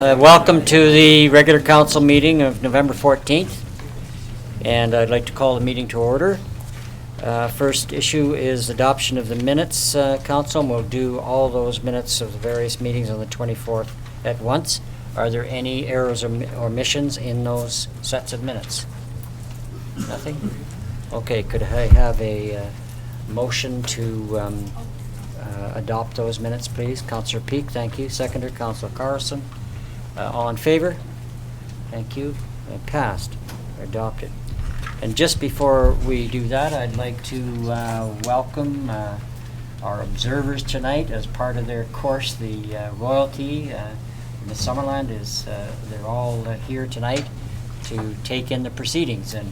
Welcome to the regular council meeting of November 14th, and I'd like to call the meeting to order. First issue is adoption of the minutes, council, and we'll do all those minutes of the various meetings on the 24th at once. Are there any errors or omissions in those sets of minutes? Nothing? Okay, could I have a motion to adopt those minutes, please? Councillor Peak, thank you. Seconder, Councillor Carlson. All in favor? Thank you. Passed. Adopted. And just before we do that, I'd like to welcome our observers tonight as part of their course. The royalty in the Summerland is, they're all here tonight to take in the proceedings. And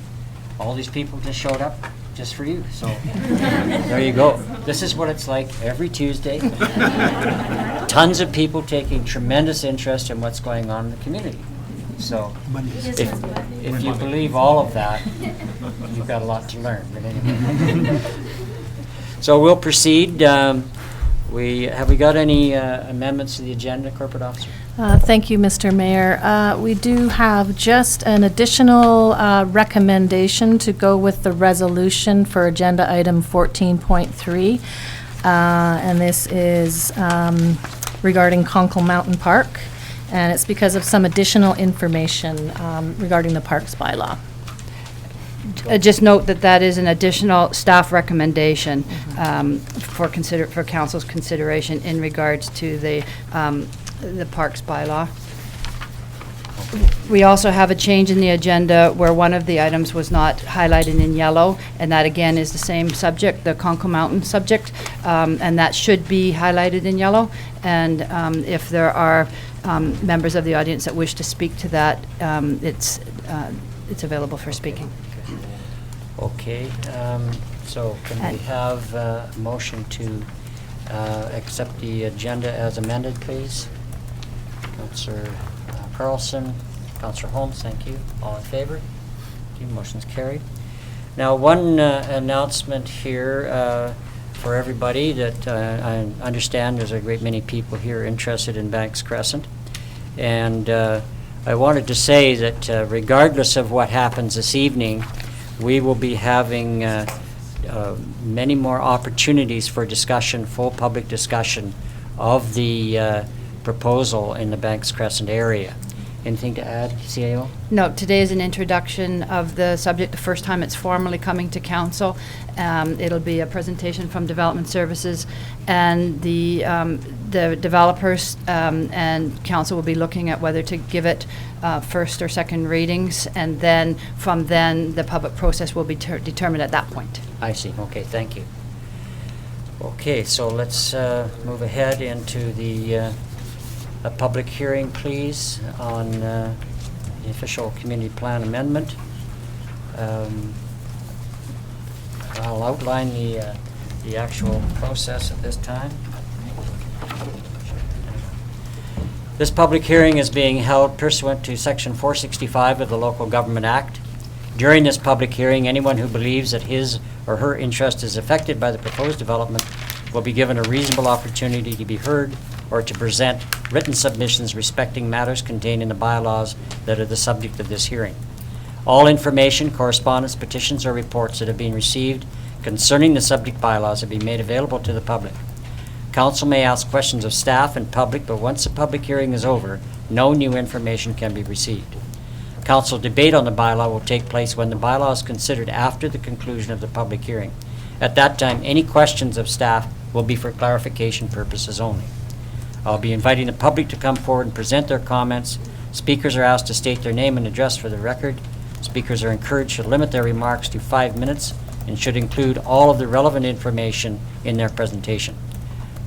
all these people just showed up just for you. So there you go. This is what it's like every Tuesday. Tons of people taking tremendous interest in what's going on in the community. So if you believe all of that, you've got a lot to learn. But anyway. So we'll proceed. Have we got any amendments to the agenda, Corporate Officer? Thank you, Mr. Mayor. We do have just an additional recommendation to go with the resolution for agenda item 14.3. And this is regarding Conkle Mountain Park. And it's because of some additional information regarding the parks bylaw. Just note that that is an additional staff recommendation for council's consideration in regards to the parks bylaw. We also have a change in the agenda where one of the items was not highlighted in yellow, and that again is the same subject, the Conkle Mountain subject, and that should be highlighted in yellow. And if there are members of the audience that wish to speak to that, it's available for speaking. Okay, so can we have a motion to accept the agenda as amended, please? Councillor Carlson, Councillor Holmes, thank you. All in favor? Okay, motion's carried. Now, one announcement here for everybody that I understand there's a great many people here interested in Banks Crescent. And I wanted to say that regardless of what happens this evening, we will be having many more opportunities for discussion, full public discussion of the proposal in the Banks Crescent area. Anything to add, CAO? No, today is an introduction of the subject, the first time it's formally coming to council. It'll be a presentation from Development Services, and the developers and council will be looking at whether to give it first or second readings, and then from then the public process will be determined at that point. I see. Okay, thank you. Okay, so let's move ahead into the a public hearing, please, on the official community plan amendment. I'll outline the actual process at this time. This public hearing is being held pursuant to Section 465 of the Local Government Act. During this public hearing, anyone who believes that his or her interest is affected by the proposed development will be given a reasonable opportunity to be heard or to present written submissions respecting matters contained in the bylaws that are the subject of this hearing. All information, correspondence, petitions, or reports that have been received concerning the subject bylaws have been made available to the public. Council may ask questions of staff and public, but once the public hearing is over, no new information can be received. Council debate on the bylaw will take place when the bylaw is considered after the conclusion of the public hearing. At that time, any questions of staff will be for clarification purposes only. I'll be inviting the public to come forward and present their comments. Speakers are asked to state their name and address for the record. Speakers are encouraged to limit their remarks to 5 minutes and should include all of the relevant information in their presentation.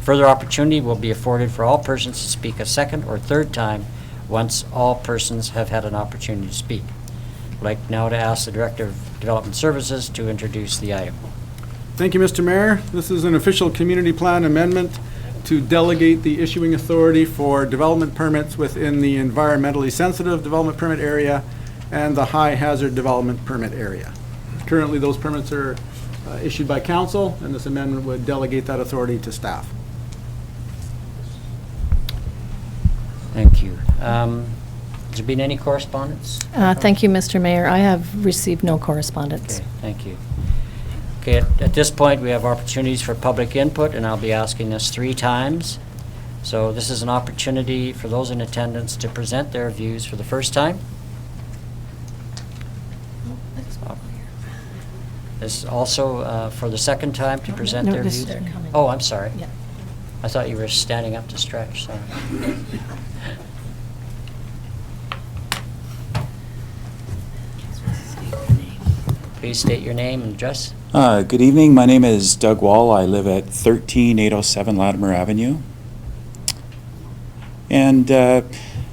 Further opportunity will be afforded for all persons to speak a second or third time once all persons have had an opportunity to speak. I'd like now to ask the Director of Development Services to introduce the item. Thank you, Mr. Mayor. This is an official community plan amendment to delegate the issuing authority for development permits within the environmentally sensitive development permit area and the high hazard development permit area. Currently, those permits are issued by council, and this amendment would delegate that authority to staff. Thank you. Has there been any correspondence? Thank you, Mr. Mayor. I have received no correspondence. Okay, thank you. Okay, at this point, we have opportunities for public input, and I'll be asking this 3 times. So this is an opportunity for those in attendance to present their views for the first time. This is also for the second time to present No, their this- views. they're coming. Oh, I'm sorry. Yeah. I thought you were standing up to stretch, sorry. Please state your name and address. Good evening. My name is Doug Wall. I live at 13807 Latimer Avenue. And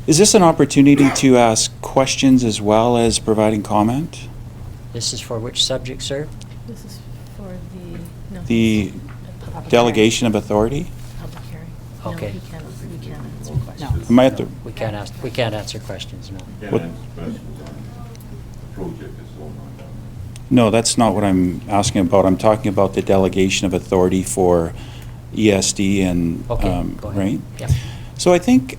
is this an opportunity to ask questions as well as providing comment? This is for which subject, sir? This is for the... The delegation of authority? Public hearing. Okay. No, we can't answer questions. Am I at the, We can't answer questions, no. What- Project is going on down no, that's not what I'm asking about. I'm talking about the delegation of authority for ESD and, Okay, go ahead. right? Yep. So I think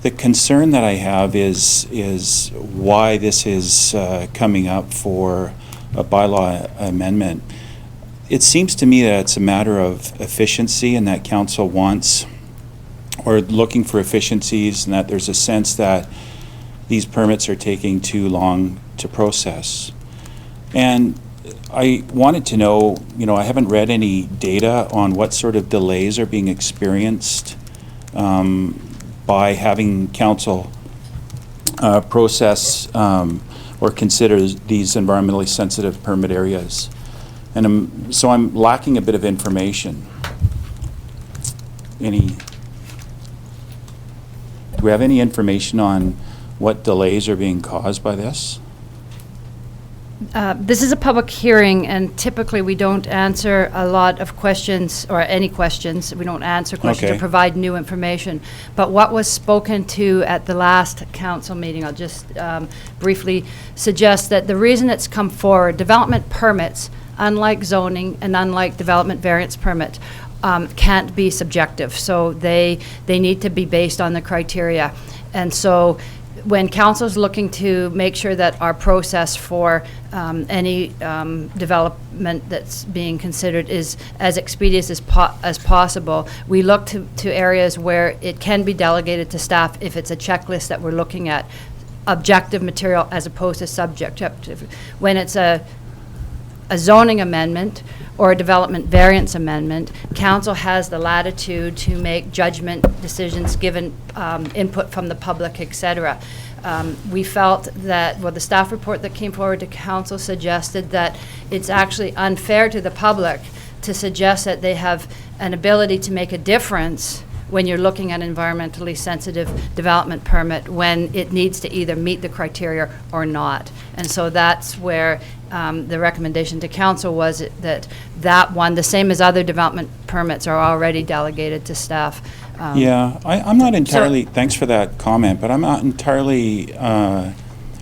the concern that I have is why this is coming up for a bylaw amendment. It seems to me that it's a matter of efficiency and that council wants or looking for efficiencies, and that there's a sense that these permits are taking too long to process. And I wanted to know, I haven't read any data on what sort of delays are being experienced by having council process or consider these environmentally sensitive permit areas. And so I'm lacking a bit of information. Do we have any information on what delays are being caused by this? This is a public hearing, and typically we don't answer a lot of questions, or any questions. We don't answer questions or Okay. provide new information. But what was spoken to at the last council meeting, I'll just briefly suggest that the reason it's come forward, development permits, unlike zoning and unlike development variance permit, can't be subjective. So they need to be based on the criteria. And so when council's looking to make sure that our process for any development that's being considered is as expeditious as possible, we look to areas where it can be delegated to staff if it's a checklist that we're looking at, objective material as opposed to subjective. When it's a zoning amendment or a development variance amendment, council has the latitude to make judgment decisions given input from the public, et cetera. We felt that, the staff report that came forward to council suggested that it's actually unfair to the public to suggest that they have an ability to make a difference when you're looking at environmentally sensitive development permit, when it needs to either meet the criteria or not. And so that's where the recommendation to council was that one, the same as other development permits, are already delegated to staff. Yeah, I'm not entirely, thanks for that comment, but I'm not entirely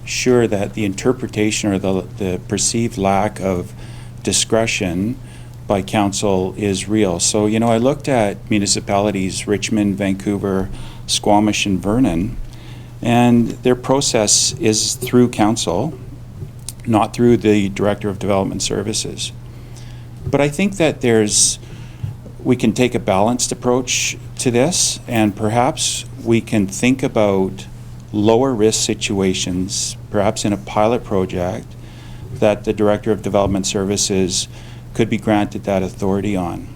sure that the interpretation or the perceived lack of discretion by council is real. So, I looked at municipalities, Richmond, Vancouver, Squamish, and Vernon, and their process is through council, not through the Director of Development Services. But I think that we can take a balanced approach to this, and perhaps we can think about lower risk situations, perhaps in a pilot project, that the Director of Development Services could be granted that authority on.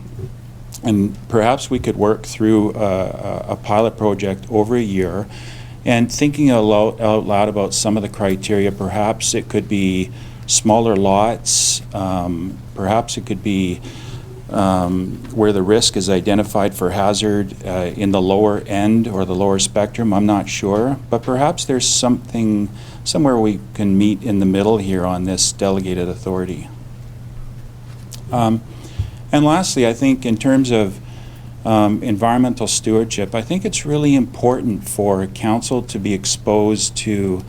And perhaps we could work through a pilot project over a year, and thinking out loud about some of the criteria. Perhaps it could be smaller lots, perhaps it could be where the risk is identified for hazard in the lower end or the lower spectrum. I'm not sure, but perhaps there's somewhere we can meet in the middle here on this delegated authority. And lastly, I think in terms of environmental stewardship, I think it's really important for council to be exposed to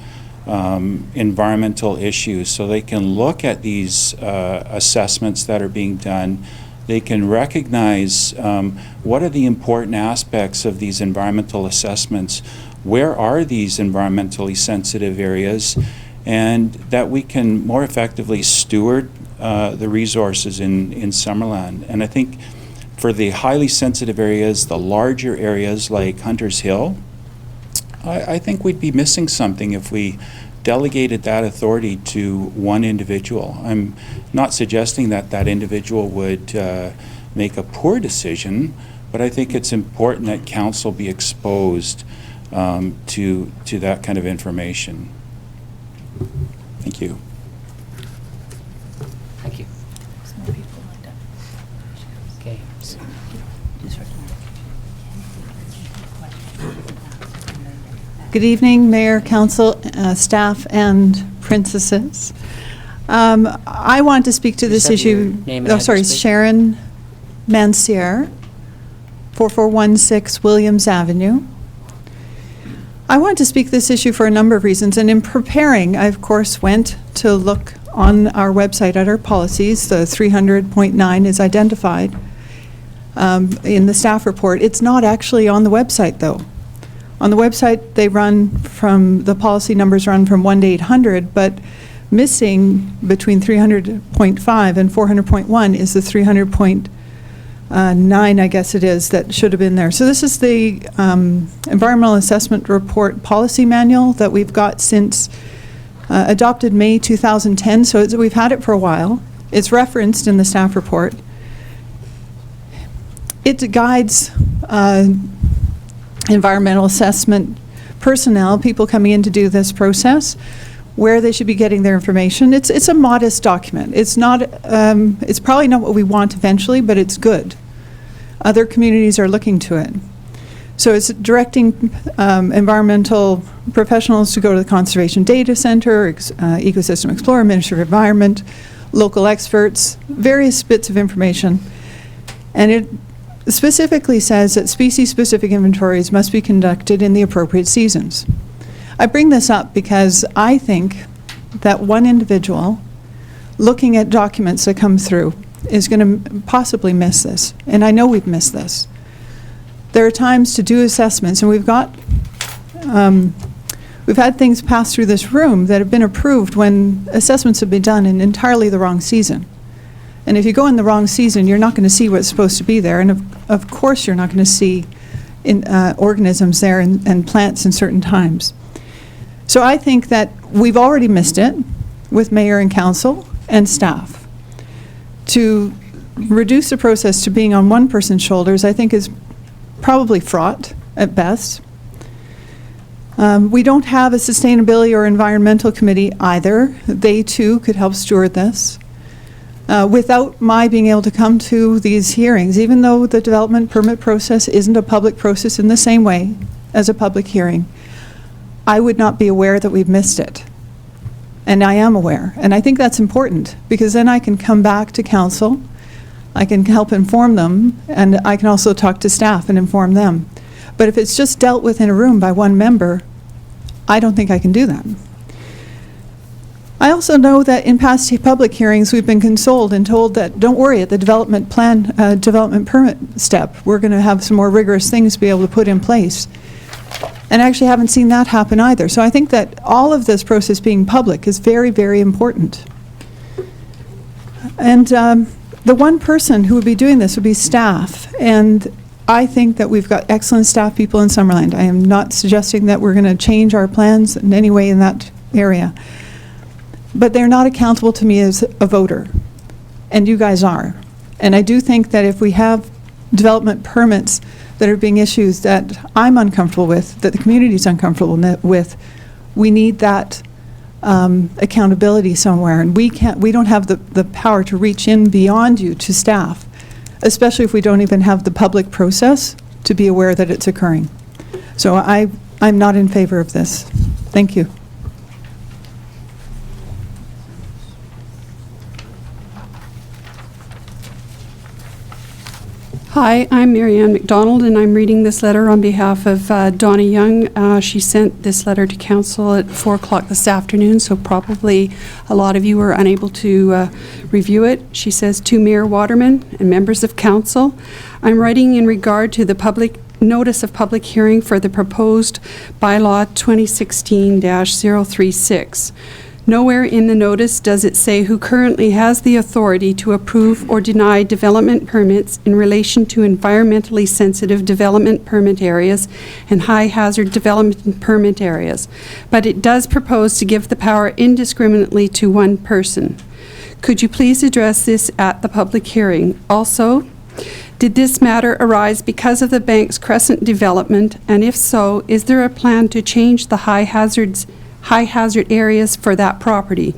environmental issues so they can look at these assessments that are being done. They can recognize what are the important aspects of these environmental assessments. where are these environmentally sensitive areas, and that we can more effectively steward the resources in Summerland. And I think for the highly sensitive areas, the larger areas like Hunter's Hill, I think we'd be missing something if we delegated that authority to one individual. I'm not suggesting that that individual would make a poor decision, but I think it's important that council be exposed to that kind of information. Thank you. Thank you. Okay. Good evening, Mayor, Council, staff, and princesses. I want to speak to this Just have your issue. name and Oh, sorry, address, please. Sharon Mancier, 4416 Williams Avenue. I want to speak this issue for a number of reasons, and in preparing, I of course went to look on our website at our policies. The 300.9 is identified in the staff report. It's not actually on the website, though. On the website, they run from, the policy numbers run from 1 to 800, but missing between 300.5 and 400.1 is the 300.9, I guess it is, that should have been there. So this is the Environmental Assessment Report Policy Manual that we've got since adopted May 2010, so we've had it for a while. It's referenced in the staff report. It guides environmental assessment personnel, people coming in to do this process, where they should be getting their information. It's a modest document. It's not. It's probably not what we want eventually, but it's good. Other communities are looking to it. So it's directing environmental professionals to go to the Conservation Data Center, Ecosystem Explorer, Ministry of Environment, local experts, various bits of information. And it specifically says that species-specific inventories must be conducted in the appropriate seasons. I bring this up because I think that one individual looking at documents that come through is going to possibly miss this, and I know we've missed this. There are times to do assessments, and we've had things pass through this room that have been approved when assessments have been done in entirely the wrong season. And if you go in the wrong season, you're not going to see what's supposed to be there. And of course, you're not going to see organisms there and plants in certain times. So I think that we've already missed it with mayor and council and staff. To reduce the process to being on one person's shoulders, I think is probably fraught at best. We don't have a sustainability or environmental committee either. They too could help steward this. Without my being able to come to these hearings, even though the development permit process isn't a public process in the same way as a public hearing, I would not be aware that we've missed it. And I am aware. And I think that's important, because then I can come back to council, I can help inform them, and I can also talk to staff and inform them. But if it's just dealt with in a room by one member, I don't think I can do that. I also know that in past public hearings, we've been consoled and told that, don't worry, at the development plan, development permit step, we're going to have some more rigorous things to be able to put in place. And I actually haven't seen that happen either. So I think that all of this process being public is very, very important. And the one person who would be doing this would be staff. And I think that we've got excellent staff people in Summerland. I am not suggesting that we're going to change our plans in any way in that area. But they're not accountable to me as a voter, and you guys are. And I do think that if we have development permits that are being issued that I'm uncomfortable with, that the community is uncomfortable with, we need that accountability somewhere. And we don't have the power to reach in beyond you to staff, especially if we don't even have the public process to be aware that it's occurring. So I'm not in favor of this. Thank you. Hi, I'm Marianne McDonald, and I'm reading this letter on behalf of Donna Young. She sent this letter to council at 4 o'clock this afternoon, so probably a lot of you were unable to review it. She says, to Mayor Waterman and members of council, I'm writing in regard to the public notice of public hearing for the proposed bylaw 2016-036. Nowhere in the notice does it say who currently has the authority to approve or deny development permits in relation to environmentally sensitive development permit areas and high-hazard development permit areas, but it does propose to give the power indiscriminately to one person. Could you please address this at the public hearing? Also, did this matter arise because of the Banks Crescent development, and if so, is there a plan to change the high hazard areas for that property?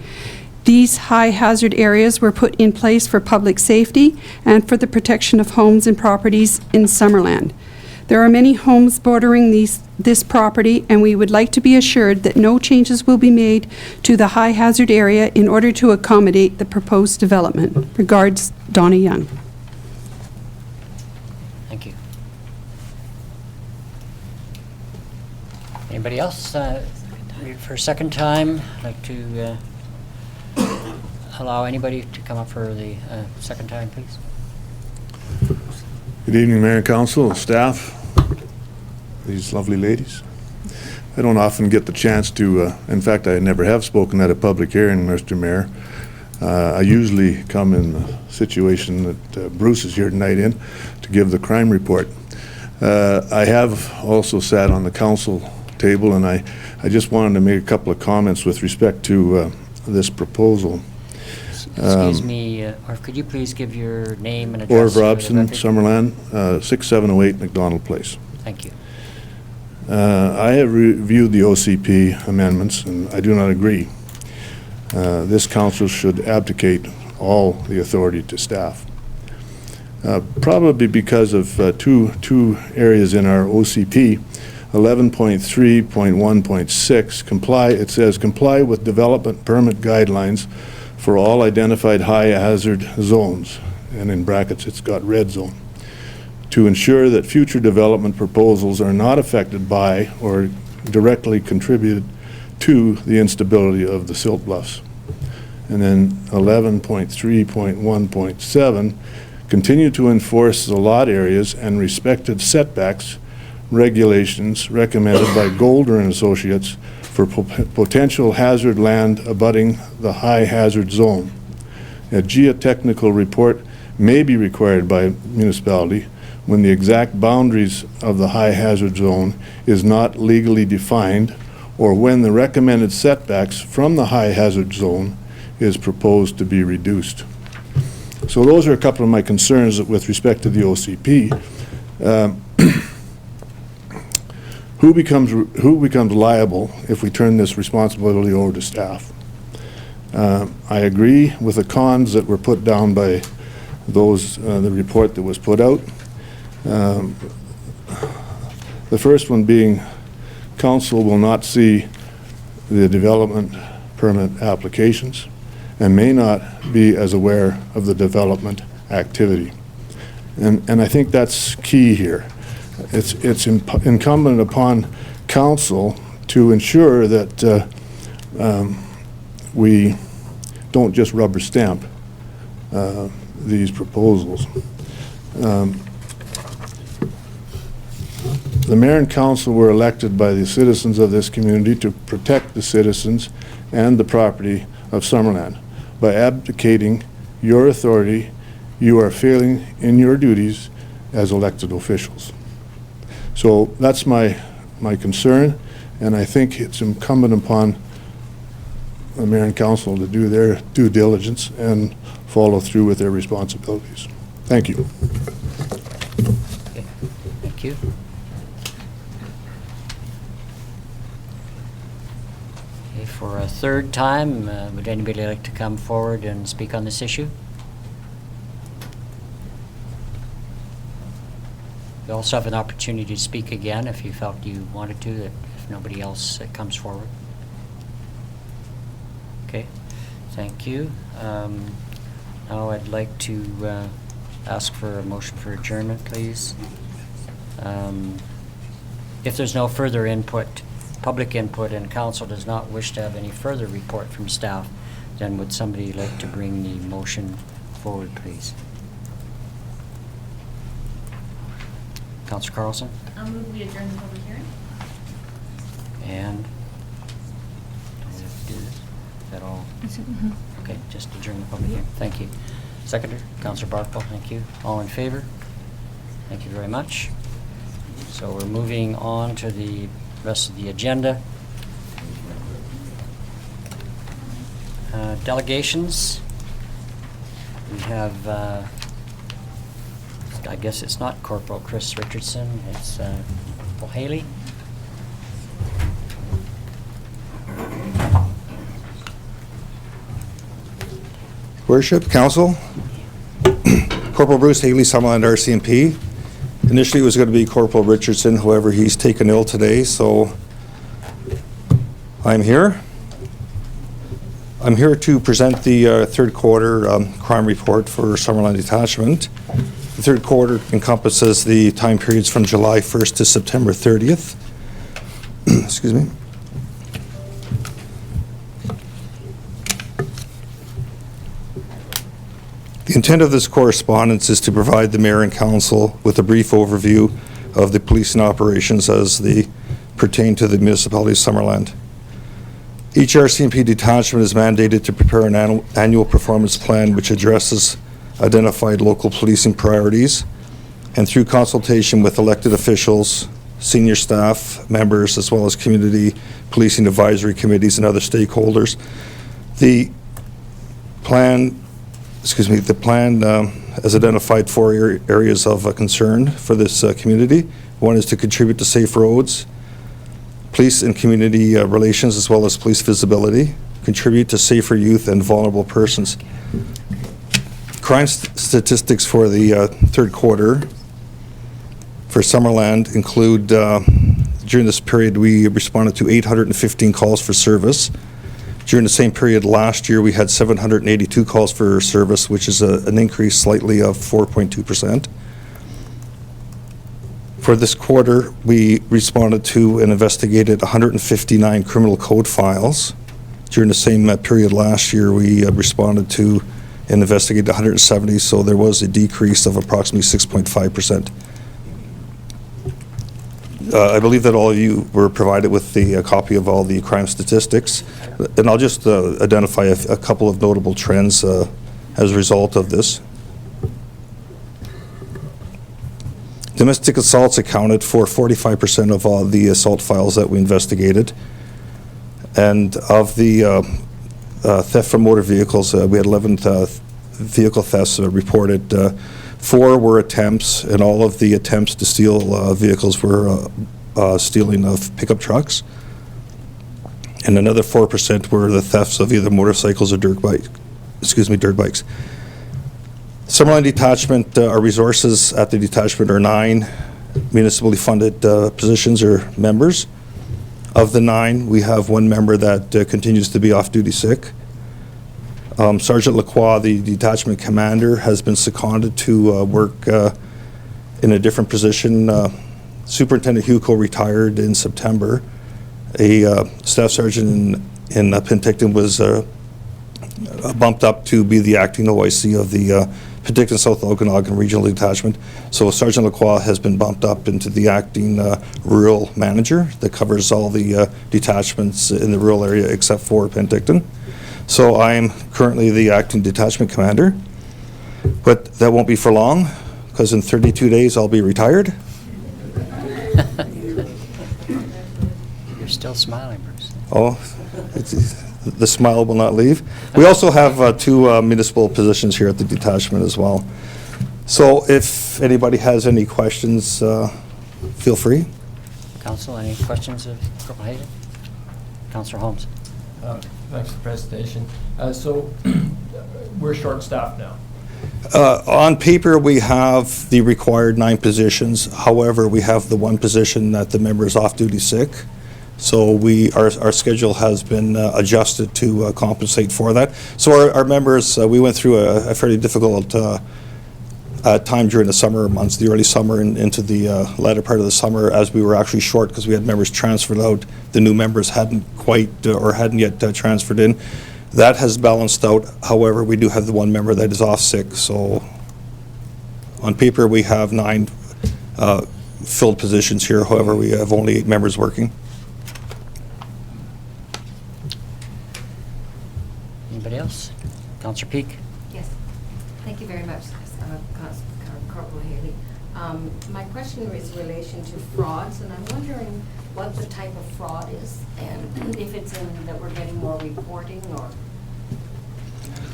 These high hazard areas were put in place for public safety and for the protection of homes and properties in Summerland. There are many homes bordering this property, and we would like to be assured that no changes will be made to the high hazard area in order to accommodate the proposed development. Regards, Donna Young. Thank you. Anybody else? For a second time, I'd like to allow anybody to come up for the second time, please. Good evening, Mayor and Council, staff, these lovely ladies. I don't often get the chance to, in fact, I never have spoken at a public hearing, Mr. Mayor. I usually come in the situation that Bruce is here tonight in to give the crime report. I have also sat on the council table, and I just wanted to make a couple of comments with respect to this proposal. Excuse me, or could you please give your name and address? Orv for the Robson, record? Summerland, 6708 McDonald Place. Thank you. I have reviewed the OCP amendments, and I do not agree. This council should abdicate all the authority to staff. Probably because of two areas in our OCP. 11.3.1.6, it says comply with development permit guidelines for all identified high hazard zones, and in brackets it's got red zone, to ensure that future development proposals are not affected by or directly contributed to the instability of the silt bluffs. And then 11.3.1.7, continue to enforce the lot areas and respected setbacks regulations recommended by Golder and Associates for potential hazard land abutting the high hazard zone. A geotechnical report may be required by municipality when the exact boundaries of the high hazard zone is not legally defined, or when the recommended setbacks from the high hazard zone is proposed to be reduced. So those are a couple of my concerns with respect to the OCP. Who becomes liable if we turn this responsibility over to staff? I agree with the cons that were put down by those, the report that was put out. The first one being council will not see the development permit applications and may not be as aware of the development activity. And I think that's key here. It's incumbent upon council to ensure that we don't just rubber stamp these proposals. The mayor and council were elected by the citizens of this community to protect the citizens and the property of Summerland. By abdicating your authority, you are failing in your duties as elected officials. So that's my concern, and I think it's incumbent upon the mayor and council to do their due diligence and follow through with their responsibilities. Thank you. Okay. Thank you. Okay, for a third time, would anybody like to come forward and speak on this issue? You also have an opportunity to speak again if you felt you wanted to, if nobody else comes forward. Okay, thank you. Now I'd like to ask for a motion for adjournment, please. If there's no further input, public input, and council does not wish to have any further report from staff, then would somebody like to bring the motion forward, please? Counselor Carlson? I'll move we adjourn the public hearing. And, do we have to do this? Is that all? Okay, just adjourn the public hearing. Thank you. Seconder, Counselor Barkle, thank you. All in favor? Thank you very much. So we're moving on to the rest of the agenda. Delegations. We have, I guess it's not Corporal Chris Richardson, it's Corporal Haley. Worship, Council, Corporal Bruce Haley, Summerland RCMP. Initially, it was going to be Corporal Richardson, however, he's taken ill today, so I'm here. I'm here to present the third quarter crime report for Summerland Detachment. The third quarter encompasses the time periods from July 1st to September 30th. Excuse me. The intent of this correspondence is to provide the Mayor and Council with a brief overview of the policing operations as they pertain to the municipality of Summerland. Each RCMP detachment is mandated to prepare an annual performance plan which addresses identified local policing priorities, and through consultation with elected officials, senior staff members, as well as community policing advisory committees and other stakeholders, the plan has identified four areas of concern for this community. One is to contribute to safe roads, police and community relations, as well as police visibility, contribute to safer youth and vulnerable persons. Crime statistics for the third quarter for Summerland include, during this period, we responded to 815 calls for service. During the same period last year, we had 782 calls for service, which is an increase slightly of 4.2%. For this quarter, we responded to and investigated 159 criminal code files. During the same period last year, we responded to and investigated 170, so there was a decrease of approximately 6.5%. I believe that all of you were provided with a copy of all the crime statistics, and I'll just identify a couple of notable trends as a result of this. Domestic assaults accounted for 45% of all the assault files that we investigated, and of the theft from motor vehicles, we had 11 vehicle thefts reported. 4 were attempts, and all of the attempts to steal vehicles were stealing of pickup trucks. And another 4% were the thefts of either motorcycles or dirt bikes. Summerland Detachment, our resources at the detachment are 9 municipally funded positions or members. Of the 9, we have 1 member that continues to be off-duty sick. Sergeant Lacroix, the detachment commander, has been seconded to work in a different position. Superintendent Hugo retired in September. A staff sergeant in Penticton was bumped up to be the acting OIC of the Penticton South Okanagan Regional Detachment. So Sergeant Lacroix has been bumped up into the acting rural manager that covers all the detachments in the rural area except for Penticton. So I am currently the acting detachment commander, but that won't be for long, because in 32 days I'll be retired. You're still smiling, Bruce. Oh, the smile will not leave. We also have 2 municipal positions here at the detachment as well. So if anybody has any questions, feel free. Council, any questions of Corporal Hayden? Councillor Holmes. Thanks for the presentation. So we're short-staffed now. On paper, we have the required 9 positions. However, we have the 1 position that the member is off-duty sick. So our schedule has been adjusted to compensate for that. So our members, we went through a fairly difficult time during the summer months, the early summer and into the latter part of the summer, as we were actually short because we had members transferred out. The new members hadn't yet transferred in. That has balanced out. However, we do have the 1 member that is off sick. So on paper, we have 9 filled positions here. However, we have only 8 members working. Anybody else? Councillor Peak? Yes, thank you very much, Corporal Haley. My question is in relation to frauds, and I'm wondering what the type of fraud is, and if it's in that we're getting more reporting, or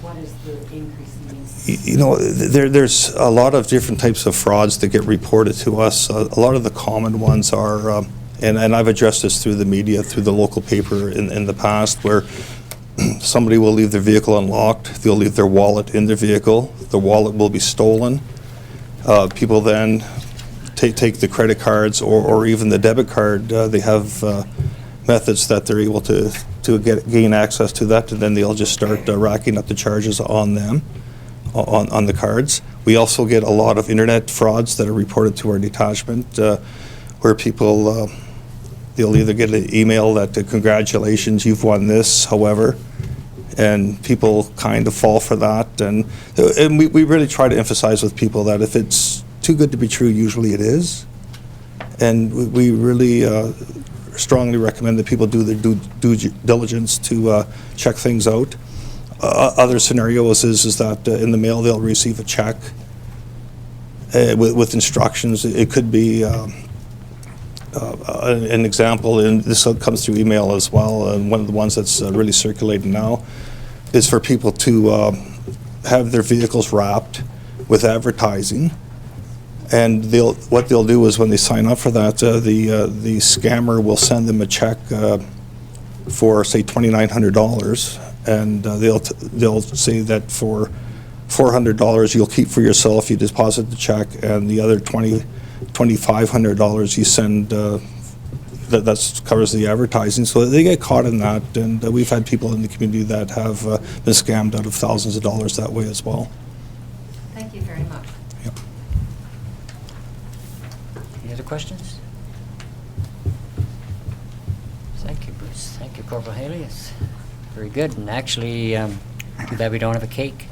what is the increase in these? You know, there's a lot of different types of frauds that get reported to us. A lot of the common ones are, and I've addressed this through the media, through the local paper in the past, where somebody will leave their vehicle unlocked, they'll leave their wallet in their vehicle, the wallet will be stolen. People then take the credit cards or even the debit card. They have methods that they're able to gain access to that, and then they'll just start racking up the charges on them, on the cards. We also get a lot of internet frauds that are reported to our detachment, where people, they'll either get an email that congratulations, you've won this, however, and people kind of fall for that. And we really try to emphasize with people that if it's too good to be true, usually it is. And we really strongly recommend that people do their due diligence to check things out. Other scenarios is that in the mail they'll receive a check with instructions. It could be an example, and this comes through email as well, and one of the ones that's really circulating now is for people to have their vehicles wrapped with advertising. And what they'll do is when they sign up for that, the scammer will send them a check for, say, $2,900, and they'll say that for $400 you'll keep for yourself, you deposit the check, and the other $2,500 you send. That covers the advertising, so they get caught in that, and we've had people in the community that have been scammed out of thousands of dollars that way as well. Thank you very much. Yep. Any other questions? Thank you, Bruce. Thank you, Corporal Haley. It's very good, and actually, too bad we don't have a cake.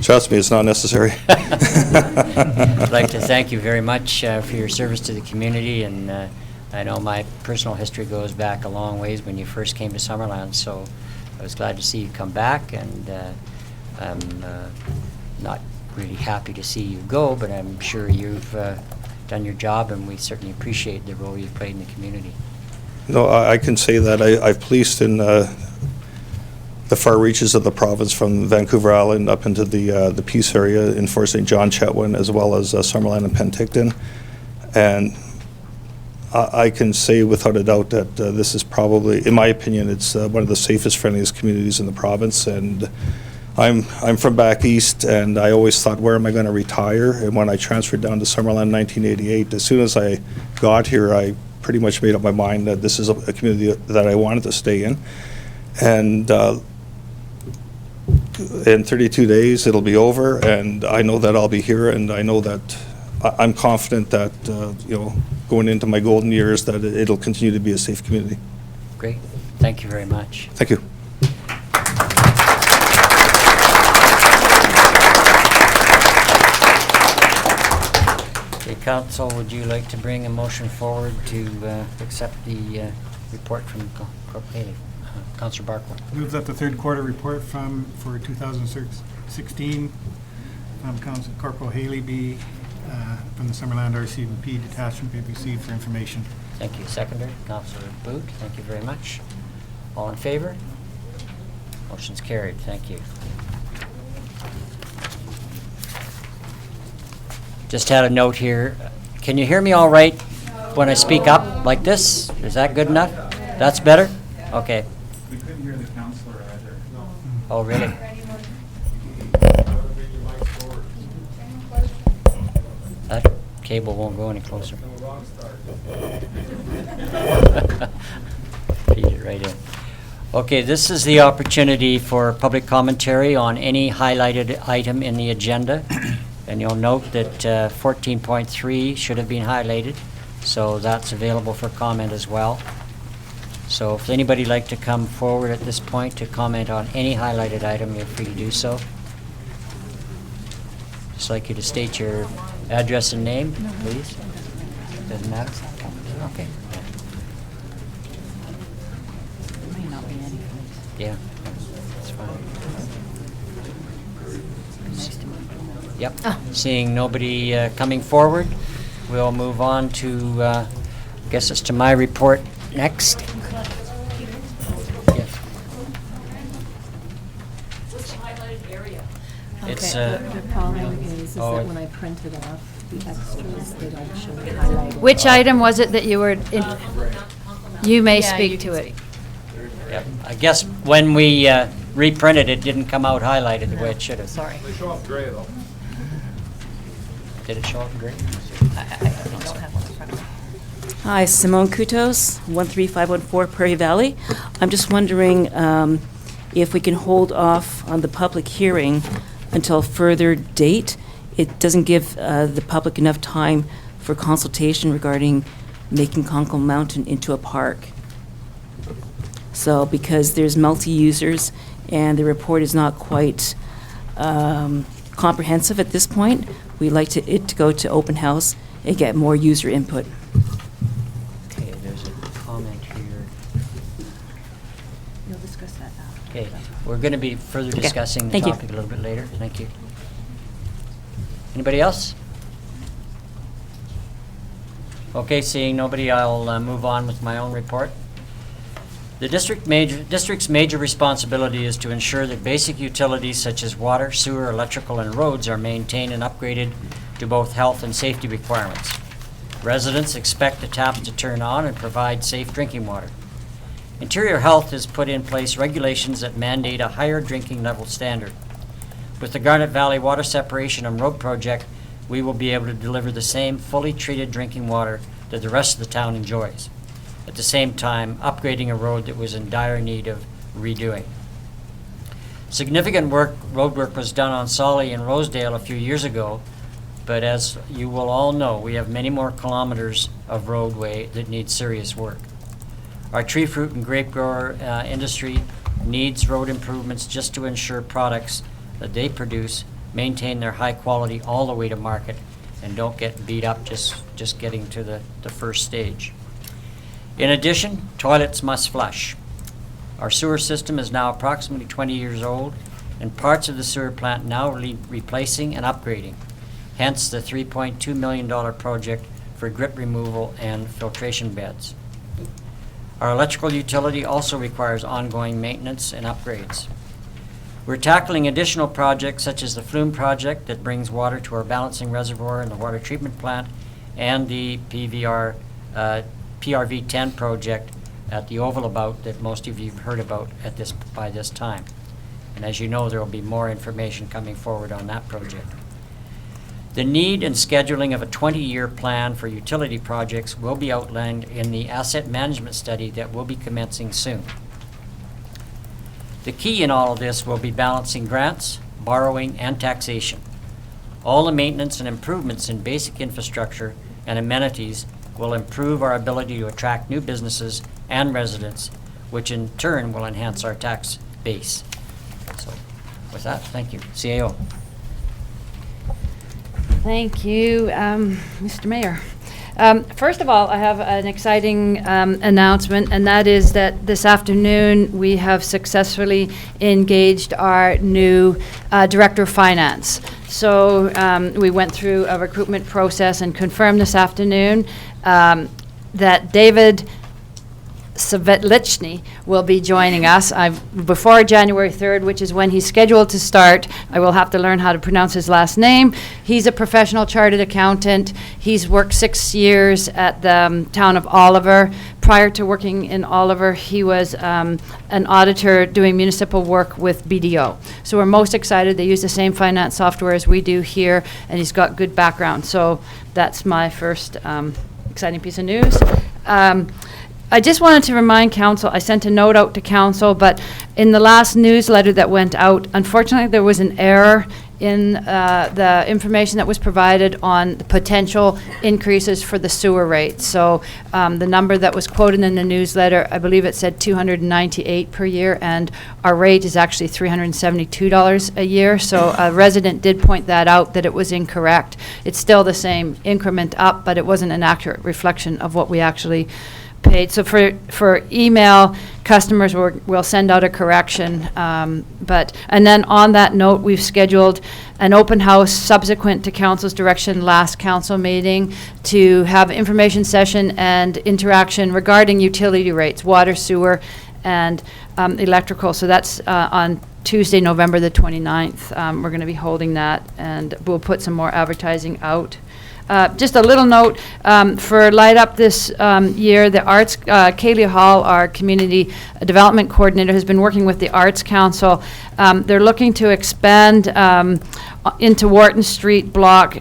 Trust me, it's not necessary. I'd like to thank you very much for your service to the community, and I know my personal history goes back a long ways when you first came to Summerland, so I was glad to see you come back, and I'm not really happy to see you go, but I'm sure you've done your job, and we certainly appreciate the role you've played in the community. No, I can say that I've policed in the far reaches of the province, from Vancouver Island up into the Peace area in Fort St. John, Chetwynd, as well as Summerland and Penticton. And I can say without a doubt that this is probably, in my opinion, it's one of the safest, friendliest communities in the province. And I'm from back east, and I always thought, where am I going to retire? And when I transferred down to Summerland in 1988, as soon as I got here, I pretty much made up my mind that this is a community that I wanted to stay in. And in 32 days, it'll be over, and I know that I'll be here, and I know that I'm confident that, going into my golden years, that it'll continue to be a safe community. Great. Thank you very much. Thank you. Okay, Council, would you like to bring a motion forward to accept the report from Corporal Haley? Councillor Barkwood. Move that the third quarter report for 2016 from Council Corporal Haley be from the Summerland RCMP detachment be received for information. Thank you. Seconder, Councillor Boot. Thank you very much. All in favor? Motion's carried. Thank you. Just had a note here. Can you hear me all right when I speak up like this? Is that good enough? That's better? Okay. We couldn't hear the councillor either. Oh, really? That cable won't go any closer. Feed it right in. Okay, this is the opportunity for public commentary on any highlighted item in the agenda. And you'll note that 14.3 should have been highlighted, so that's available for comment as well. So if anybody would like to come forward at this point to comment on any highlighted item, you're free to do so. Just like you to state your Address and name, please. Doesn't matter? Okay. Yeah, that's fine. Yep. Seeing nobody coming forward, we'll move on to, I guess it's to my report next. Yes. It's, The problem is oh, that when I print it off, the extras, they don't show it highlighted. Which item was it that you were, you may Yeah, speak you to can it. Yep. I guess when we reprinted it, didn't come out highlighted the way it should have. Sorry. Did it show up in gray? Hi, Simone Kutos, 13514 Prairie Valley. I'm just wondering if we can hold off on the public hearing until further date. It doesn't give the public enough time for consultation regarding making Conkle Mountain into a park. So because there's multi-users and the report is not quite comprehensive at this point, we'd like it to go to open house and get more user input. Okay, there's a comment here. You'll discuss that now. Okay, we're going to be further Okay, discussing the thank you. topic a little bit later. Thank you. Anybody else? Okay, seeing nobody, I'll move on with my own report. The district's major responsibility is to ensure that basic utilities such as water, sewer, electrical, and roads are maintained and upgraded to both health and safety requirements. Residents expect the taps to turn on and provide safe drinking water. Interior Health has put in place regulations that mandate a higher drinking level standard. With the Garnet Valley Water Separation and Road Project, we will be able to deliver the same fully treated drinking water that the rest of the town enjoys. At the same time, upgrading a road that was in dire need of redoing. Significant road work was done on Solly and Rosedale a few years ago, but as you will all know, we have many more kilometers of roadway that need serious work. Our tree fruit and grape grower industry needs road improvements just to ensure products that they produce maintain their high quality all the way to market and don't get beat up just getting to the first stage. In addition, toilets must flush. Our sewer system is now approximately 20 years old and parts of the sewer plant now need replacing and upgrading. Hence the $3.2 million project for grit removal and filtration beds. Our electrical utility also requires ongoing maintenance and upgrades. We're tackling additional projects such as the Flume project that brings water to our balancing reservoir and the water treatment plant, and the PRV-10 project at the Oval About that most of you have heard about by this time. And as you know, there will be more information coming forward on that project. The need and scheduling of a 20-year plan for utility projects will be outlined in the asset management study that will be commencing soon. The key in all of this will be balancing grants, borrowing, and taxation. All the maintenance and improvements in basic infrastructure and amenities will improve our ability to attract new businesses and residents, which in turn will enhance our tax base. So with that, thank you. CAO. Thank you, Mr. Mayor. First of all, I have an exciting announcement, and that is that this afternoon we have successfully engaged our new Director of Finance. So we went through a recruitment process and confirmed this afternoon that David Savitlichny will be joining us before January 3rd, which is when he's scheduled to start. I will have to learn how to pronounce his last name. He's a professional chartered accountant. He's worked 6 years at the town of Oliver. Prior to working in Oliver, he was an auditor doing municipal work with BDO. So we're most excited. They use the same finance software as we do here, and he's got good background. So that's my first exciting piece of news. I just wanted to remind council, I sent a note out to council, but in the last newsletter that went out, unfortunately there was an error in the information that was provided on the potential increases for the sewer rates. So the number that was quoted in the newsletter, I believe it said $298 per year, and our rate is actually $372 a year. So a resident did point that out, that it was incorrect. It's still the same increment up, but it wasn't an accurate reflection of what we actually paid. So for email, customers will send out a correction. And then on that note, we've scheduled an open house subsequent to council's direction last council meeting to have information session and interaction regarding utility rates, water, sewer, and electrical. So that's on Tuesday, November the 29th. We're going to be holding that, and we'll put some more advertising out. Just a little note, for Light Up this year, the Arts, Kaylee Hall, our Community Development Coordinator, has been working with the Arts Council. They're looking to expand into Wharton Street block,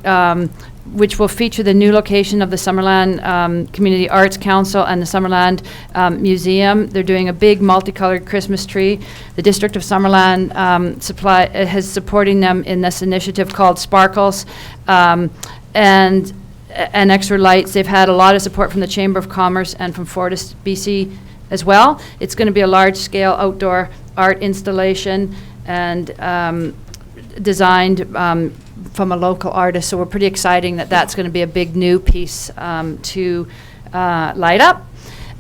which will feature the new location of the Summerland Community Arts Council and the Summerland Museum. They're doing a big multicolored Christmas tree. The District of Summerland has supporting them in this initiative called Sparkles. And extra lights. They've had a lot of support from the Chamber of Commerce and from Fortis BC as well. It's going to be a large-scale outdoor art installation and designed from a local artist. So we're pretty exciting that that's going to be a big new piece to light up.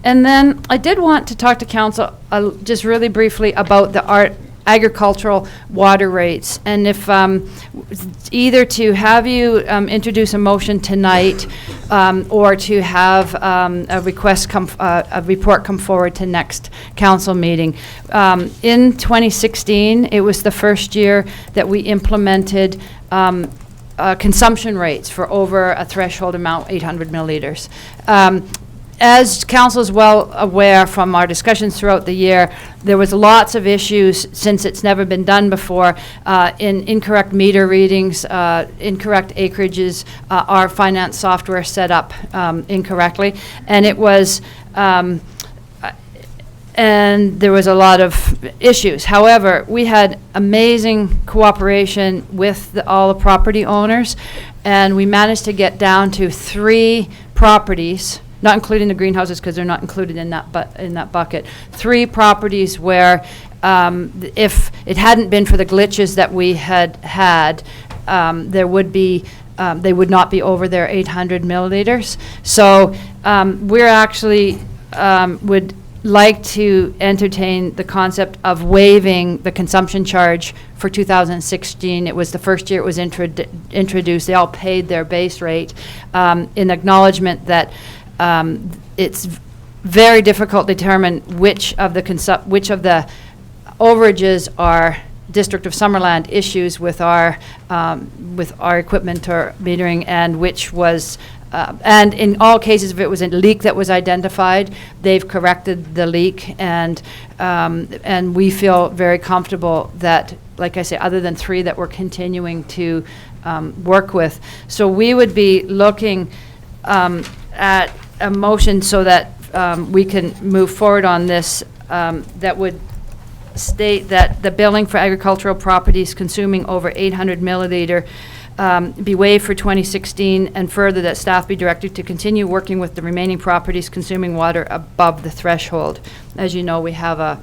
And then I did want to talk to council just really briefly about the agricultural water rates, and if either to have you introduce a motion tonight or to have a report come forward to next council meeting. In 2016, it was the first year that we implemented consumption rates for over a threshold amount, 800 milliliters. As council is well aware from our discussions throughout the year, there was lots of issues since it's never been done before in incorrect meter readings, incorrect acreages, our finance software set up incorrectly, and it was and there was a lot of issues. However, we had amazing cooperation with all the property owners, and we managed to get down to 3 properties, not including the greenhouses because they're not included in that bucket. 3 properties where if it hadn't been for the glitches that we had, there would be they would not be over their 800 milliliters. So we're actually would like to entertain the concept of waiving the consumption charge for 2016. It was the first year it was introduced. They all paid their base rate in acknowledgement that it's very difficult to determine which of the overages are District of Summerland issues with our equipment or metering, and which was and in all cases, if it was a leak that was identified, they've corrected the leak, and we feel very comfortable that, like I say, other than 3 that we're continuing to work with. So we would be looking at a motion so that we can move forward on this that would state that the billing for agricultural properties consuming over 800 milliliter be waived for 2016, and further that staff be directed to continue working with the remaining properties consuming water above the threshold. As you know, we have a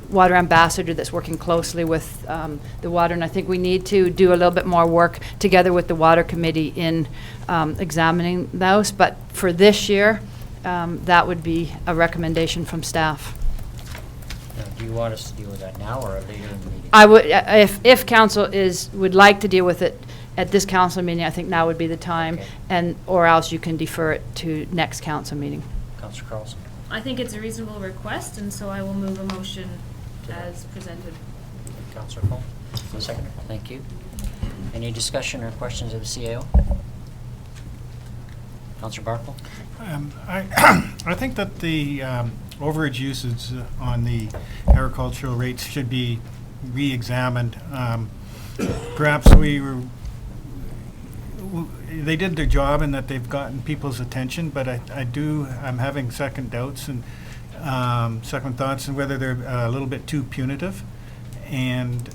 water ambassador that's working closely with the water, and I think we need to do a little bit more work together with the water committee in examining those. But for this year, that would be a recommendation from staff. Do you want us to deal with that now or later in the meeting? I would, if council would like to deal with it at this council meeting, I think now would be the time, Okay. and or else you can defer it to next council meeting. Councillor Carlson. I think it's a reasonable request, and so I will move a motion as presented. Councillor Cole. Second. Thank you. Any discussion or questions of the CAO? Councillor Barkle. I think that the overage usage on the agricultural rates should be re-examined. Perhaps they did their job in that they've gotten people's attention, but I'm having second doubts and second thoughts on whether they're a little bit too punitive. And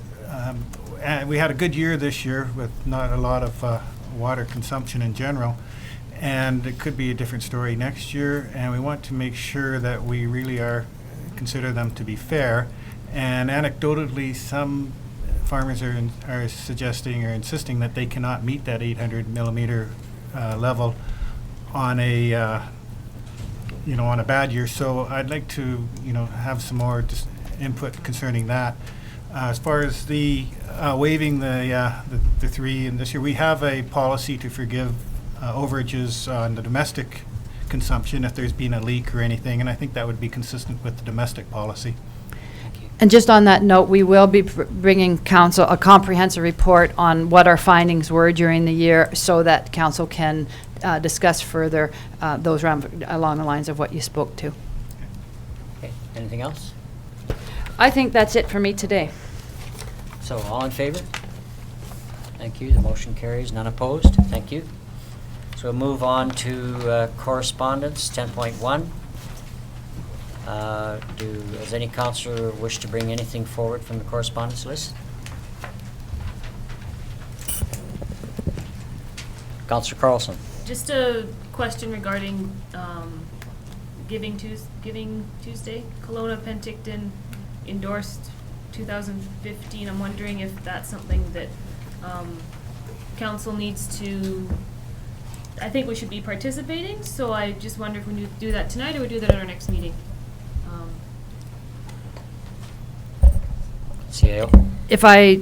we had a good year this year with not a lot of water consumption in general, and it could be a different story next year, and we want to make sure that we really consider them to be fair. And anecdotally, some farmers are suggesting or insisting that they cannot meet that 800 millimeter level on a on a bad year. So I'd like to have some more input concerning that. As far as the waiving the 3 in this year, we have a policy to forgive overages on the domestic consumption if there's been a leak or anything, and I think that would be consistent with the domestic policy. And just on that note, we will be bringing council a comprehensive report on what our findings were during the year so that council can discuss further those along the lines of what you spoke to. Okay, anything else? I think that's it for me today. So all in favor? Thank you. The motion carries. None opposed? Thank you. So we'll move on to correspondence, 10.1. Does any councillor wish to bring anything forward from the correspondence list? Councillor Carlson. Just a question regarding Giving Tuesday. Kelowna Penticton endorsed 2015. I'm wondering if that's something that council needs to. I think we should be participating, so I just wonder if we need to do that tonight or we do that at our next meeting. CAO. If I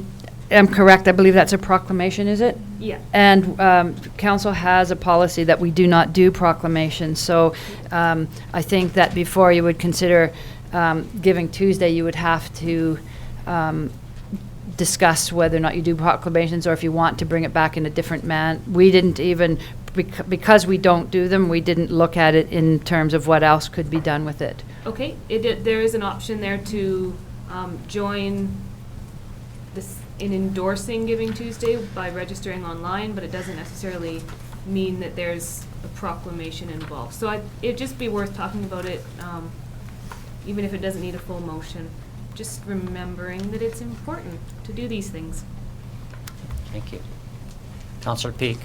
am correct, I believe that's a proclamation, is it? Yeah. And council has a policy that we do not do proclamations. So I think that before you would consider Giving Tuesday, you would have to discuss whether or not you do proclamations or if you want to bring it back in a different we didn't even, because we don't do them, we didn't look at it in terms of what else could be done with it. Okay, there is an option there to join this in endorsing Giving Tuesday by registering online, but it doesn't necessarily mean that there's a proclamation involved. So it'd just be worth talking about it, even if it doesn't need a full motion. Just remembering that it's important to do these things. Thank you. Councillor Peak.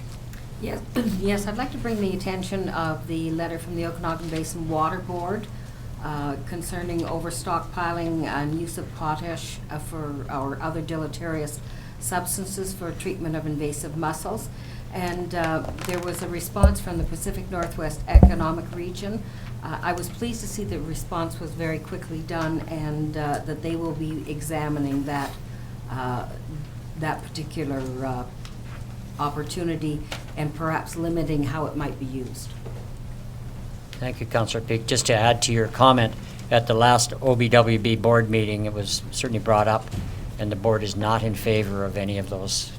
Yes, yes, I'd like to bring the attention of the letter from the Okanagan Basin Water Board concerning overstockpiling and use of potash or other deleterious substances for treatment of invasive mussels. And there was a response from the Pacific Northwest Economic Region. I was pleased to see the response was very quickly done and that they will be examining that particular opportunity and perhaps limiting how it might be used. Thank you, Councillor Peak. Just to add to your comment, at the last OBWB board meeting, it was certainly brought up, and the board is not in favor of any of those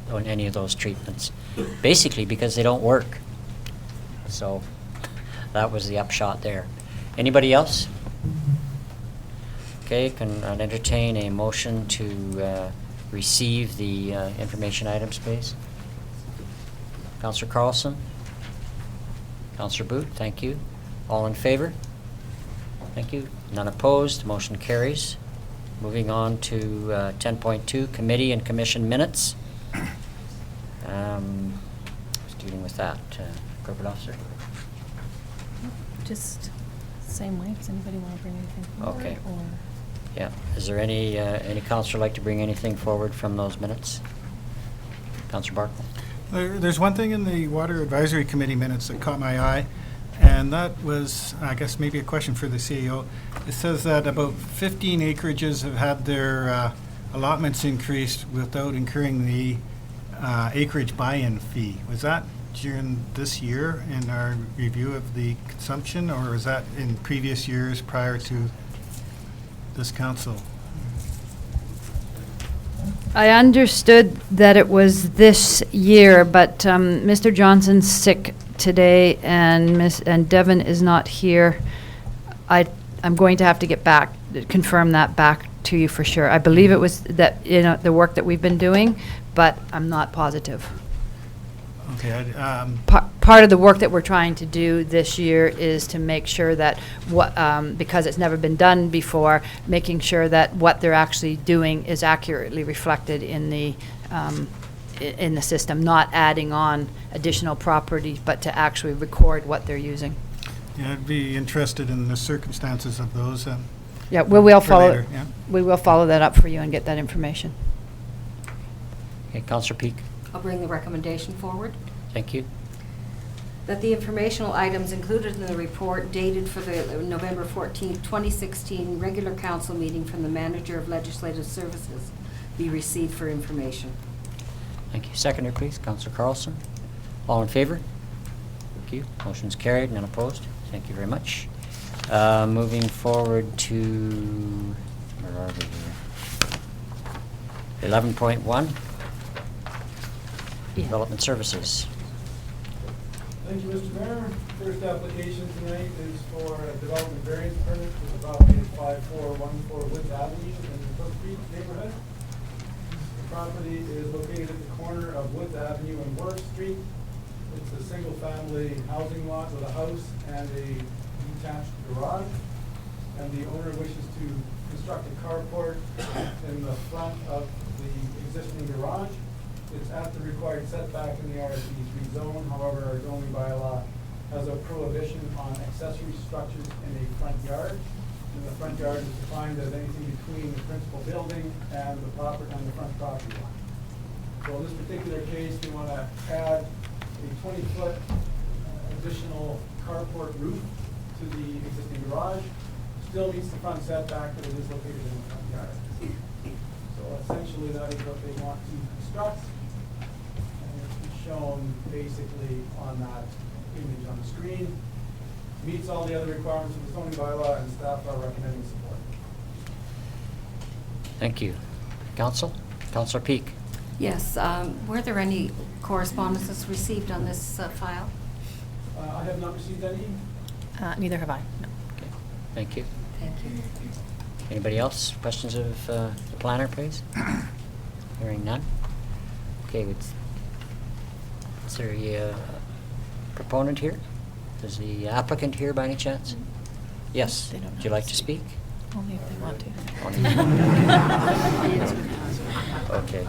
treatments, basically because they don't work. So that was the upshot there. Anybody else? Okay, can I entertain a motion to receive the information items, please? Councillor Carlson? Councillor Boot, thank you. All in favor? Thank you. None opposed. Motion carries. Moving on to 10.2, committee and commission minutes. Just dealing with that. Corporate officer? Just same way. Does anybody want to bring anything forward? Okay. Or Yeah. Is there any councillor like to bring anything forward from those minutes? Councillor Barkle? There's one thing in the Water Advisory Committee minutes that caught my eye, and that was, I guess, maybe a question for the CEO. It says that about 15 acreages have had their allotments increased without incurring the acreage buy-in fee. Was that during this year in our review of the consumption, or was that in previous years prior to this council? I understood that it was this year, but Mr. Johnson's sick today and Devin is not here. I'm going to have to confirm that back to you for sure. I believe it was that, the work that we've been doing, but I'm not positive. Okay, Part of the work that we're trying to do this year is to make sure that because it's never been done before, making sure that what they're actually doing is accurately reflected in the system, not adding on additional properties, but to actually record what they're using. yeah, I'd be interested in the circumstances of those. Yeah, we will for follow. later, yeah. We will follow that up for you and get that information. Okay, Councillor Peak, I'll bring the recommendation forward. thank you. That the informational items included in the report dated for the November 14th, 2016 regular council meeting from the Manager of Legislative Services be received for information. Thank you. Seconder, please. Councillor Carlson. All in favor? Thank you. Motion's carried, none opposed. Thank you very much. Moving forward to, where are we here? 11.1, Development Services. Thank you, Mr. Mayor. First application tonight is for a development variance permit for the property at 5414 Woods Avenue in the Brook Street neighborhood. The property is located at the corner of Woods Avenue and Warwick Street. It's a single-family housing lot with a house and a detached garage. And the owner wishes to construct a carport in the front of the existing garage. It's at the required setback in the RC3 zone. However, our zoning bylaw has a prohibition on accessory structures in a front yard. And the front yard is defined as anything between the principal building and the front property line. So in this particular case, we want to add a 20-foot additional carport roof to the existing garage. Still meets the front setback, but it is located in the front yard. So essentially, that is what they want to construct. Shown basically on that image on the screen. Meets all the other requirements of the zoning bylaw, and staff are recommending support. Thank you. Council? Councillor Peak. Yes, were there any correspondences received on this file? I have not received any. Neither have I. No. Okay. Thank you. Thank you. Anybody else? Questions of the planner, please? Hearing none. Okay, is there a proponent here? Is the applicant here by any chance? Yes. They don't Would you like to speak? Only if they want to. Okay.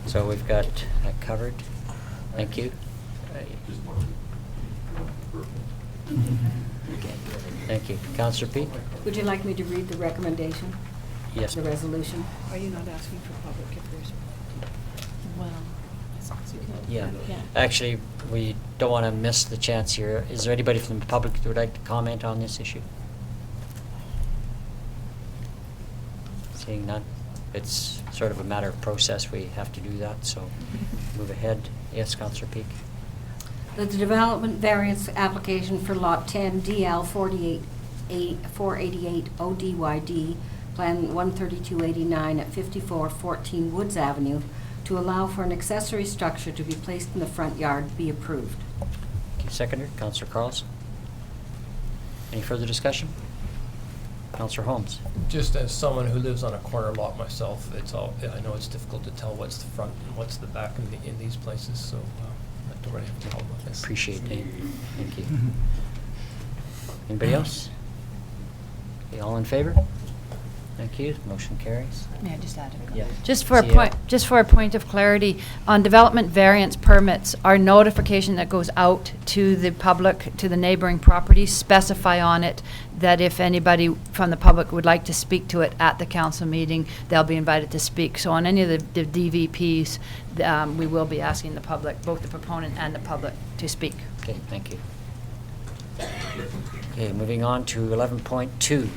So we've got that covered. Thank you. Okay. Thank you. Councillor Peak? Would you like me to read the recommendation? Yes. The resolution? Are you not asking for public if there's? Well, Yeah. Yeah. Actually, we don't want to miss the chance here. Is there anybody from the public that would like to comment on this issue? Seeing none. It's sort of a matter of process. We have to do that, so move ahead. Yes, Councillor Peak. That the development variance application for Lot 10 DL 488 ODYD, Plan 13289 at 5414 Woods Avenue, to allow for an accessory structure to be placed in the front yard be approved. Okay, seconder, Councillor Carlson. Any further discussion? Councillor Holmes. Just as someone who lives on a corner lot myself, I know it's difficult to tell what's the front and what's the back in these places, so I don't really have a problem with this. Appreciate that. Thank you. Anybody else? Okay, all in favor? Thank you. Motion carries. May I just add a Yeah. Just for a CL. point, just for a point of clarity, on development variance permits, our notification that goes out to the public, to the neighboring properties, specify on it that if anybody from the public would like to speak to it at the council meeting, they'll be invited to speak. So on any of the DVPs, we will be asking the public, both the proponent and the public, to speak. Okay, thank you. Okay, moving on to 11.2.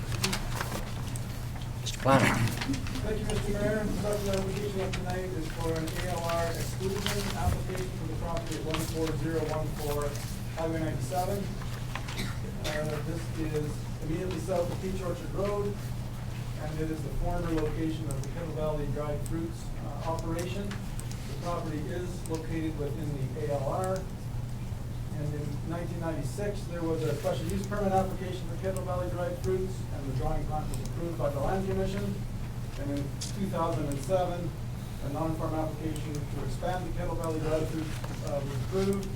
Mr. Planner. Thank you, Mr. Mayor. The subject application of tonight is for an ALR exclusion application for the property at 14014 Highway 97. This is immediately south of Peach Orchard Road, and it is the former location of the Kettle Valley Dried Fruits operation. The property is located within the ALR. And in 1996, there was a special use permit application for Kettle Valley Dried Fruits, and the drawing plat was approved by the Land Commission. And in 2007, a non-farm application to expand the Kettle Valley drive-through was approved,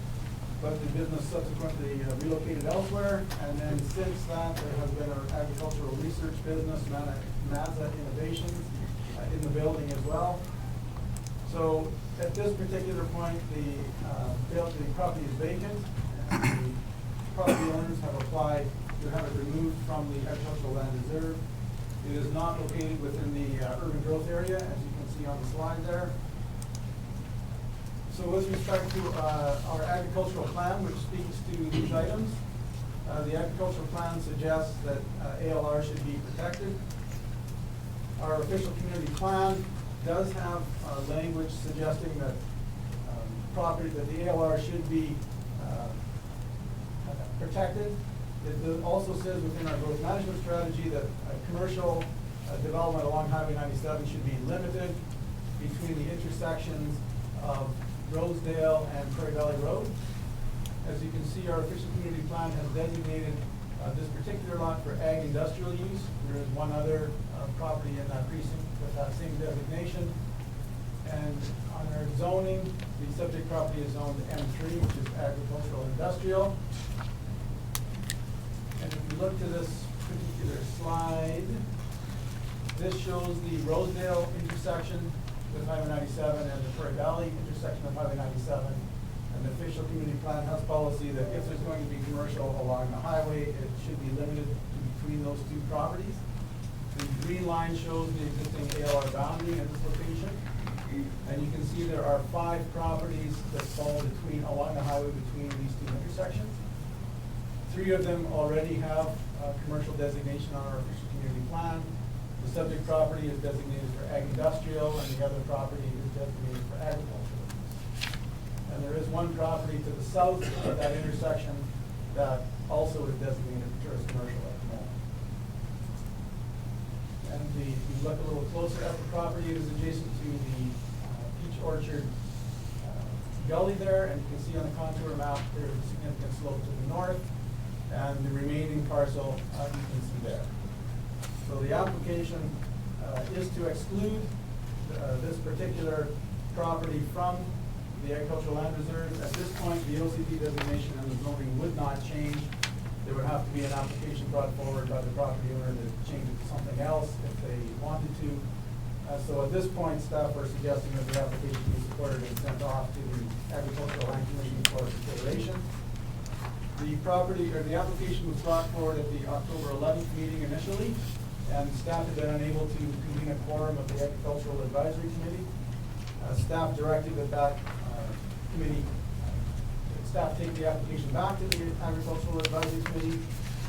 but the business subsequently relocated elsewhere. And then since that, there has been an agricultural research business, Mazza Innovations, in the building as well. So at this particular point, the property is vacant, and the property owners have applied to have it removed from the agricultural land reserve. It is not located within the urban growth area, as you can see on the slide there. So with respect to our agricultural plan, which speaks to these items, the agricultural plan suggests that ALR should be protected. Our official community plan does have language suggesting that that the ALR should be protected. It also says within our growth management strategy that commercial development along Highway 97 should be limited between the intersections of Rosedale and Prairie Valley Road. As you can see, our official community plan has designated this particular lot for ag industrial use. There is one other property in that precinct with that same designation. And on our zoning, the subject property is zoned M3, which is agricultural industrial. And if you look to this particular slide, this shows the Rosedale intersection with Highway 97 and the Prairie Valley intersection of Highway 97. And the official community plan has policy that if there's going to be commercial along the highway, it should be limited to between those two properties. The green line shows the existing ALR boundary at this location. And you can see there are 5 properties that fall along the highway between these two intersections. 3 of them already have commercial designation on our official community plan. The subject property is designated for ag industrial, and the other property is designated for agricultural use. And there is one property to the south of that intersection that also is designated for tourist commercial at the moment. And if you look a little closer at the property, it is adjacent to the Peach Orchard gully there, and you can see on the contour map there is a significant slope to the north, and the remaining parcel you can see there. So the application is to exclude this particular property from the agricultural land reserve. At this point, the OCD designation and the zoning would not change. There would have to be an application brought forward by the property owner to change it to something else if they wanted to. So at this point, staff are suggesting that the application be supported and sent off to the Agricultural Land Commission for consideration. The application was brought forward at the October 11th meeting initially, and staff had been unable to convene a quorum of the Agricultural Advisory Committee. Staff directed that committee, staff take the application back to the Agricultural Advisory Committee,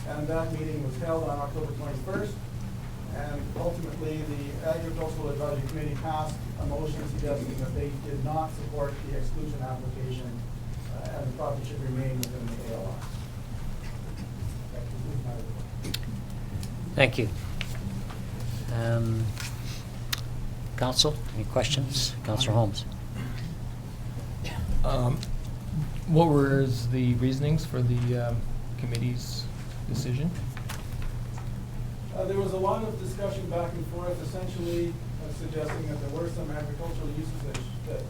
and that meeting was held on October 21st. And ultimately, the Agricultural Advisory Committee passed a motion suggesting that they did not support the exclusion application, and the property should remain within the ALR. That concludes my report. Thank you. Council, any questions? Councillor Holmes. What were the reasonings for the committee's decision? There was a lot of discussion back and forth, essentially suggesting that there were some agricultural uses that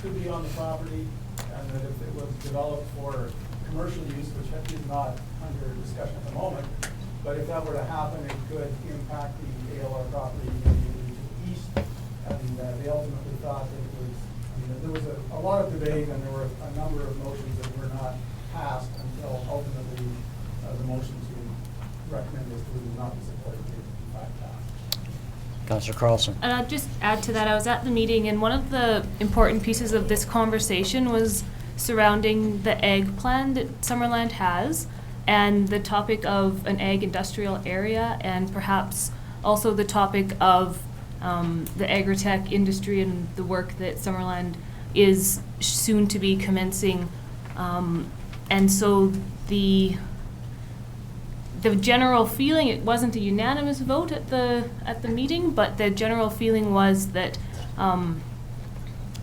could be on the property, and that if it was developed for commercial use, which is not under discussion at the moment, but if that were to happen, it could impact the ALR property immediately to the east. And they ultimately thought that it was, there was a lot of debate, and there were a number of motions that were not passed until ultimately the motion to recommend this would not be supported if in fact passed. Councillor Carlson. And I'll just add to that, I was at the meeting, and one of the important pieces of this conversation was surrounding the ag plan that Summerland has, and the topic of an ag industrial area, and perhaps also the topic of the agri-tech industry and the work that Summerland is soon to be commencing. And so the general feeling, it wasn't a unanimous vote at the meeting, but the general feeling was that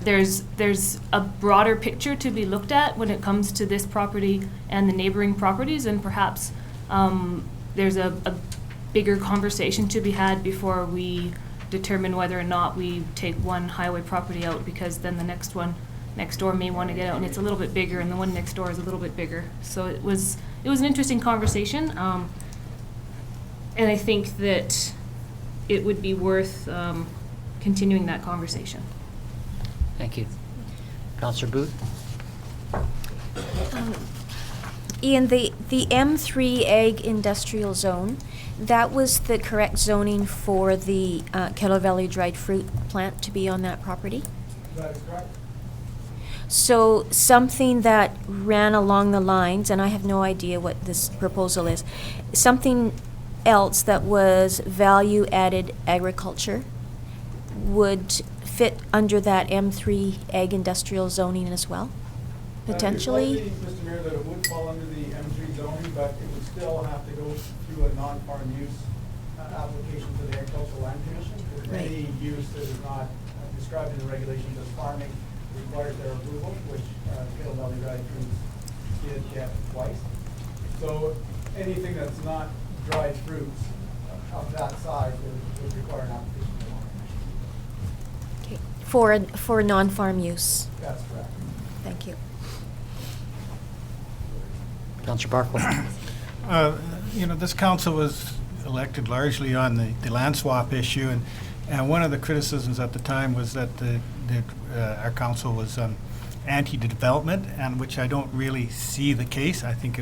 there's a broader picture to be looked at when it comes to this property and the neighboring properties, and perhaps there's a bigger conversation to be had before we determine whether or not we take one highway property out, because then the next one next door may want to get out, and it's a little bit bigger, and the one next door is a little bit bigger. So it was an interesting conversation, and I think that it would be worth continuing that conversation. Thank you. Councillor Booth? Ian, the M3 Ag Industrial Zone, that was the correct zoning for the Kettle Valley dried fruit plant to be on that property? That is correct. So something that ran along the lines, and I have no idea what this proposal is, something else that was value-added agriculture would fit under that M3 Ag Industrial zoning as well, potentially? It's likely, Mr. Mayor, that it would fall under the M3 zoning, but it would still have to go through a non-farm use application to the Agricultural Land Commission. Because Right. any use that is not described in the regulations as farming requires their approval, which Kettle Valley dried fruits did get twice. So anything that's not dried fruits of that size would require an application to the Land Commission. Okay. For non-farm use? That's correct. Thank you. Councillor Barkle? This council was elected largely on the land swap issue, and one of the criticisms at the time was that our council was anti-development, and which I don't really see the case. I think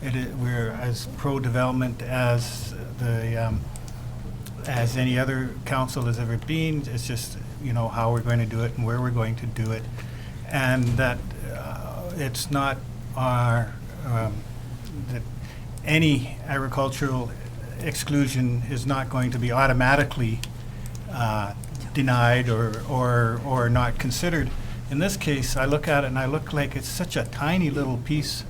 we're as pro-development as any other council has ever been. It's just how we're going to do it and where we're going to do it, and that it's not that any agricultural exclusion is not going to be automatically denied or not considered. In this case, I look at it and I look like it's such a tiny little piece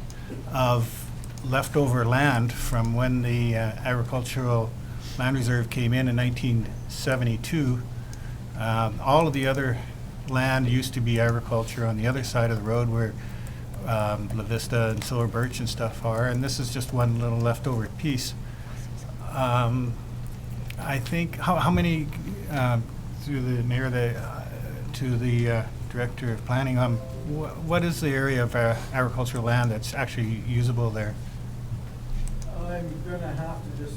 of leftover land from when the agricultural land reserve came in 1972. All of the other land used to be agriculture on the other side of the road where La Vista and Silver Birch and stuff are, and this is just one little leftover piece. I think, how many, through the mayor, to the director of planning, what is the area of agricultural land that's actually usable there? I'm going to have to just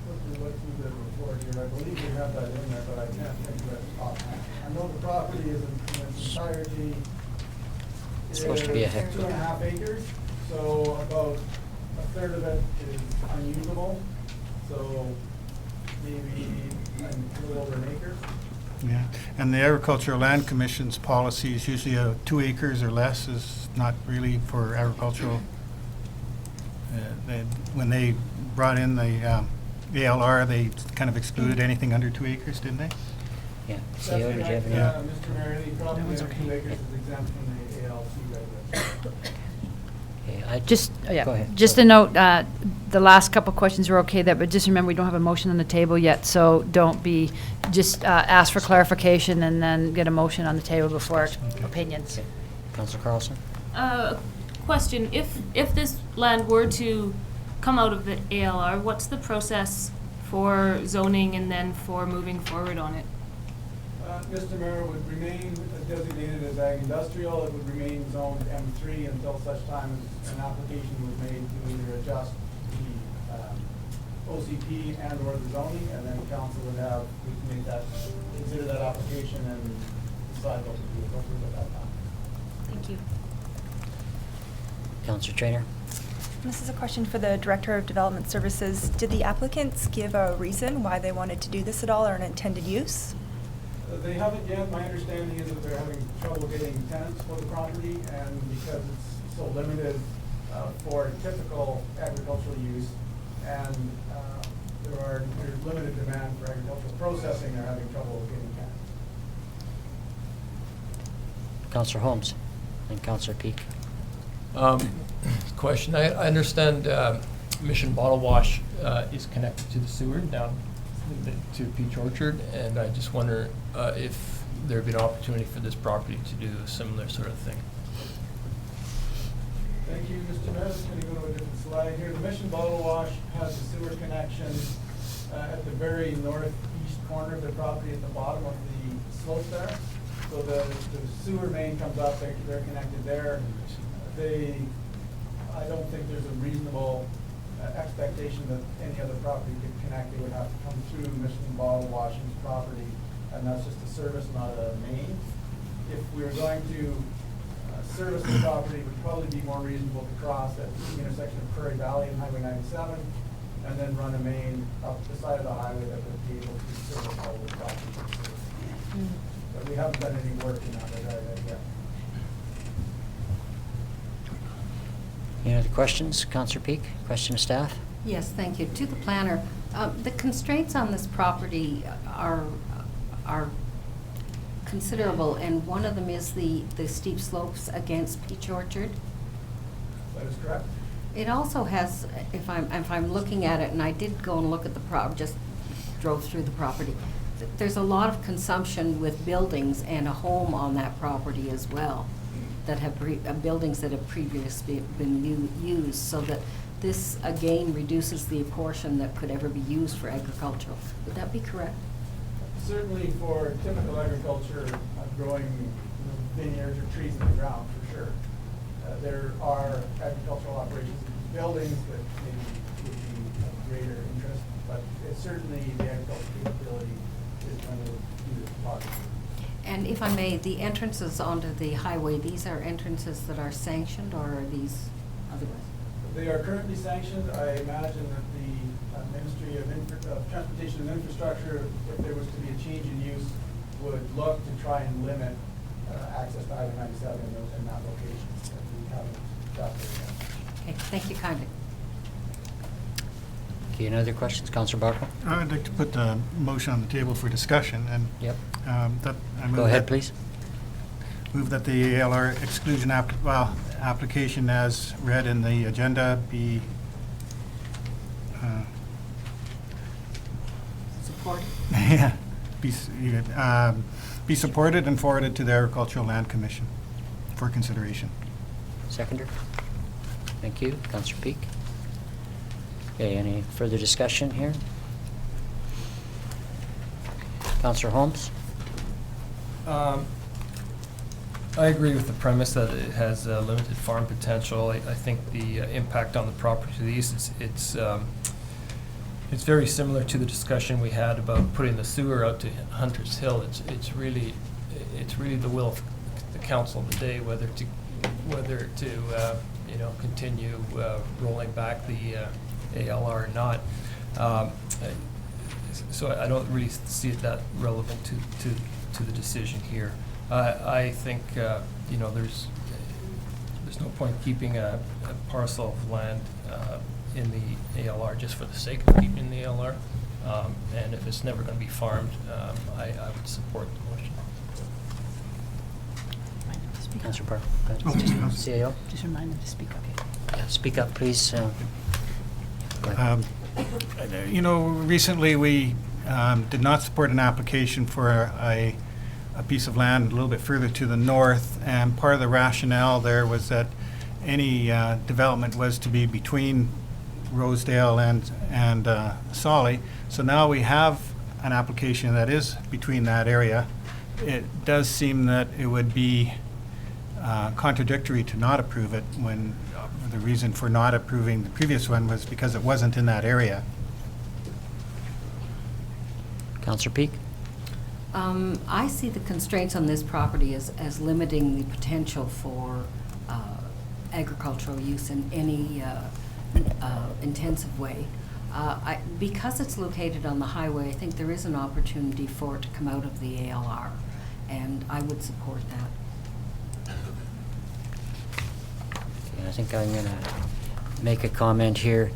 quickly look through the report here. I believe we have that in there, but I can't think of it offhand. I know the property is in its entirety It's supposed to be a hectare. 2.5 acres, so about a third of it is unusable, so maybe a little over an acre. Yeah, and the Agricultural Land Commission's policy is usually 2 acres or less is not really for agricultural. When they brought in the ALR, they kind of excluded anything under 2 acres, didn't they? Yeah. That's CEO, did you have any? correct, Mr. Mayor, the property under 2 acres is exempt from the ALC regulations. Okay, Go ahead. Just a note, the last couple questions were okay there, but just remember, we don't have a motion on the table yet, so don't be, just ask for clarification and then get a motion on the table before opinions. Councillor Carlson? Question, if this land were to come out of the ALR, what's the process for zoning and then for moving forward on it? Mr. Mayor, would remain designated as ag industrial. It would remain zoned M3 until such time as an application was made to either adjust the OCP and or the zoning, and then council would have, we can make that, consider that application and decide what would be appropriate at that time. Thank you. Councillor Traynor? This is a question for the Director of Development Services. Did the applicants give a reason why they wanted to do this at all, or an intended use? They haven't yet. My understanding is that they're having trouble getting tenants for the property, and because it's so limited for typical agricultural use, and there's limited demand for agricultural processing, they're having trouble getting tenants. Councillor Holmes and Councillor Peak. Question, I understand Mission Bottle Wash is connected to the sewer down to Peach Orchard, and I just wonder if there'd be an opportunity for this property to do a similar sort of thing. Thank you, Mr. Mayor. Just going to go to a different slide here. The Mission Bottle Wash has a sewer connection at the very northeast corner of the property at the bottom of the slope there. So the sewer main comes up, they're connected there. I don't think there's a reasonable expectation that any other property could connect. They would have to come through Michelin Bottle Washing's property, and that's just a service, not a main. If we were going to service the property, it would probably be more reasonable to cross at the intersection of Prairie Valley and Highway 97, and then run a main up the side of the highway that would be able to service all the property. But we haven't done any work in that regard yet. Any other questions? Councillor Peak, question of staff? Yes, thank you. To the planner, the constraints on this property are considerable, and one of them is the steep slopes against Peach Orchard. That is correct. It also has, if I'm looking at it, and I did go and look at the just drove through the property, there's a lot of consumption with buildings and a home on that property as well, that have buildings that have previously been used, so that this again reduces the portion that could ever be used for agricultural. Would that be correct? Certainly for typical agriculture, growing vineyards or trees in the ground, for sure. There are agricultural operations in buildings that maybe would be of greater interest, but it's certainly the agricultural capability is going to do the project. And if I may, the entrances onto the highway, these are entrances that are sanctioned, or are these otherwise? They are currently sanctioned. I imagine that the Ministry of Transportation and Infrastructure, if there was to be a change in use, would look to try and limit access to Highway 97 in that location. We haven't got there yet. Okay, thank you kindly. Okay, any other questions? Councillor Barco? I'd like to put the motion on the table for discussion, and Yep. that I move Go ahead, that- please. Move that the ALR exclusion application as read in the agenda be Supported? yeah, be supported and forwarded to the Agricultural Land Commission for consideration. Seconder? Thank you. Councillor Peak? Okay, any further discussion here? Councillor Holmes? I agree with the premise that it has limited farm potential. I think the impact on the property to the east, it's very similar to the discussion we had about putting the sewer out to Hunter's Hill. It's really the will of the council today whether to continue rolling back the ALR or not. So I don't really see it that relevant to the decision here. I think there's no point keeping a parcel of land in the ALR just for the sake of keeping the ALR. And if it's never going to be farmed, I would support the motion. Councillor Barco? Oh, CAO? Just remind them to speak up. Yeah, speak up, please. Go ahead. Recently we did not support an application for a piece of land a little bit further to the north, and part of the rationale there was that any development was to be between Rosedale and Solly. So now we have an application that is between that area. It does seem that it would be contradictory to not approve it when the reason for not approving the previous one was because it wasn't in that area. Councillor Peak? I see the constraints on this property as limiting the potential for agricultural use in any intensive way. Because it's located on the highway, I think there is an opportunity for it to come out of the ALR, and I would support that. I think I'm going to make a comment here.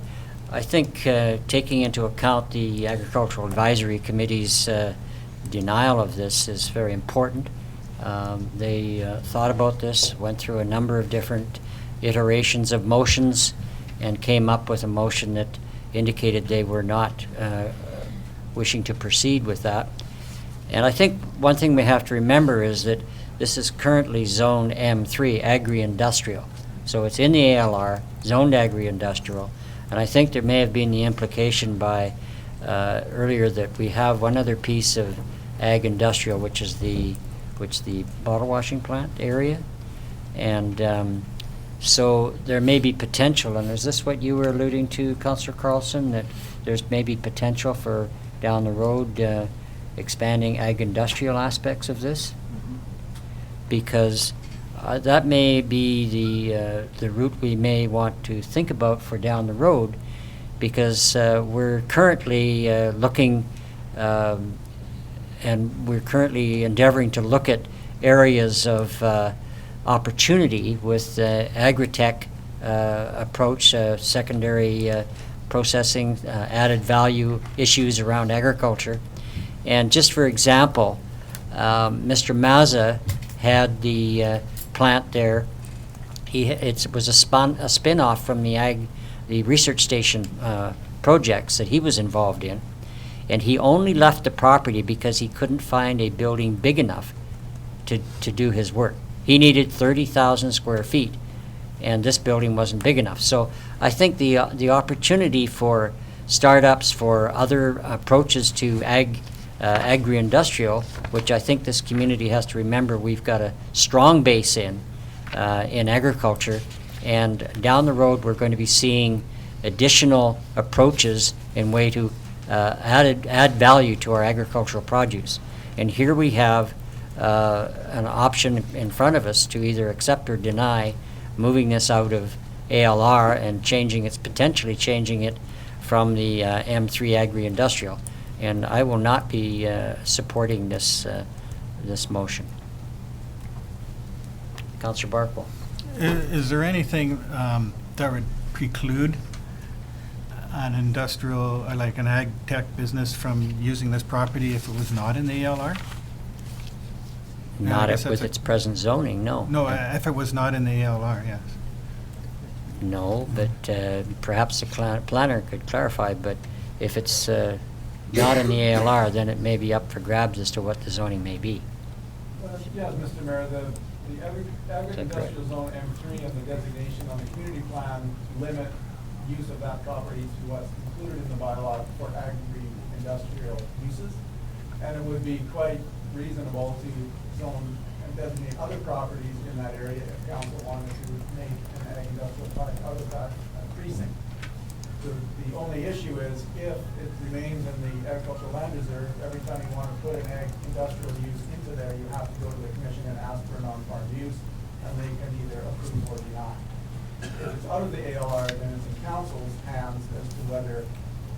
I think taking into account the Agricultural Advisory Committee's denial of this is very important. They thought about this, went through a number of different iterations of motions, and came up with a motion that indicated they were not wishing to proceed with that. And I think one thing we have to remember is that this is currently Zone M3, Agri-Industrial. So it's in the ALR, zoned agri-industrial, and I think there may have been the implication by earlier that we have one other piece of ag industrial, which is the bottle washing plant area. And so there may be potential, and is this what you were alluding to, Councillor Carlson, that there's maybe potential for down the road expanding ag industrial aspects of this? Because that may be the route we may want to think about for down the road, because we're currently looking and we're currently endeavoring to look at areas of opportunity with agri-tech approach, secondary processing, added value issues around agriculture. And just for example, Mr. Mazza had the plant there. It was a spin-off from the research station projects that he was involved in. And he only left the property because he couldn't find a building big enough to do his work. He needed 30,000 square feet, and this building wasn't big enough. So I think the opportunity for startups, for other approaches to agri-industrial, which I think this community has to remember we've got a strong base in agriculture, and down the road we're going to be seeing additional approaches in way to add value to our agricultural produce. And here we have an option in front of us to either accept or deny moving this out of ALR and potentially changing it from the M3 agri-industrial. And I will not be supporting this motion. Councillor Barkwell. Is there anything that would preclude an industrial, like an ag tech business from using this property if it was not in the ALR? Not with its present zoning, no. No, if it was not in the ALR, yes. No, but perhaps the planner could clarify, but if it's not in the ALR, then it may be up for grabs as to what the zoning may be. Yes, Mr. Mayor, the agri-industrial zone M3 and the designation on the community plan to limit use of that property to what's included in the bylaw for agri-industrial uses. And it would be quite reasonable to zone and designate other properties in that area if council wanted to make an ag-industrial product out of that precinct. The only issue is if it remains in the agricultural land reserve, every time you want to put an ag-industrial use into there, you have to go to the commission and ask for a non-farm use, and they can either approve or deny. If it's out of the ALR, then it's in council's hands as to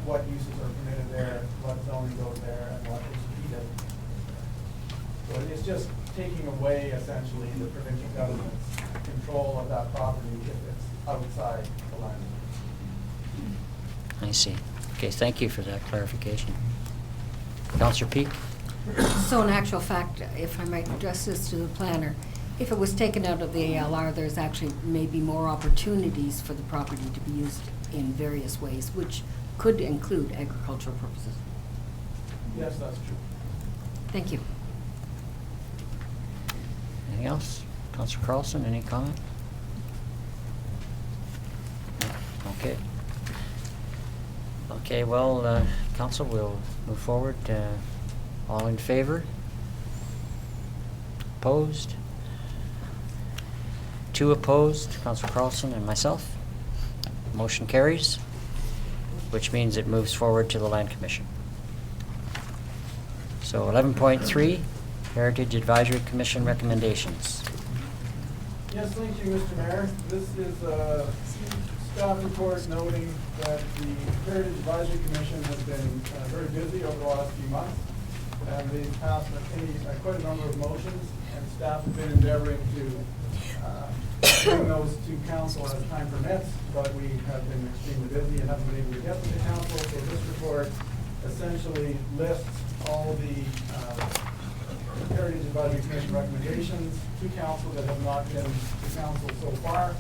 what uses are permitted there, what zoning goes there, and what is needed. So it's just taking away essentially the provincial government's control of that property if it's outside the land. I see. Okay, thank you for that clarification. Councillor Peak? So in actual fact, if I might address this to the planner, if it was taken out of the ALR, there's actually maybe more opportunities for the property to be used in various ways, which could include agricultural purposes. Yes, that's true. Thank you. Anything else? Councillor Carlson, any comment? Okay. Okay, well, council, we'll move forward. All in favor? Opposed? 2 opposed, Councillor Carlson and myself. Motion carries, which means it moves forward to the Land Commission. So 11.3, Heritage Advisory Commission recommendations. Yes, thank you, Mr. Mayor. This is a staff report noting that the Heritage Advisory Commission has been very busy over the last few months, and they've passed quite a number of motions, and staff have been endeavoring to bring those to council as time permits, but we have been extremely busy and haven't been able to get them to council. So this report essentially lists all the Heritage Advisory Commission recommendations to council that have not been to council so far.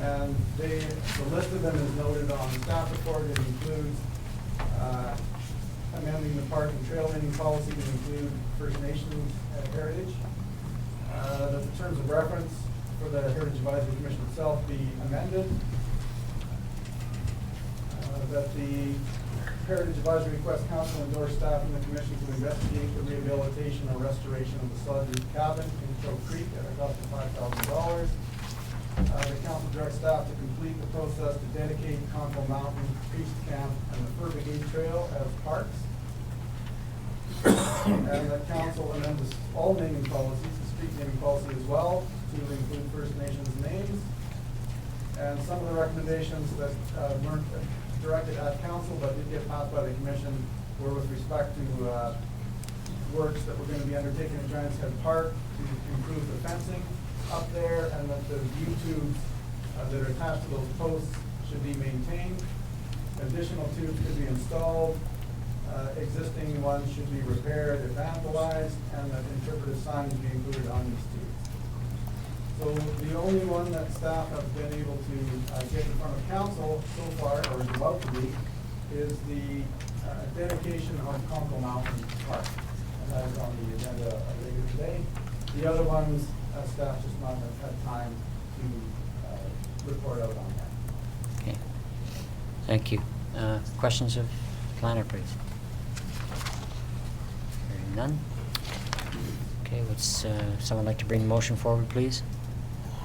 And the list of them is noted on the staff report. It includes amending the park and trail naming policy to include First Nations heritage. That the terms of reference for the Heritage Advisory Commission itself be amended. That the Heritage Advisory requests council endorse staff and the commission to investigate the rehabilitation or restoration of the sod roof cabin in Choke Creek at a cost of $5,000. The council directs staff to complete the process to dedicate Conkle Mountain, Priest Camp, and the Fur Brigade Trail as parks. And that council amends all naming policies, the street naming policy as well, to include First Nations names. And some of the recommendations that weren't directed at council but did get passed by the commission were with respect to works that were going to be undertaken in Giants Head Park to improve the fencing up there, and that the view tubes that are attached to those posts should be maintained. Additional tubes could be installed. Existing ones should be repaired and vandalized, and that interpretive signage be included on these tubes. So the only one that staff have been able to get in front of council so far, or is about to be, is the dedication of Conkle Mountain Park. And that is on the agenda later today. The other ones, staff just not have had time to report out on that. Okay. Thank you. Questions of the planner, please? Hearing none. Okay, would someone like to bring the motion forward, please?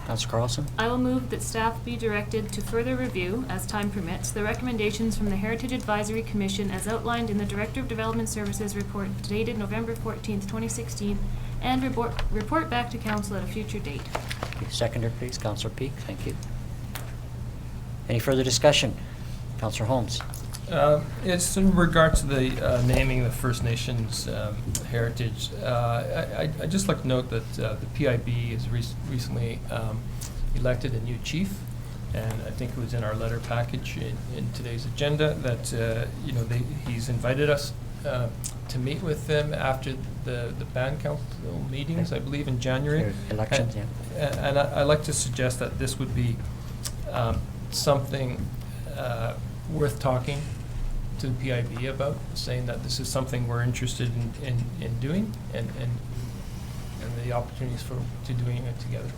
Councillor Carlson? I will move that staff be directed to further review, as time permits, the recommendations from the Heritage Advisory Commission as outlined in the Director of Development Services report dated November 14th, 2016, and report back to council at a future date. Thank you. Seconder, please. Councillor Peak, thank you. Any further discussion? Councillor Holmes? It's in regard to the naming the First Nations heritage. I'd just like to note that the PIB has recently elected a new chief, and I think it was in our letter package in today's agenda that he's invited us to meet with them after the band council meetings, I believe in January. Elections, and I'd like to suggest that this would be something worth talking to the PIB about, saying that this is something we're interested in doing, and the opportunities to doing it together.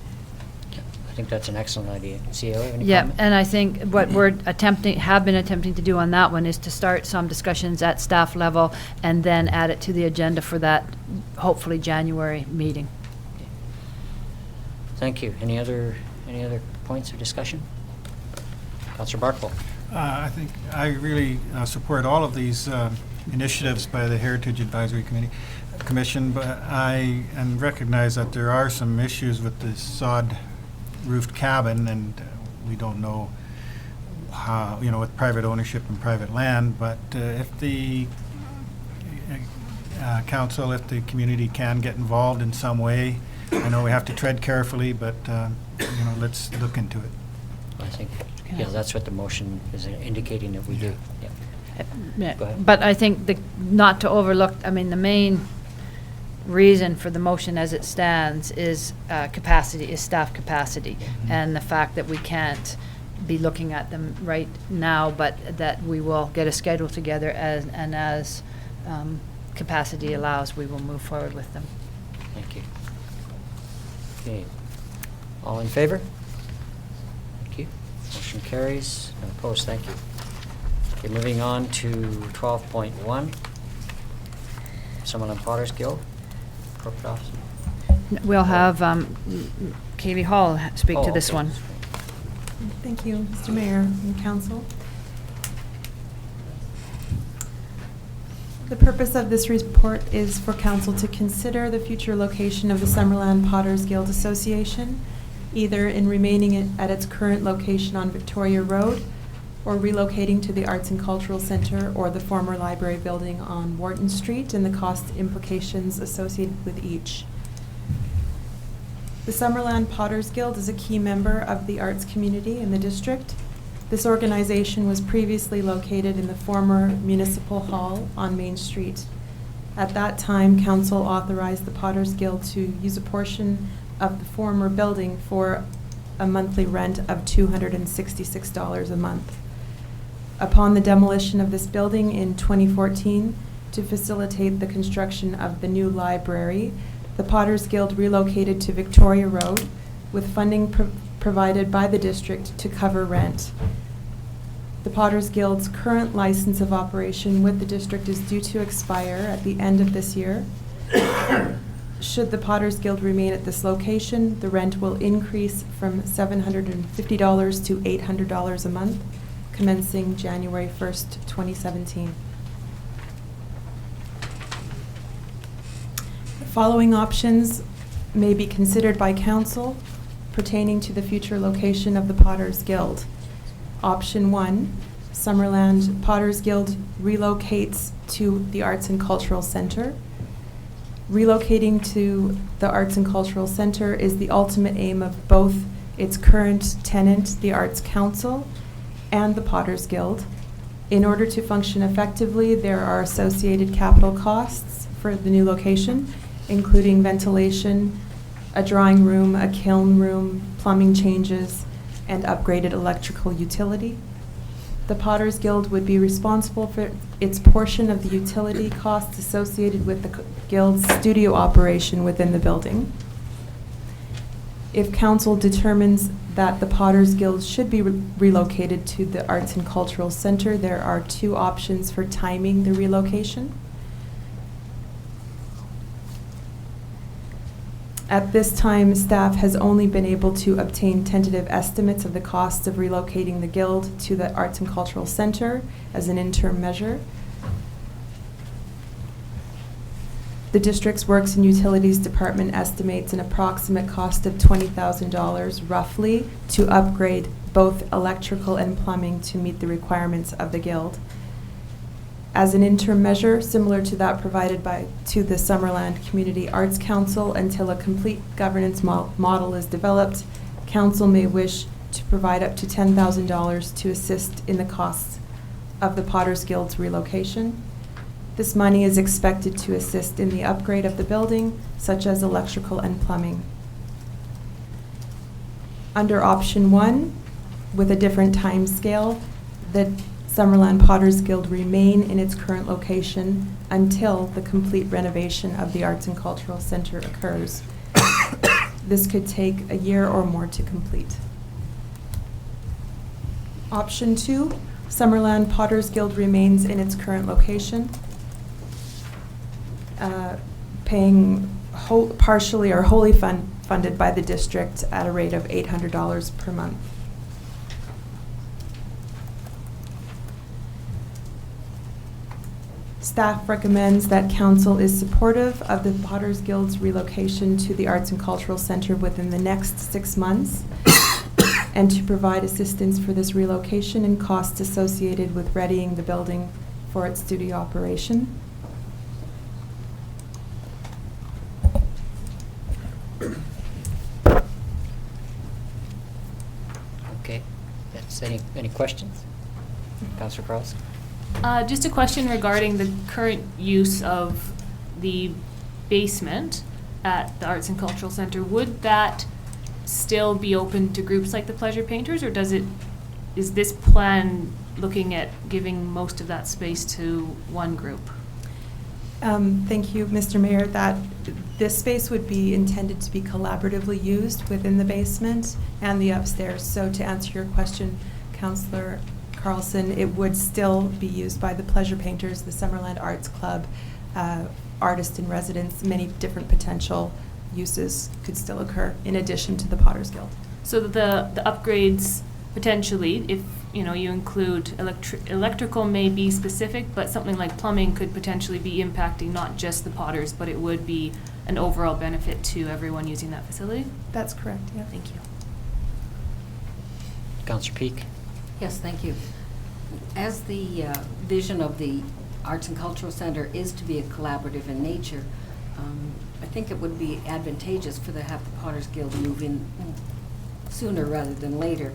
I think that's an excellent idea. CEO, any Yeah, comment? and I think what we're have been attempting to do on that one is to start some discussions at staff level and then add it to the agenda for that hopefully January meeting. Thank you. Any other points of discussion? Councillor Barkle? I think I really support all of these initiatives by the Heritage Advisory Commission, but I recognize that there are some issues with the sod roofed cabin, and we don't know how, with private ownership and private land, but if the council, if the community can get involved in some way, I know we have to tread carefully, but let's look into it. I think, yeah, that's what the motion is indicating that we do. Yeah. Go ahead. But I think not to overlook, the main reason for the motion as it stands is staff capacity, and the fact that we can't be looking at them right now, but that we will get a schedule together as capacity allows, we will move forward with them. Thank you. Okay. All in favor? Thank you. Motion carries. None opposed. Thank you. Okay, moving on to 12.1. Summerland Potters Guild, corporate officer. We'll have Kaylee Hall speak to this okay. one. Thank you, Mr. Mayor and Council. The purpose of this report is for Council to consider the future location of the Summerland Potters Guild Association, either in remaining at its current location on Victoria Road, or relocating to the Arts and Cultural Center or the former library building on Wharton Street, and the cost implications associated with each. The Summerland Potters Guild is a key member of the arts community in the district. This organization was previously located in the former Municipal Hall on Main Street. At that time, Council authorized the Potters Guild to use a portion of the former building for a monthly rent of $266 a month. Upon the demolition of this building in 2014, to facilitate the construction of the new library, the Potters Guild relocated to Victoria Road with funding provided by the district to cover rent. The Potters Guild's current license of operation with the district is due to expire at the end of this year. Should the Potters Guild remain at this location, the rent will increase from $750 to $800 a month, commencing January 1st, 2017. The following options may be considered by council pertaining to the future location of the Potters Guild. Option 1, Summerland Potters Guild relocates to the Arts and Cultural Center. Relocating to the Arts and Cultural Center is the ultimate aim of both its current tenant, the Arts Council, and the Potters Guild. In order to function effectively, there are associated capital costs for the new location, including ventilation, a drawing room, a kiln room, plumbing changes, and upgraded electrical utility. The Potters Guild would be responsible for its portion of the utility costs associated with the Guild's studio operation within the building. If council determines that the Potters Guild should be relocated to the Arts and Cultural Center, there are 2 options for timing the relocation. At this time, staff has only been able to obtain tentative estimates of the costs of relocating the Guild to the Arts and Cultural Center as an interim measure. The district's Works and Utilities Department estimates an approximate cost of $20,000 roughly to upgrade both electrical and plumbing to meet the requirements of the Guild. As an interim measure, similar to that provided to the Summerland Community Arts Council, until a complete governance model is developed, council may wish to provide up to $10,000 to assist in the costs of the Potters Guild's relocation. This money is expected to assist in the upgrade of the building, such as electrical and plumbing. Under option 1, with a different time scale, the Summerland Potters Guild remain in its current location until the complete renovation of the Arts and Cultural Center occurs. This could take a year or more to complete. Option 2, Summerland Potters Guild remains in its current location, paying partially or wholly funded by the district at a rate of $800 per month. Staff recommends that council is supportive of the Potters Guild's relocation to the Arts and Cultural Center within the next 6 months and to provide assistance for this relocation and costs associated with readying the building for its studio operation. Okay, that's any questions? Councilor Carlson? Just a question regarding the current use of the basement at the Arts and Cultural Center. Would that still be open to groups like the Pleasure Painters, or is this plan looking at giving most of that space to one group? Thank you, Mr. Mayor. This space would be intended to be collaboratively used within the basement and the upstairs. So to answer your question, Councillor Carlson, it would still be used by the Pleasure Painters, the Summerland Arts Club, artists in residence. Many different potential uses could still occur in addition to the Potters Guild. So the upgrades potentially, if you include electrical may be specific, but something like plumbing could potentially be impacting not just the Potters, but it would be an overall benefit to everyone using that facility? That's correct, yeah. Thank you. Councilor Peak? Yes, thank you. As the vision of the Arts and Cultural Center is to be collaborative in nature, I think it would be advantageous for have the Potters Guild move in sooner rather than later.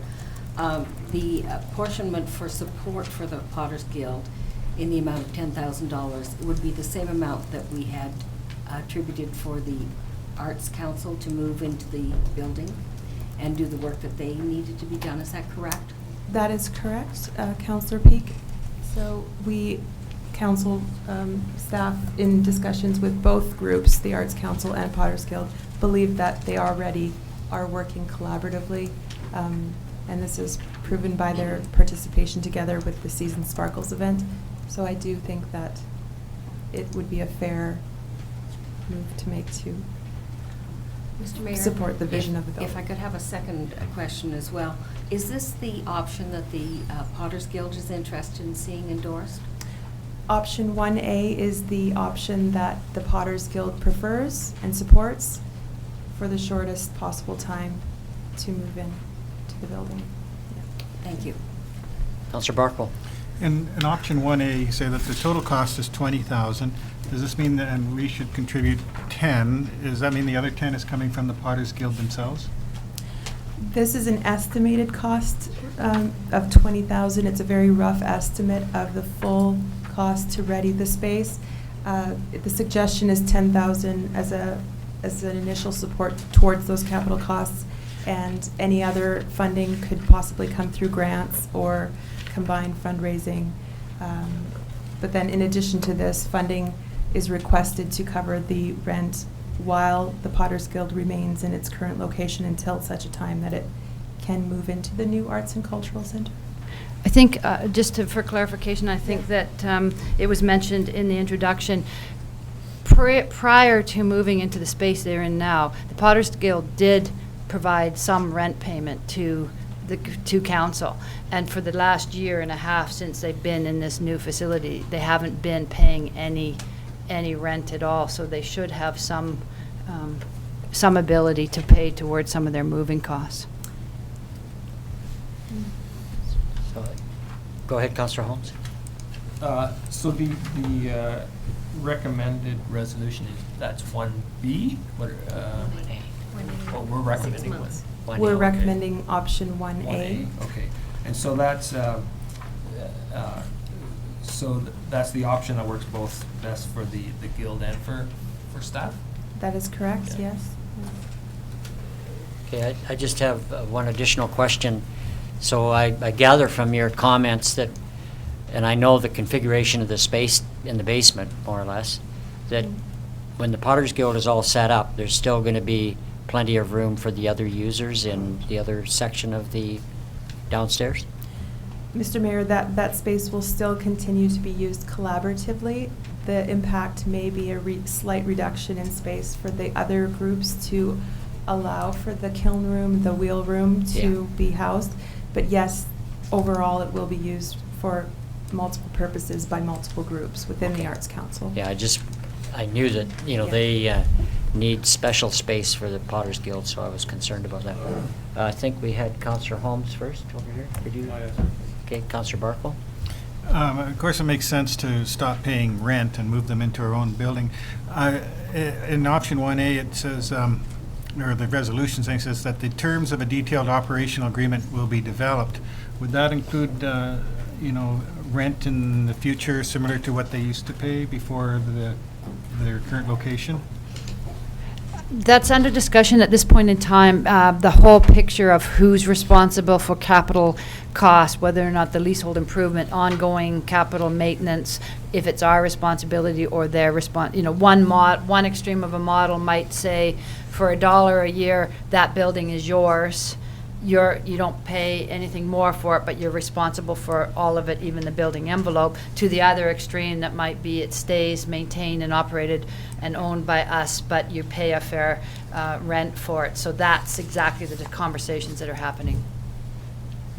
The apportionment for support for the Potters Guild in the amount of $10,000 would be the same amount that we had attributed for the Arts Council to move into the building and do the work that they needed to be done. Is that correct? That is correct, Councillor Peak. So we, council staff, in discussions with both groups, the Arts Council and Potters Guild, believe that they already are working collaboratively, and this is proven by their participation together with the Season Sparkles event. So I do think that it would be a fair move to make to Mr. Mayor? support the vision of the building. If I could have a second question as well. Is this the option that the Potters Guild is interested in seeing endorsed? Option 1A is the option that the Potters Guild prefers and supports for the shortest possible time to move in to the building. Thank you. Councillor Barkle. In option 1A, you say that the total cost is 20,000. Does this mean that we should contribute 10? Does that mean the other 10 is coming from the Potters Guild themselves? This is an estimated cost of 20,000. It's a very rough estimate of the full cost to ready the space. The suggestion is 10,000 as an initial support towards those capital costs, and any other funding could possibly come through grants or combined fundraising. But then in addition to this, funding is requested to cover the rent while the Potters Guild remains in its current location until such a time that it can move into the new Arts and Cultural Center. I think, for clarification, I think that it was mentioned in the introduction, prior to moving into the space they're in now, the Potters Guild did provide some rent payment to council. And for the last year and a half since they've been in this new facility, they haven't been paying any rent at all, so they should have some ability to pay towards some of their moving costs. So, go ahead, Councillor Holmes. So the recommended resolution that's 1B? What we're recommending one. 1A, We're okay. recommending option 1A. Okay. And so that's that's the option that works both best for the guild and for staff? That is correct, Yeah. yes. Okay, I just have one additional question. So I gather from your comments that, and I know the configuration of the space in the basement, more or less, that when the Potters Guild is all set up, there's still going to be plenty of room for the other users in the other section of the downstairs? Mr. Mayor, that space will still continue to be used collaboratively. The impact may be a slight reduction in space for the other groups to allow for the kiln room, the wheel room to be housed. But yes, overall, it will be used for multiple purposes by multiple groups within the Arts Council. Yeah, I knew that, they need special space for the Potters Guild, so I was concerned about that. I think we had Councillor Holmes first over here. Did you? Okay, Councillor Barkle. Of course, it makes sense to stop paying rent and move them into our own building. In option 1A, it says, or the resolution thing says that the terms of a detailed operational agreement will be developed. Would that include, rent in the future similar to what they used to pay before their current location? That's under discussion at this point in time. The whole picture of who's responsible for capital costs, whether or not the leasehold improvement, ongoing capital maintenance, if it's our responsibility or their one extreme of a model might say, for $1 a year, that building is yours. You don't pay anything more for it, but you're responsible for all of it, even the building envelope. To the other extreme, that might be it stays maintained and operated and owned by us, but you pay a fair rent for it. So that's exactly the conversations that are happening.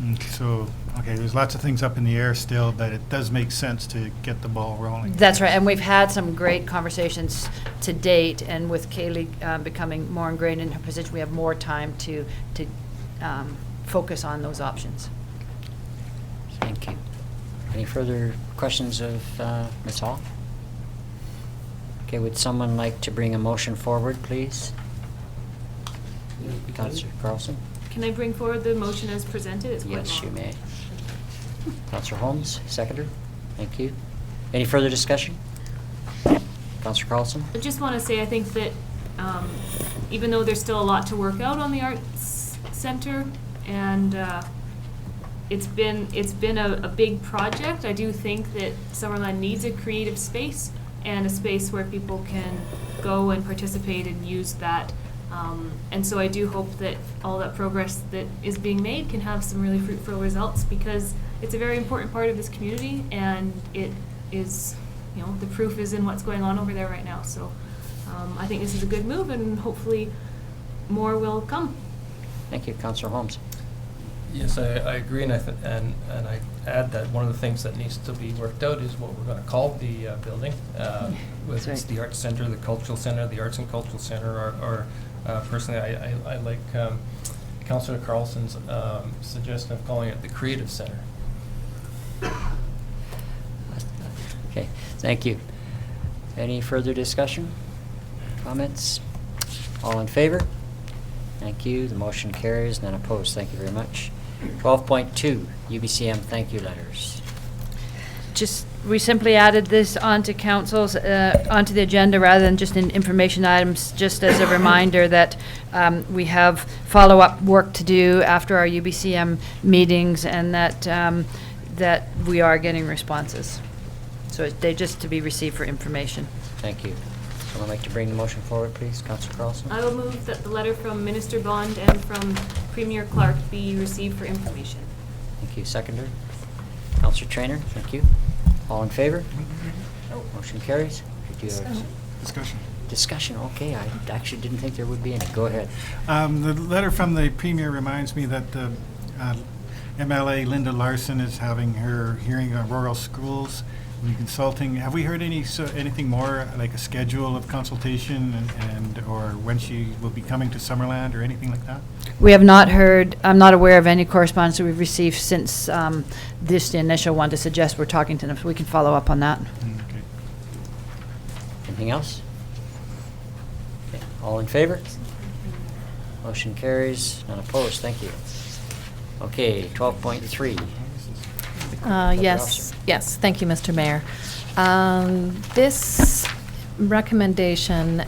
Okay, there's lots of things up in the air still, but it does make sense to get the ball rolling. That's right, and we've had some great conversations to date, and with Kaylee becoming more ingrained in her position, we have more time to focus on those options. Thank you. Any further questions of Ms. Hall? Okay, would someone like to bring a motion forward, please? Councillor Carlson? Can I bring forward the motion as presented? It's quite Yes, you long. may. Councillor Holmes, seconder. Thank you. Any further discussion? Councillor Carlson? I just want to say, I think that even though there's still a lot to work out on the Arts Center, and it's been a big project, I do think that Summerland needs a creative space and a space where people can go and participate and use that And so I do hope that all that progress that is being made can have some really fruitful results, because it's a very important part of this community, and it is, you know, the proof is in what's going on over there right now. So I think this is a good move, and hopefully more will come. Thank you. Councillor Holmes. Yes, I agree, and I add that one of the things that needs to be worked out is what we're going to call the building, whether it's the Arts Center, the Cultural Center, the Arts and Cultural Center, or personally, I like Councillor Carlson's suggestion of calling it the Creative Center. Okay, thank you. Any further discussion? Comments? All in favor? Thank you. The motion carries. None opposed. Thank you very much. 12.2, UBCM thank you letters. We simply added this onto council's, onto the agenda rather than just in information items, just as a reminder that we have follow-up work to do after our UBCM meetings, and that we are getting responses. So they're just to be received for information. Thank you. Someone like to bring the motion forward, please? Councillor Carlson? I will move that the letter from Minister Bond and from Premier Clark be received for information. Thank you. Seconder? Councillor Traynor, thank you. All in favor? Motion carries. Discussion. Discussion, okay. I actually didn't think there would be any. Go ahead. The letter from the Premier reminds me that MLA Linda Larson is having her hearing on rural schools and consulting. Have we heard anything more, like a schedule of consultation and or when she will be coming to Summerland or anything like that? We have not heard, I'm not aware of any correspondence that we've received since the initial one to suggest we're talking to them, so we can follow up on that. Okay. Anything else? Okay. All in favor? Motion carries. None opposed. Thank you. Okay, 12.3. Yes, thank you, Mr. Mayor. This recommendation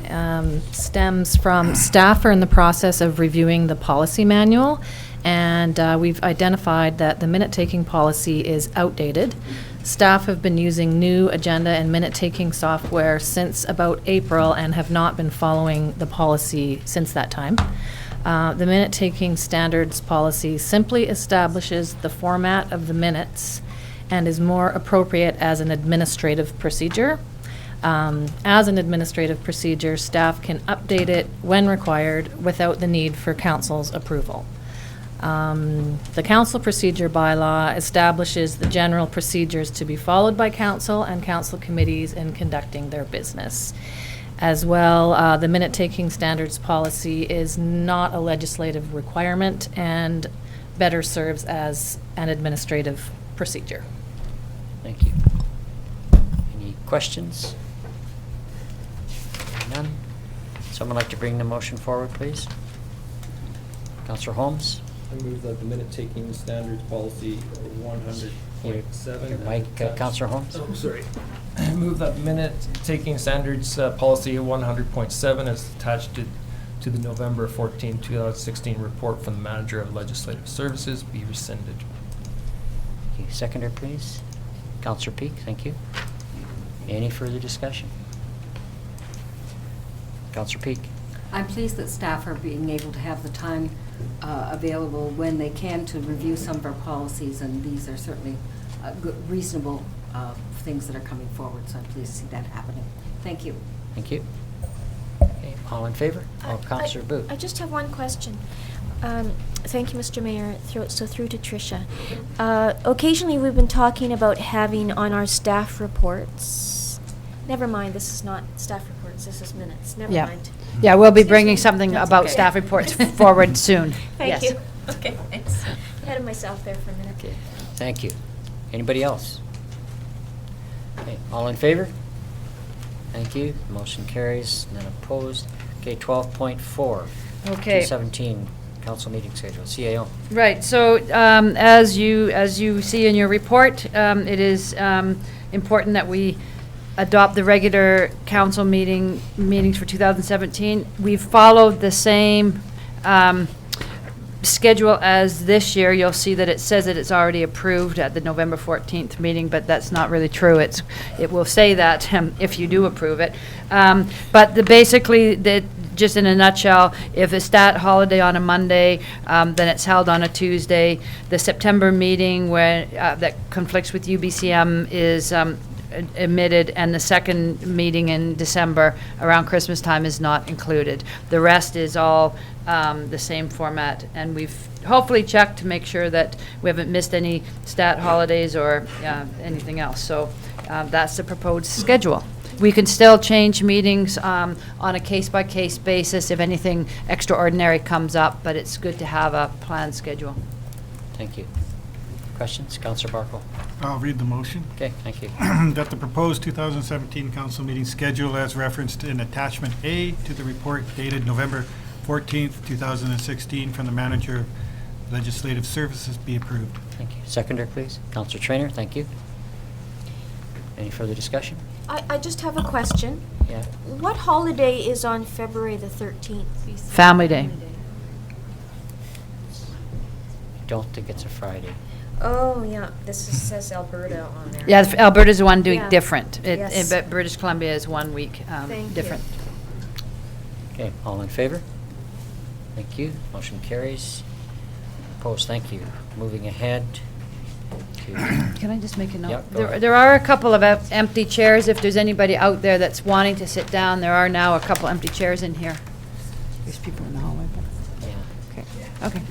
stems from staff are in the process of reviewing the policy manual, and we've identified that the minute-taking policy is outdated. Staff have been using new agenda and minute-taking software since about April and have not been following the policy since that time. The minute-taking standards policy simply establishes the format of the minutes and is more appropriate as an administrative procedure. As an administrative procedure, staff can update it when required without the need for council's approval. The council procedure bylaw establishes the general procedures to be followed by council and council committees in conducting their business. As well, the minute-taking standards policy is not a legislative requirement and better serves as an administrative procedure. Thank you. Any questions? None? Someone like to bring the motion forward, please? Councillor Holmes? I move that the minute-taking standards policy 100.7. Your mic, Councillor Holmes? Oh, sorry. I move that minute-taking standards policy 100.7 as attached to the November 14, 2016 report from the Manager of Legislative Services be rescinded. Okay, seconder, please. Councillor Peak, thank you. Any further discussion? Councillor Peak. I'm pleased that staff are being able to have the time available when they can to review some of our policies, and these are certainly good, reasonable things that are coming forward, so I'm pleased to see that happening. Thank you. Thank you. Okay, all in favor? Councillor Booth. I just have one question. Thank you, Mr. Mayor. Through to Tricia. Occasionally, we've been talking about having on our staff reports. Never mind, this is not staff reports. This is minutes. Never mind. Yeah, we'll be bringing Excuse me. something That's about okay. staff reports forward soon. Thank Yes. you. Okay, thanks. Ahead of myself there for a minute. Okay, thank you. Anybody else? Okay, all in favor? Thank you. Motion carries. None opposed. Okay, 12.4. Okay. 217 council meeting schedule. CAO. Right, so as you see in your report, it is important that we adopt the regular council meetings for 2017. We've followed the same schedule as this year. You'll see that it says that it's already approved at the November 14th meeting, but that's not really true. It will say that if you do approve it. But basically, just in a nutshell, if a stat holiday on a Monday, then it's held on a Tuesday. The September meeting where, that conflicts with UBCM is omitted, and the second meeting in December around Christmas time is not included. The rest is all the same format, and we've hopefully checked to make sure that we haven't missed any stat holidays or anything else. So that's the proposed schedule. We can still change meetings on a case-by-case basis if anything extraordinary comes up, but it's good to have a planned schedule. Thank you. Questions? Councillor Barkle. I'll read the motion. Okay, thank you. That the proposed 2017 council meeting schedule as referenced in attachment A to the report dated November 14th, 2016 from the Manager of Legislative Services be approved. Thank you. Seconder, please. Councillor Trainer, thank you. Any further discussion? I just have a question. Yeah. What holiday is on February the 13th? Family Day. I don't think it's a Friday. Oh, yeah, says Alberta on there. Yeah, Alberta's the one doing Yeah. different. Yes. But British Columbia is 1 week Thank different. Okay, all in favor? Thank you. Motion carries. Opposed, thank you. Moving ahead to... Can I just make a note? Yep, go ahead. There are a couple of empty chairs. If there's anybody out there that's wanting to sit down, there are now a couple empty chairs in here. There's people in the hallway. But Yeah. okay. Okay.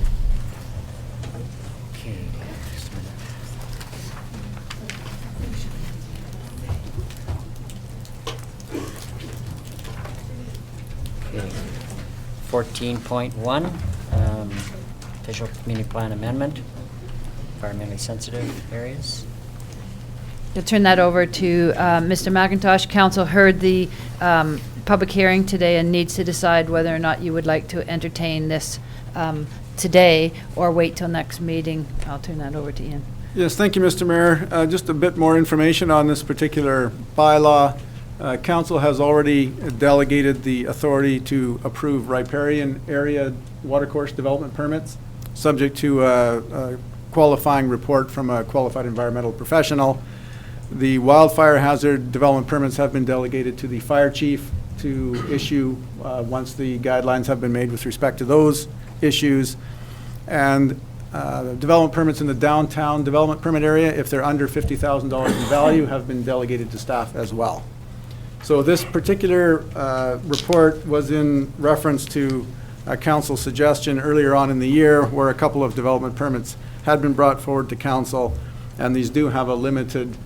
Just a minute. Okay. 14.1, official community plan amendment, environmentally sensitive areas. I'll turn that over to Mr. McIntosh. Council heard the public hearing today and needs to decide whether or not you would like to entertain this today or wait till next meeting. I'll turn that over to Ian. Yes, thank you, Mr. Mayor. Just a bit more information on this particular bylaw. Council has already delegated the authority to approve riparian area watercourse development permits, subject to a qualifying report from a qualified environmental professional. The wildfire hazard development permits have been delegated to the fire chief to issue once the guidelines have been made with respect to those issues. And development permits in the downtown development permit area, if they're under $50,000 in value, have been delegated to staff as well. So this particular report was in reference to a council suggestion earlier on in the year where a couple of development permits had been brought forward to council, and these do have a limited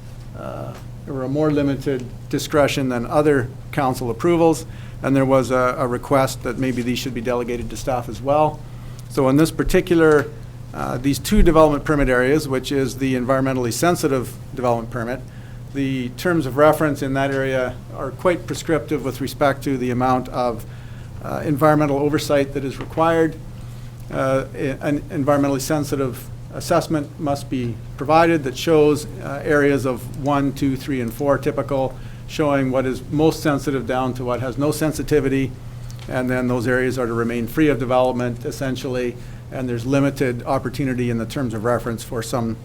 or a more limited discretion than other council approvals, and there was a request that maybe these should be delegated to staff as well. So in this particular, these two development permit areas, which is the environmentally sensitive development permit, the terms of reference in that area are quite prescriptive with respect to the amount of environmental oversight that is required. An environmentally sensitive assessment must be provided that shows areas of 1, 2, 3, and 4 typical, showing what is most sensitive down to what has no sensitivity, and then those areas are to remain free of development essentially, and there's limited opportunity in the terms of reference for some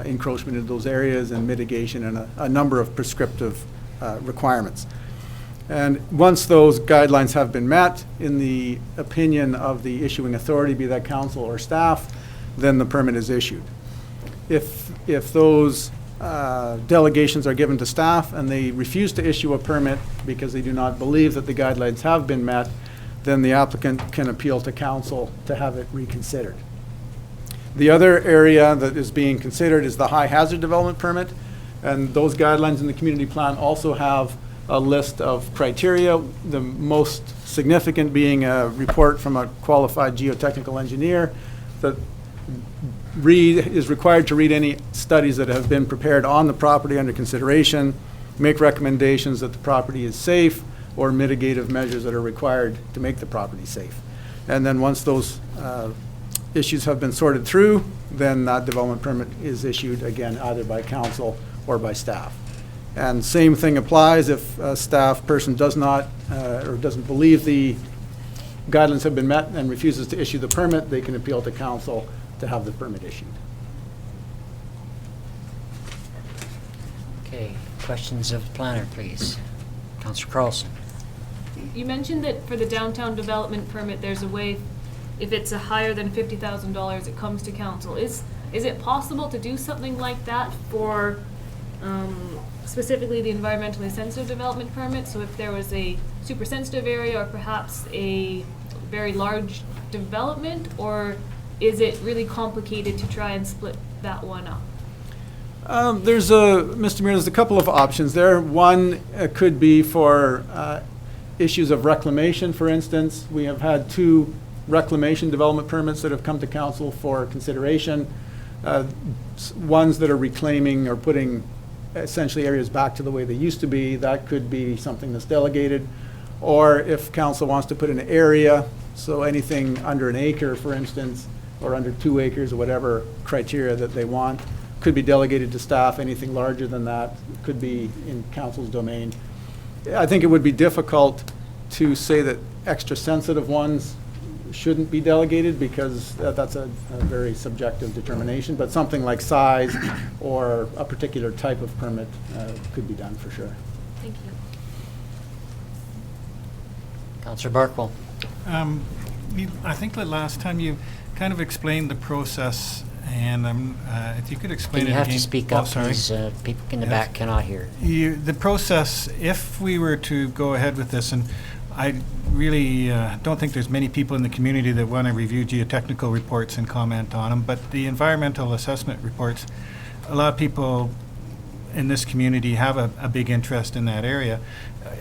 encroachment in those areas and mitigation and a number of prescriptive requirements. And once those guidelines have been met, in the opinion of the issuing authority, be that council or staff, then the permit is issued. If those delegations are given to staff and they refuse to issue a permit because they do not believe that the guidelines have been met, then the applicant can appeal to council to have it reconsidered. The other area that is being considered is the high hazard development permit, and those guidelines in the community plan also have a list of criteria, the most significant being a report from a qualified geotechnical engineer that is required to read any studies that have been prepared on the property under consideration, make recommendations that the property is safe, or mitigative measures that are required to make the property safe. And then once those issues have been sorted through, then that development permit is issued again either by council or by staff. And same thing applies if a staff person does not or doesn't believe the guidelines have been met and refuses to issue the permit, they can appeal to council to have the permit issued. Okay, questions of the planner, please. Councillor Carlson. you mentioned that for the downtown development permit, there's a way, if it's a higher than $50,000, it comes to council. Is it possible to do something like that for specifically the environmentally sensitive development permit? So if there was a super sensitive area or perhaps a very large development, or is it really complicated to try and split that one up? Mr. Mayor, there's a couple of options there. One could be for issues of reclamation, for instance. We have had 2 reclamation development permits that have come to council for consideration. Ones that are reclaiming or putting essentially areas back to the way they used to be. That could be something that's delegated. Or if council wants to put an area, so anything under an acre, for instance, or under 2 acres, or whatever criteria that they want, could be delegated to staff. Anything larger than that could be in council's domain. I think it would be difficult to say that extra sensitive ones shouldn't be delegated, because that's a very subjective determination, but something like size or a particular type of permit could be done for sure. Thank you. Councillor Barkwell. I think the last time you kind of explained the process, and if you could explain it again. You have to speak up, please. People in the back cannot hear. The process, if we were to go ahead with this, and I really don't think there's many people in the community that want to review geotechnical reports and comment on them, but the environmental assessment reports, a lot of people in this community have a big interest in that area.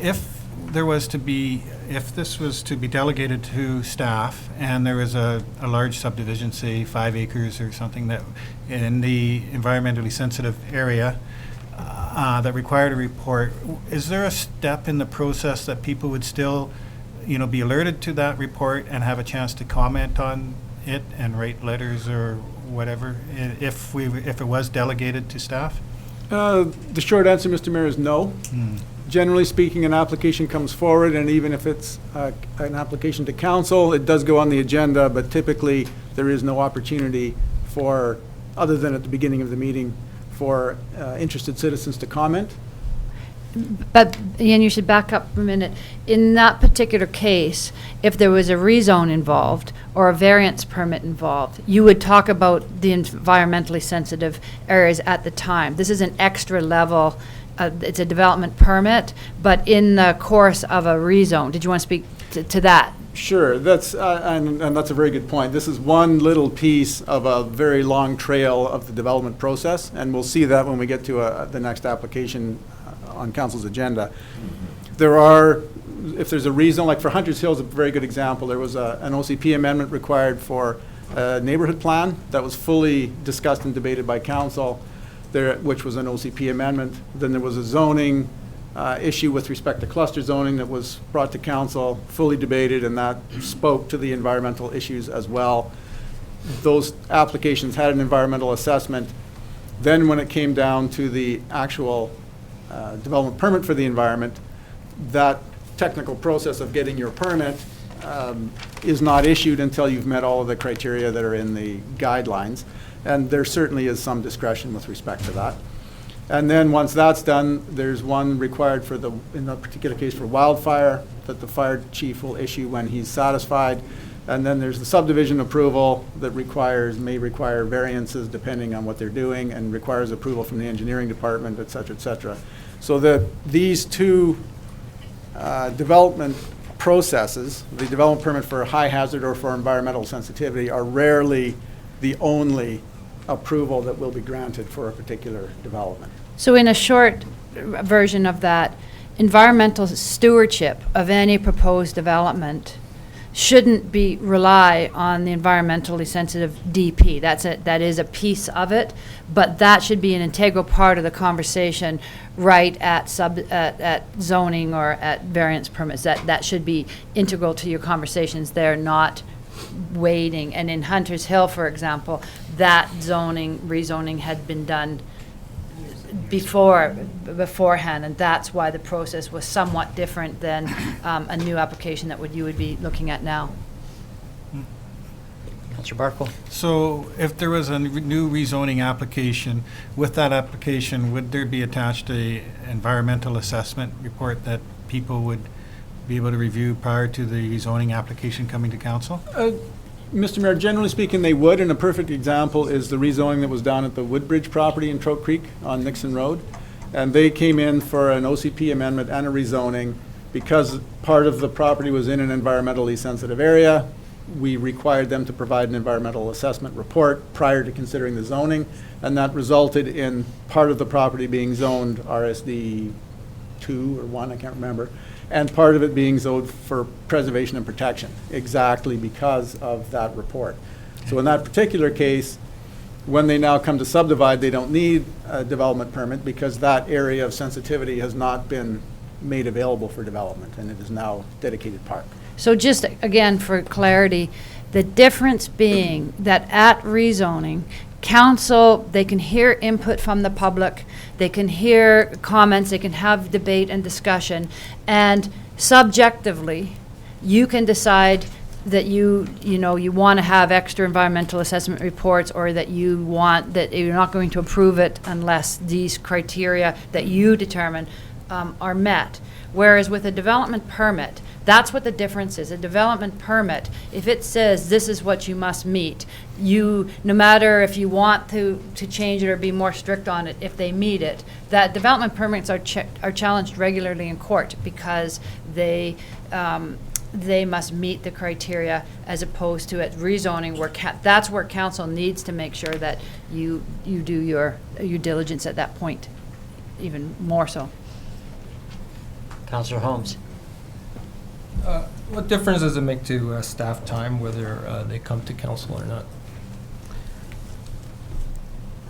If this was to be delegated to staff, and there was a large subdivision, say 5 acres or something, that in the environmentally sensitive area that required a report, is there a step in the process that people would still, be alerted to that report and have a chance to comment on it and write letters or whatever, if it was delegated to staff? The short answer, Mr. Mayor, is no. Generally speaking, an application comes forward, and even if it's an application to council, it does go on the agenda, but typically there is no opportunity for, other than at the beginning of the meeting, for interested citizens to comment. But, Ian, you should back up a minute. In that particular case, if there was a rezone involved or a variance permit involved, you would talk about the environmentally sensitive areas at the time. This is an extra level. It's a development permit, but in the course of a rezone. Did you want to speak to that? Sure, that's and that's a very good point. This is one little piece of a very long trail of the development process, and we'll see that when we get to the next application on council's agenda. There are, if there's a rezone, like for Hunters Hill is a very good example. There was an OCP amendment required for a neighborhood plan that was fully discussed and debated by council, which was an OCP amendment. Then there was a zoning issue with respect to cluster zoning that was brought to council, fully debated, and that spoke to the environmental issues as well. Those applications had an environmental assessment. Then when it came down to the actual development permit for the environment, that technical process of getting your permit is not issued until you've met all of the criteria that are in the guidelines. And there certainly is some discretion with respect to that. And then once that's done, there's one required for in that particular case for wildfire, that the fire chief will issue when he's satisfied. And then there's the subdivision approval that may require variances depending on what they're doing, and requires approval from the engineering department, et cetera, et cetera. So that these 2 development processes, the development permit for high hazard or for environmental sensitivity, are rarely the only approval that will be granted for a particular development. So in a short version of that, environmental stewardship of any proposed development shouldn't rely on the environmentally sensitive DP. That is a piece of it, but that should be an integral part of the conversation right at zoning or at variance permits. That should be integral to your conversations. They're not waiting. And in Hunters Hill, for example, that rezoning had been done beforehand, and that's why the process was somewhat different than a new application that you would be looking at now. Councillor Barkwell. So if there was a new rezoning application, with that application, would there be attached an environmental assessment report that people would be able to review prior to the zoning application coming to council? Mr. Mayor, generally speaking, they would, and a perfect example is the rezoning that was down at the Woodbridge property in Trout Creek on Nixon Road. And they came in for an OCP amendment and a rezoning. Because part of the property was in an environmentally sensitive area, we required them to provide an environmental assessment report prior to considering the zoning, and that resulted in part of the property being zoned RSD 2 or 1, I can't remember, and part of it being zoned for preservation and protection, exactly because of that report. So in that particular case, when they now come to subdivide, they don't need a development permit because that area of sensitivity has not been made available for development, and it is now dedicated park. So just, again, for clarity, the difference being that at rezoning, council, they can hear input from the public, they can hear comments, they can have debate and discussion, and subjectively, you can decide that you want to have extra environmental assessment reports, or that you want, that you're not going to approve it unless these criteria that you determine are met. Whereas with a development permit, that's what the difference is. A development permit, if it says this is what you must meet, no matter if you want to change it or be more strict on it, if they meet it, that development permits are challenged regularly in court because they must meet the criteria, as opposed to at rezoning where that's where council needs to make sure that you do your diligence at that point, even more so. Councillor Holmes. What difference does it make to staff time, whether they come to council or not?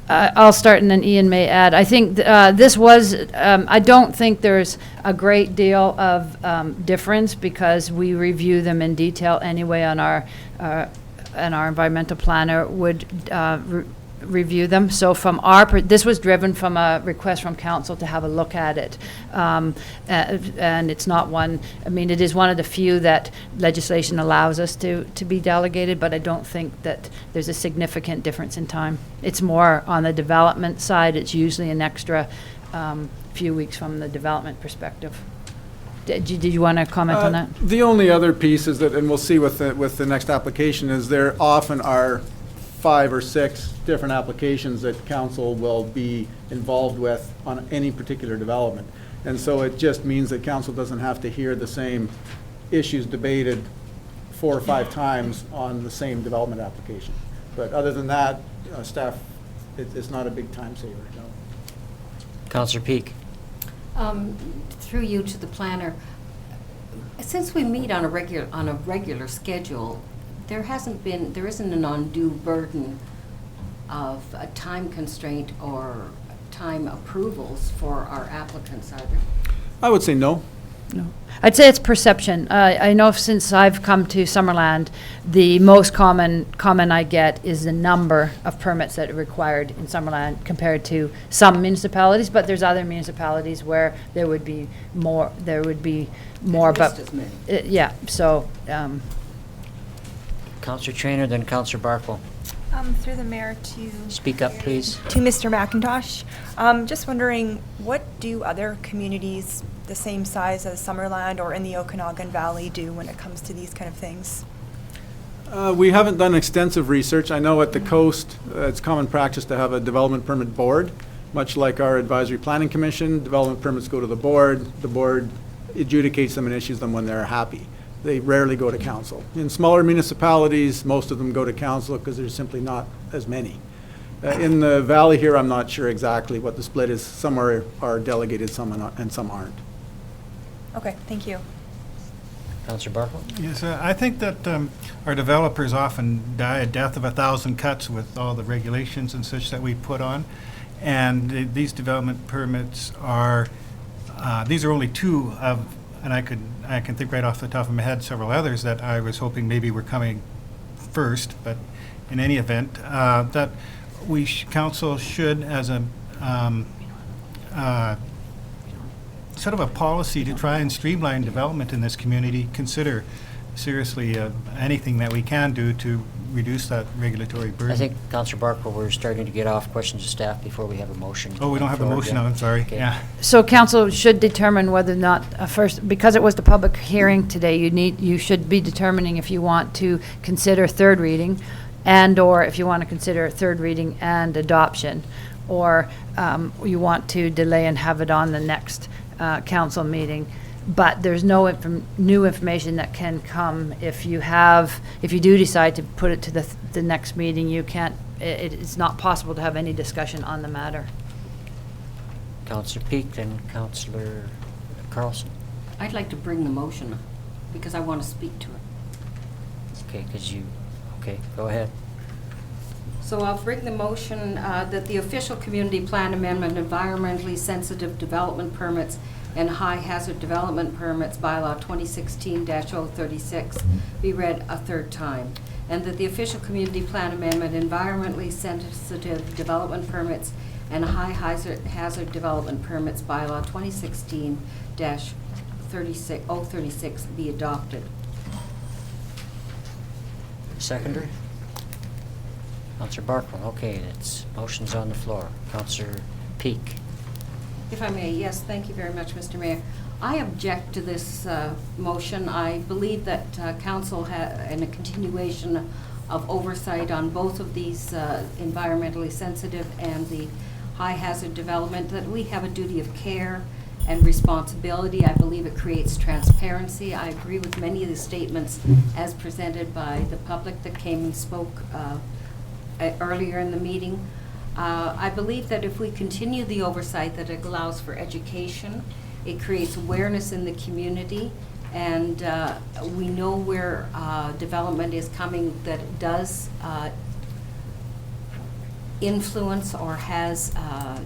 I'll start and then Ian may add. I think this was, I don't think there's a great deal of difference because we review them in detail anyway on our environmental planner would review them. So from this was driven from a request from council to have a look at it. And it's not one, I mean, it is one of the few that legislation allows us to be delegated, but I don't think that there's a significant difference in time. It's more on the development side. It's usually an extra few weeks from the development perspective. Did you want to comment on that? The only other piece is that, and we'll see with the next application, is there often are 5 or 6 different applications that council will be involved with on any particular development. And so it just means that council doesn't have to hear the same issues debated 4 or 5 times on the same development application. But other than that, staff, it's not a big time saver. No. Councillor Peak. Through you to the planner, since we meet on a regular schedule, there isn't an undue burden of a time constraint or time approvals for our applicants, are there? I would say no. No. I'd say it's perception. I know since I've come to Summerland, the most common comment I get is the number of permits that are required in Summerland compared to some municipalities, but there's other municipalities where there would be more, but yeah, so. Councillor Traynor, then Councillor Barkle. Through the mayor to... Speak up, please. To Mr. McIntosh. Just wondering, what do other communities the same size as Summerland or in the Okanagan Valley do when it comes to these kind of things? We haven't done extensive research. I know at the coast, it's common practice to have a development permit board, much like our advisory planning commission. Development permits go to the board adjudicates them and issues them when they're happy. They rarely go to council. In smaller municipalities, most of them go to council because there's simply not as many. In the valley here, I'm not sure exactly what the split is. Some are delegated, some are not, and some aren't. Okay, thank you. Councillor Barkle? Yes, I think that our developers often die a death of 1,000 cuts with all the regulations and such that we put on. And these development permits are, these are only 2 of, and I can think right off the top of my head several others that I was hoping maybe were coming first, but in any event, that council should, as a sort of a policy to try and streamline development in this community, consider seriously anything that we can do to reduce that regulatory burden. I think, Councillor Barker, we're starting to get off questions of staff before we have a motion. Oh, we don't have the forward motion, yet. I'm sorry, Okay. yeah. So council should determine whether or not, first, because it was the public hearing today, you should be determining if you want to consider third reading, and/or if you want to consider third reading and adoption, or you want to delay and have it on the next council meeting. But there's no new information that can come if you do decide to put it to the next meeting. You can't. It's not possible to have any discussion on the matter. Councillor Peak, then Councillor Carlson. I'd like to bring the motion up because I want to speak to it. Okay, okay, go ahead. So I'll bring the motion that the official community plan amendment, environmentally sensitive development permits and high hazard development permits bylaw 2016-036 be read a third time, and that the official community plan amendment, environmentally sensitive development permits and high hazard development permits bylaw 2016-036 be adopted. Seconder? Councillor Barkman, okay, motion's on the floor. Councillor Peak. If I may, yes, thank you very much, Mr. Mayor. I object to this motion. I believe that council in a continuation of oversight on both of these environmentally sensitive and the high hazard development, that we have a duty of care and responsibility. I believe it creates transparency. I agree with many of the statements as presented by the public that came and spoke earlier in the meeting. I believe that if we continue the oversight, that it allows for education, it creates awareness in the community, and we know where development is coming that does influence or has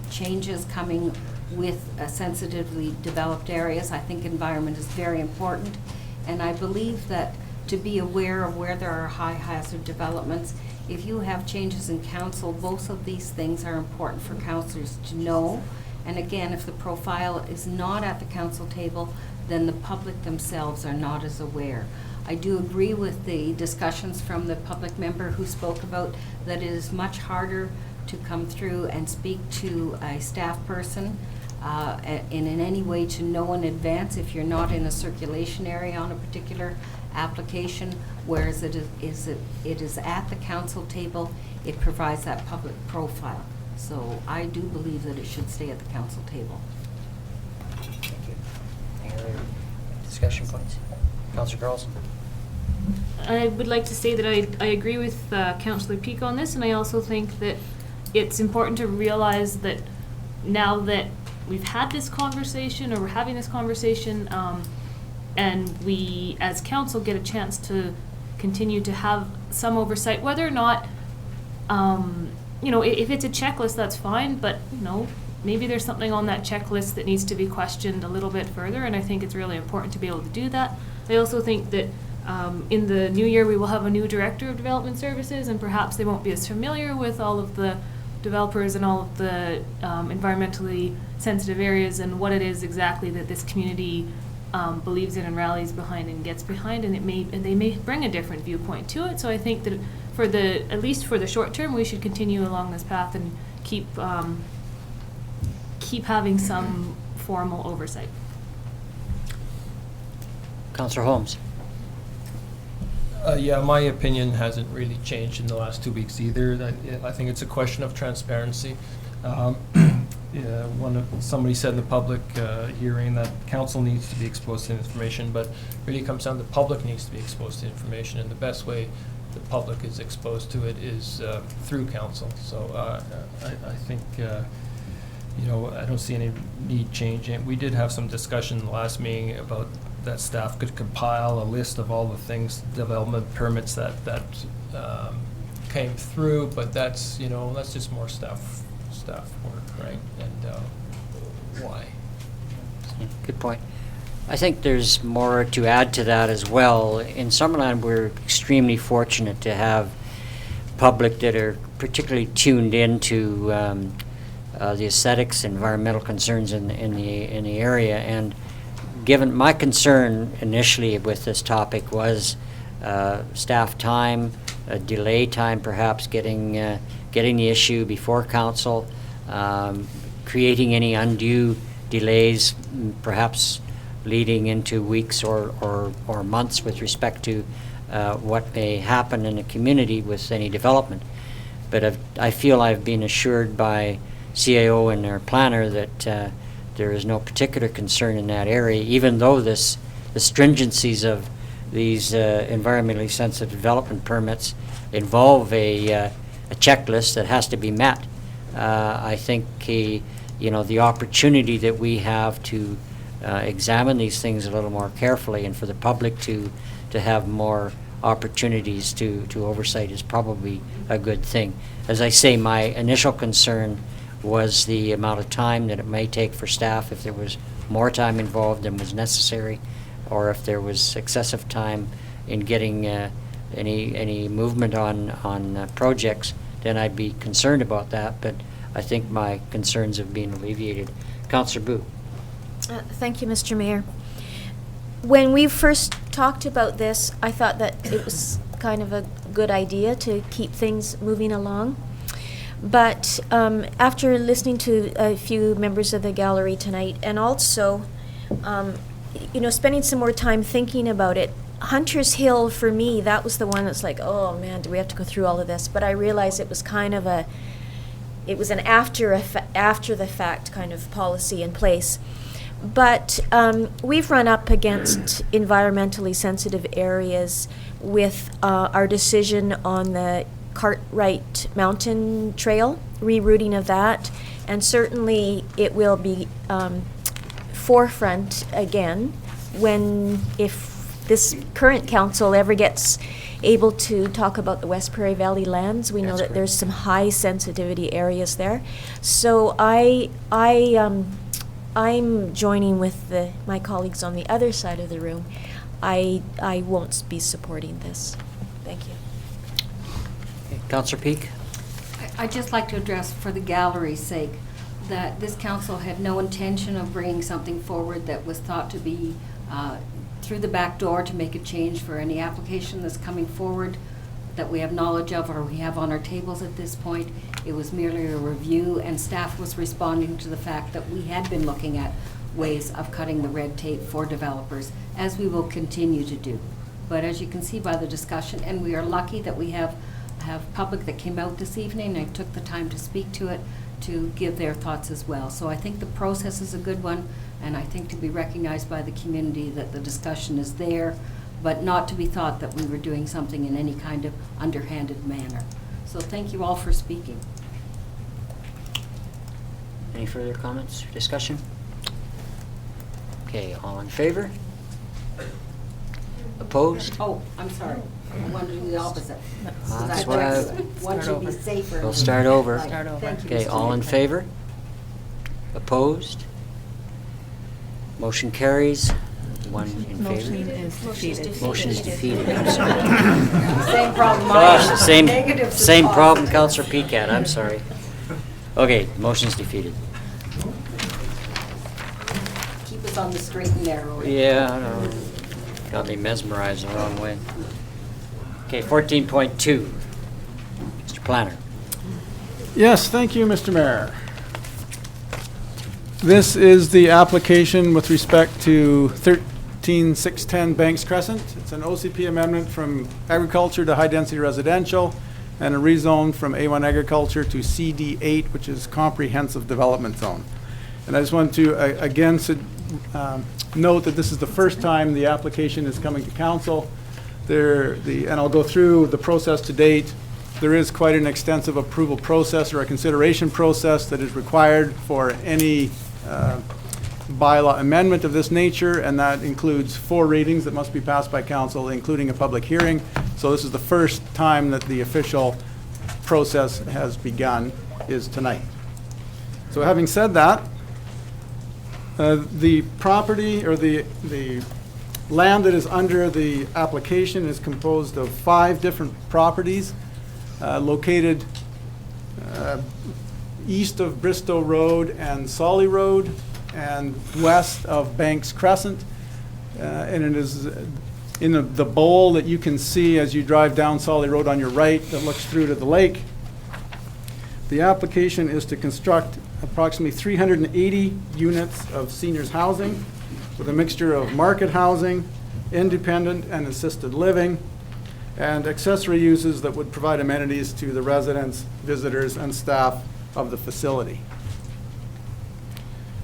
changes coming with sensitively developed areas. I think environment is very important, and I believe that to be aware of where there are high hazard developments, if you have changes in council, both of these things are important for councillors to know. And again, if the profile is not at the council table, then the public themselves are not as aware. I do agree with the discussions from the public member who spoke about that it is much harder to come through and speak to a staff person and in any way to know in advance if you're not in a circulation area on a particular application, whereas it is at the council table, it provides that public profile. So I do believe that it should stay at the council table. Thank you. Any other discussion points? Councillor Carlson? I would like to say that I agree with Councillor Peak on this, and I also think that it's important to realize that now that we've had this conversation, or we're having this conversation, and we as council get a chance to continue to have some oversight, whether or not, if it's a checklist, that's fine, but, maybe there's something on that checklist that needs to be questioned a little bit further, and I think it's really important to be able to do that. I also think that in the new year, we will have a new director of development services, and perhaps they won't be as familiar with all of the developers and all of the environmentally sensitive areas and what it is exactly that this community believes in and rallies behind and gets behind, and they may bring a different viewpoint to it. So I think that at least for the short term, we should continue along this path and keep having some formal oversight. Councillor Holmes? Yeah, my opinion hasn't really changed in the last 2 weeks either. I think it's a question of transparency. Somebody said in the public hearing that council needs to be exposed to information, but really it comes down to the public needs to be exposed to information, and the best way the public is exposed to it is through council. So I think, I don't see any need changing. We did have some discussion in the last meeting about that staff could compile a list of all the things, development permits that came through, but that's just more staff work, right? And why? Good point. I think there's more to add to that as well. In Summerland, we're extremely fortunate to have public that are particularly tuned into the aesthetics, environmental concerns in the area, and given my concern initially with this topic was staff time, delay time perhaps getting the issue before council, creating any undue delays, perhaps leading into weeks or months with respect to what may happen in a community with any development. But I feel I've been assured by CAO and their planner that there is no particular concern in that area, even though the stringencies of these environmentally sensitive development permits involve a checklist that has to be met. I think the opportunity that we have to examine these things a little more carefully, and for the public to have more opportunities to oversight, is probably a good thing. As I say, my initial concern was the amount of time that it may take for staff if there was more time involved than was necessary, or if there was excessive time in getting any movement on projects, then I'd be concerned about that. But I think my concerns have been alleviated. Councillor Boo. Thank you, Mr. Mayor. When we first talked about this, I thought that it was kind of a good idea to keep things moving along. But after listening to a few members of the gallery tonight, and also, spending some more time thinking about it, Hunter's Hill, for me, that was the one that's like, oh man, do we have to go through all of this? But I realized it was kind of an after the fact kind of policy in place. But we've run up against environmentally sensitive areas with our decision on the Cartwright Mountain Trail, rerouting of that, and certainly it will be forefront again if this current council ever gets able to talk about the West Prairie Valley lands. We know that there's some high sensitivity areas there. So I'm joining with my colleagues on the other side of the room. I won't be supporting this. Thank you. Councillor Peak. I'd just like to address, for the gallery's sake, that this council had no intention of bringing something forward that was thought to be through the back door to make a change for any application that's coming forward that we have knowledge of or we have on our tables at this point. It was merely a review, and staff was responding to the fact that we had been looking at ways of cutting the red tape for developers, as we will continue to do. But as you can see by the discussion, and we are lucky that we have public that came out this evening and took the time to speak to it, to give their thoughts as well. So I think the process is a good one, and I think to be recognized by the community that the discussion is there, but not to be thought that we were doing something in any kind of underhanded manner. So thank you all for speaking. Any further comments or discussion? Okay, all in favor? Opposed? Oh, I'm sorry. I wanted to do the opposite. That's why One should be safer. we'll start over. Right. Thank you, Okay, Mr. all in Mayor. favor? Opposed? Motion carries. One in favor. Motion is defeated. I'm sorry. Same problem. Gosh, the same, Negatives is same problem positive. Councillor Peak had. I'm sorry. Okay, motion's defeated. Keep us on the straight and narrow. Yeah, I know. Got me mesmerized the wrong way. Okay, 14.2. Mr. Planner. Yes, thank you, Mr. Mayor. This is the application with respect to 13610 Banks Crescent. It's an OCP amendment from agriculture to high-density residential, and a rezone from A1 agriculture to CD8, which is comprehensive development zone. And I just want to again note that this is the first time the application is coming to council. And I'll go through the process to date. There is quite an extensive approval process or a consideration process that is required for any bylaw amendment of this nature, and that includes 4 readings that must be passed by council, including a public hearing. So this is the first time that the official process has begun, is tonight. So having said that, the property or the land that is under the application is composed of 5 different properties located east of Bristow Road and Solly Road and west of Banks Crescent. and it is in the bowl that you can see as you drive down Solly Road on your right that looks through to the lake. The application is to construct approximately 380 units of seniors housing with a mixture of market housing, independent and assisted living, and accessory uses that would provide amenities to the residents, visitors, and staff of the facility.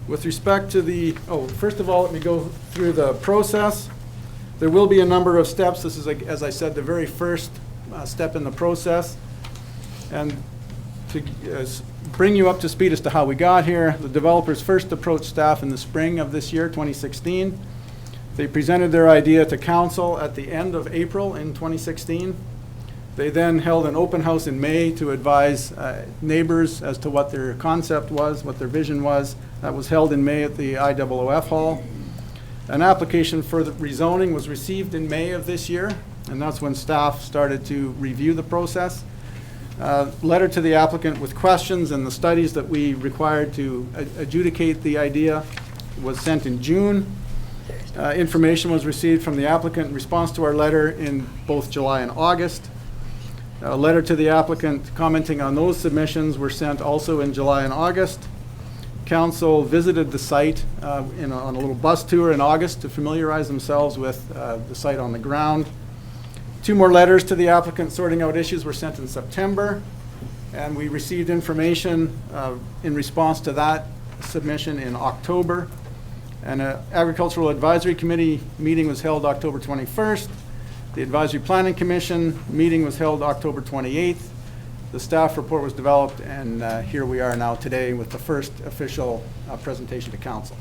With respect to the, first of all, let me go through the process. There will be a number of steps. This is, as I said, the very first step in the process. And to bring you up to speed as to how we got here, the developers first approached staff in the spring of this year, 2016. They presented their idea to council at the end of April in 2016. They then held an open house in May to advise neighbors as to what their concept was, what their vision was. That was held in May at the IOOF Hall. An application for the rezoning was received in May of this year, and that's when staff started to review the process. Letter to the applicant with questions and the studies that we required to adjudicate the idea was sent in June. Information was received from the applicant in response to our letter in both July and August. A letter to the applicant commenting on those submissions were sent also in July and August. Council visited the site on a little bus tour in August to familiarize themselves with the site on the ground. 2 more letters to the applicant sorting out issues were sent in September, and we received information in response to that submission in October. An Agricultural Advisory Committee meeting was held October 21st. The Advisory Planning Commission meeting was held October 28th. The staff report was developed, and here we are now today with the first official presentation to council.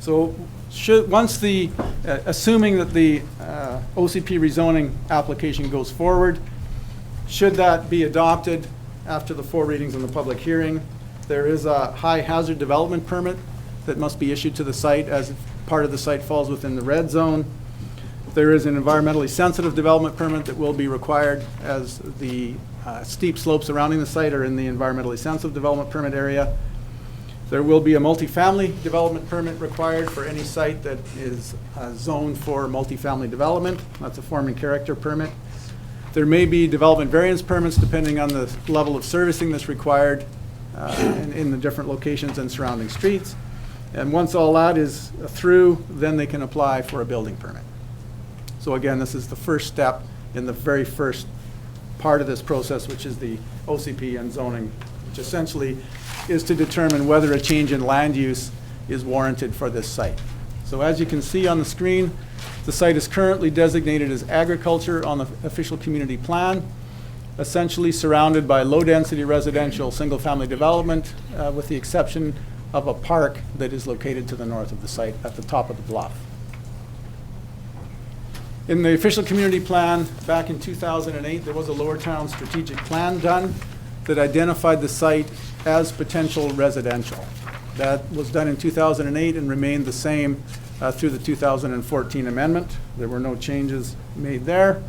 So once the, assuming that the OCP rezoning application goes forward, should that be adopted after the 4 readings and the public hearing, there is a high hazard development permit that must be issued to the site as part of the site falls within the red zone. There is an environmentally sensitive development permit that will be required as the steep slopes surrounding the site are in the environmentally sensitive development permit area. There will be a multifamily development permit required for any site that is zoned for multifamily development. That's a form and character permit. There may be development variance permits depending on the level of servicing that's required in the different locations and surrounding streets. And once all that is through, then they can apply for a building permit. So again, this is the first step in the very first part of this process, which is the OCP and zoning, which essentially is to determine whether a change in land use is warranted for this site. So as you can see on the screen, the site is currently designated as agriculture on the official community plan, essentially surrounded by low-density residential single-family development, with the exception of a park that is located to the north of the site at the top of the bluff. In the official community plan back in 2008, there was a Lower Town strategic plan done that identified the site as potential residential. That was done in 2008 and remained the same through the 2014 amendment. There were no changes made there.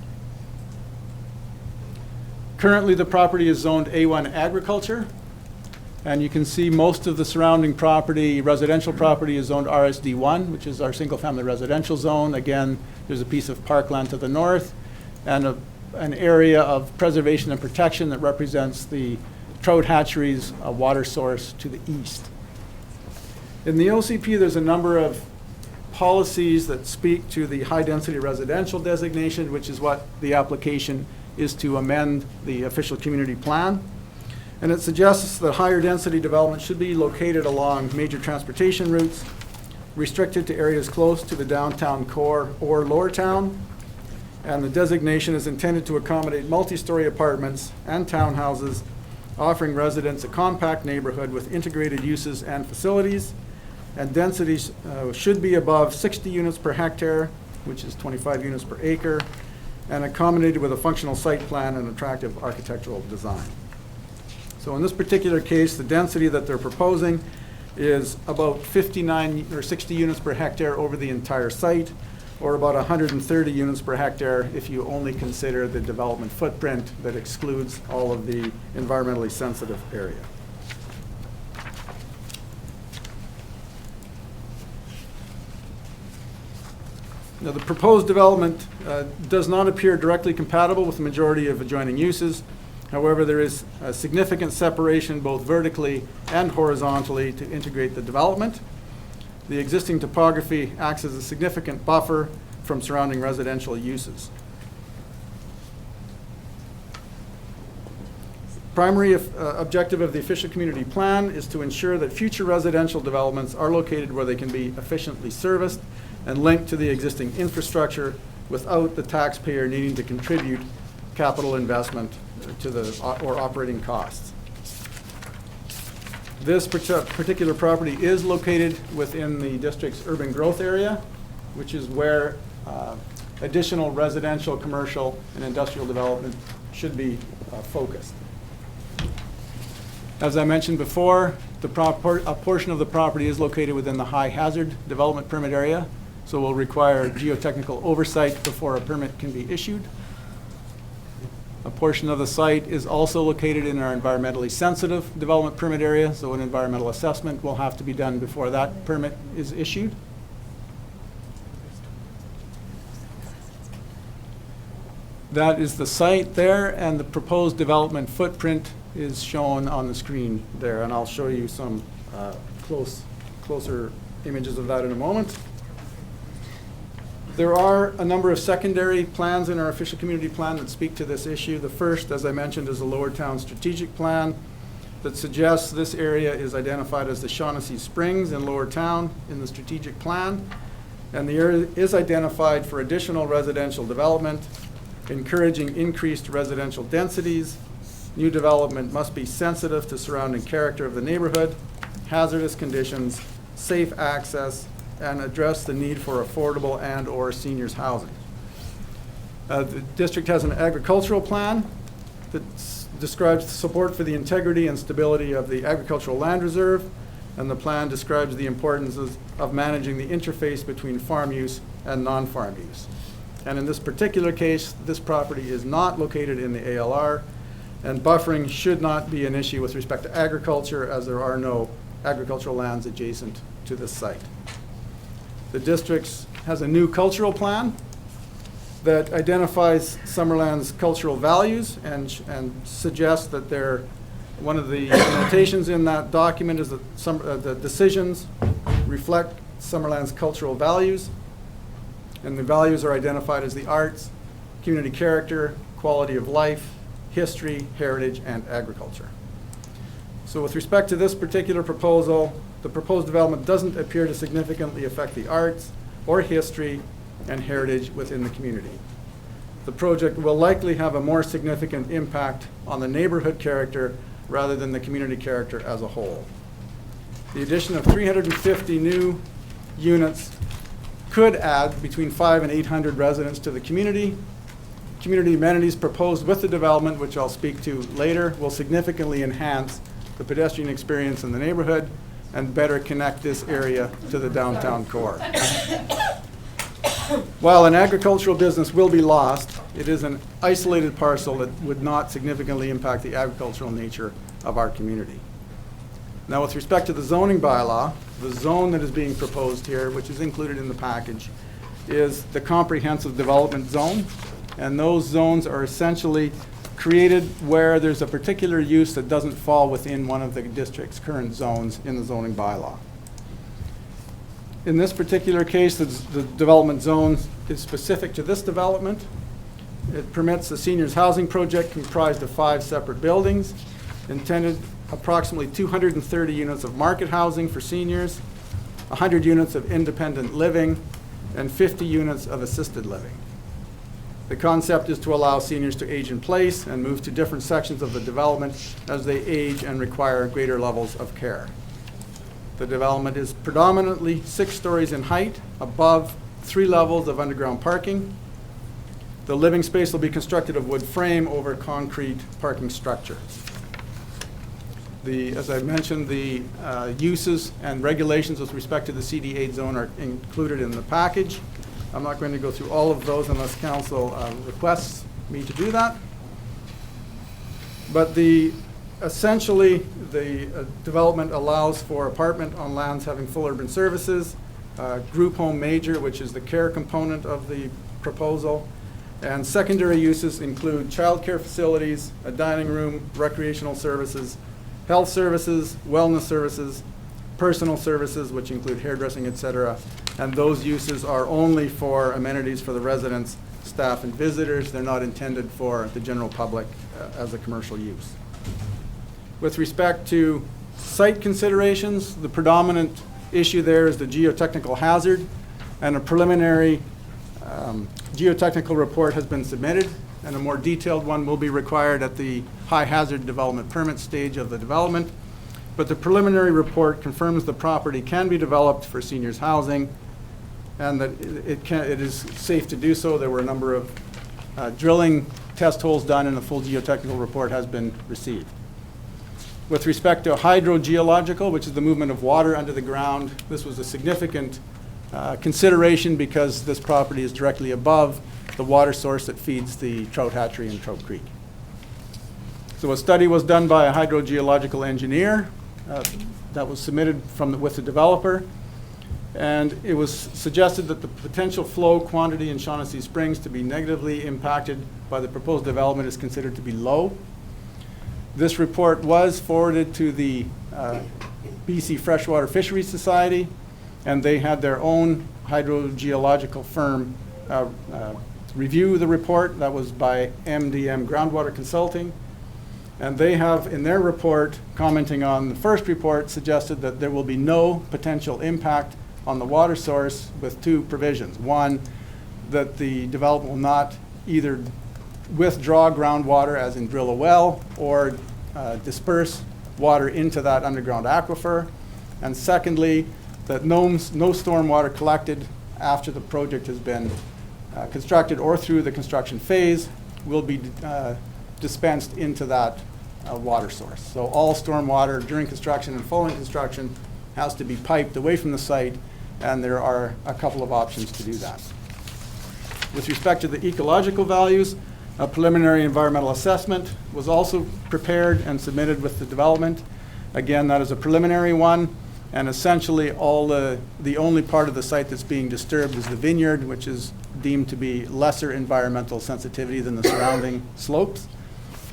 Currently, the property is zoned A1 agriculture, and you can see most of the surrounding property, residential property, is zoned RSD1, which is our single-family residential zone. Again, there's a piece of parkland to the north and an area of preservation and protection that represents the trout hatcheries, a water source to the east. In the OCP, there's a number of policies that speak to the high-density residential designation, which is what the application is to amend the official community plan. And it suggests that higher density development should be located along major transportation routes, restricted to areas close to the downtown core or lower town. And the designation is intended to accommodate multi-story apartments and townhouses, offering residents a compact neighborhood with integrated uses and facilities. And densities should be above 60 units per hectare, which is 25 units per acre, and accommodated with a functional site plan and attractive architectural design. So in this particular case, the density that they're proposing is about 59 or 60 units per hectare over the entire site, or about 130 units per hectare if you only consider the development footprint that excludes all of the environmentally sensitive area. Now, the proposed development does not appear directly compatible with the majority of adjoining uses. However, there is a significant separation both vertically and horizontally to integrate the development. The existing topography acts as a significant buffer from surrounding residential uses. Primary objective of the official community plan is to ensure that future residential developments are located where they can be efficiently serviced and linked to the existing infrastructure without the taxpayer needing to contribute capital investment to or operating costs. This particular property is located within the district's urban growth area, which is where additional residential, commercial, and industrial development should be focused. As I mentioned before, a portion of the property is located within the high hazard development permit area, so will require geotechnical oversight before a permit can be issued. A portion of the site is also located in our environmentally sensitive development permit area, so an environmental assessment will have to be done before that permit is issued. That is the site there, and the proposed development footprint is shown on the screen there, and I'll show you some closer images of that in a moment. There are a number of secondary plans in our official community plan that speak to this issue. The first, as I mentioned, is the Lower Town Strategic Plan that suggests this area is identified as the Shaughnessy Springs in Lower Town in the strategic plan, and the area is identified for additional residential development, encouraging increased residential densities. New development must be sensitive to surrounding character of the neighborhood, hazardous conditions, safe access, and address the need for affordable and/or seniors housing. The district has an agricultural plan that describes support for the integrity and stability of the agricultural land reserve, and the plan describes the importance of managing the interface between farm use and non-farm use. And in this particular case, this property is not located in the ALR, and buffering should not be an issue with respect to agriculture, as there are no agricultural lands adjacent to this site. The district has a new cultural plan that identifies Summerland's cultural values and suggests that one of the annotations in that document is that the decisions reflect Summerland's cultural values, and the values are identified as the arts, community character, quality of life, history, heritage, and agriculture. So with respect to this particular proposal, the proposed development doesn't appear to significantly affect the arts or history and heritage within the community. The project will likely have a more significant impact on the neighborhood character rather than the community character as a whole. The addition of 350 new units could add between 500 and 800 residents to the community. Community amenities proposed with the development, which I'll speak to later, will significantly enhance the pedestrian experience in the neighborhood and better connect this area to the downtown core. While an agricultural business will be lost, it is an isolated parcel that would not significantly impact the agricultural nature of our community. Now, with respect to the zoning bylaw, the zone that is being proposed here, which is included in the package, is the comprehensive development zone. And those zones are essentially created where there's a particular use that doesn't fall within one of the district's current zones in the zoning bylaw. In this particular case, the development zone is specific to this development. It permits a seniors housing project comprised of 5 separate buildings, intended approximately 230 units of market housing for seniors, 100 units of independent living, and 50 units of assisted living. The concept is to allow seniors to age in place and move to different sections of the development as they age and require greater levels of care. The development is predominantly 6 stories in height, above 3 levels of underground parking. The living space will be constructed of wood frame over concrete parking structure. As I mentioned, the uses and regulations with respect to the CD8 zone are included in the package. I'm not going to go through all of those unless council requests me to do that. But essentially, the development allows for apartment on lands having full urban services, group home major, which is the care component of the proposal. And secondary uses include childcare facilities, a dining room, recreational services, health services, wellness services, personal services, which include hairdressing, etc. And those uses are only for amenities for the residents, staff, and visitors. They're not intended for the general public as a commercial use. With respect to site considerations, the predominant issue there is the geotechnical hazard, and a preliminary geotechnical report has been submitted, and a more detailed one will be required at the high hazard development permit stage of the development. But the preliminary report confirms the property can be developed for seniors housing, and that it is safe to do so. There were a number of drilling test holes done, and a full geotechnical report has been received. With respect to hydrogeological, which is the movement of water under the ground, this was a significant consideration because this property is directly above the water source that feeds the trout hatchery in Trout Creek. So a study was done by a hydrogeological engineer that was submitted with the developer, and it was suggested that the potential flow quantity in Shaughnessy Springs to be negatively impacted by the proposed development is considered to be low. This report was forwarded to the BC Freshwater Fisheries Society, and they had their own hydrogeological firm review the report. That was by MDM Groundwater Consulting. And they have, in their report, commenting on the first report, suggested that there will be no potential impact on the water source with two provisions. One, that the development will not either withdraw groundwater, as in drill a well, or disperse water into that underground aquifer. And secondly, that no storm water collected after the project has been constructed or through the construction phase will be dispensed into that water source. So all storm water during construction and following construction has to be piped away from the site, and there are a couple of options to do that. With respect to the ecological values, a preliminary environmental assessment was also prepared and submitted with the development. Again, that is a preliminary one, and essentially the only part of the site that's being disturbed is the vineyard, which is deemed to be lesser environmental sensitivity than the surrounding slopes.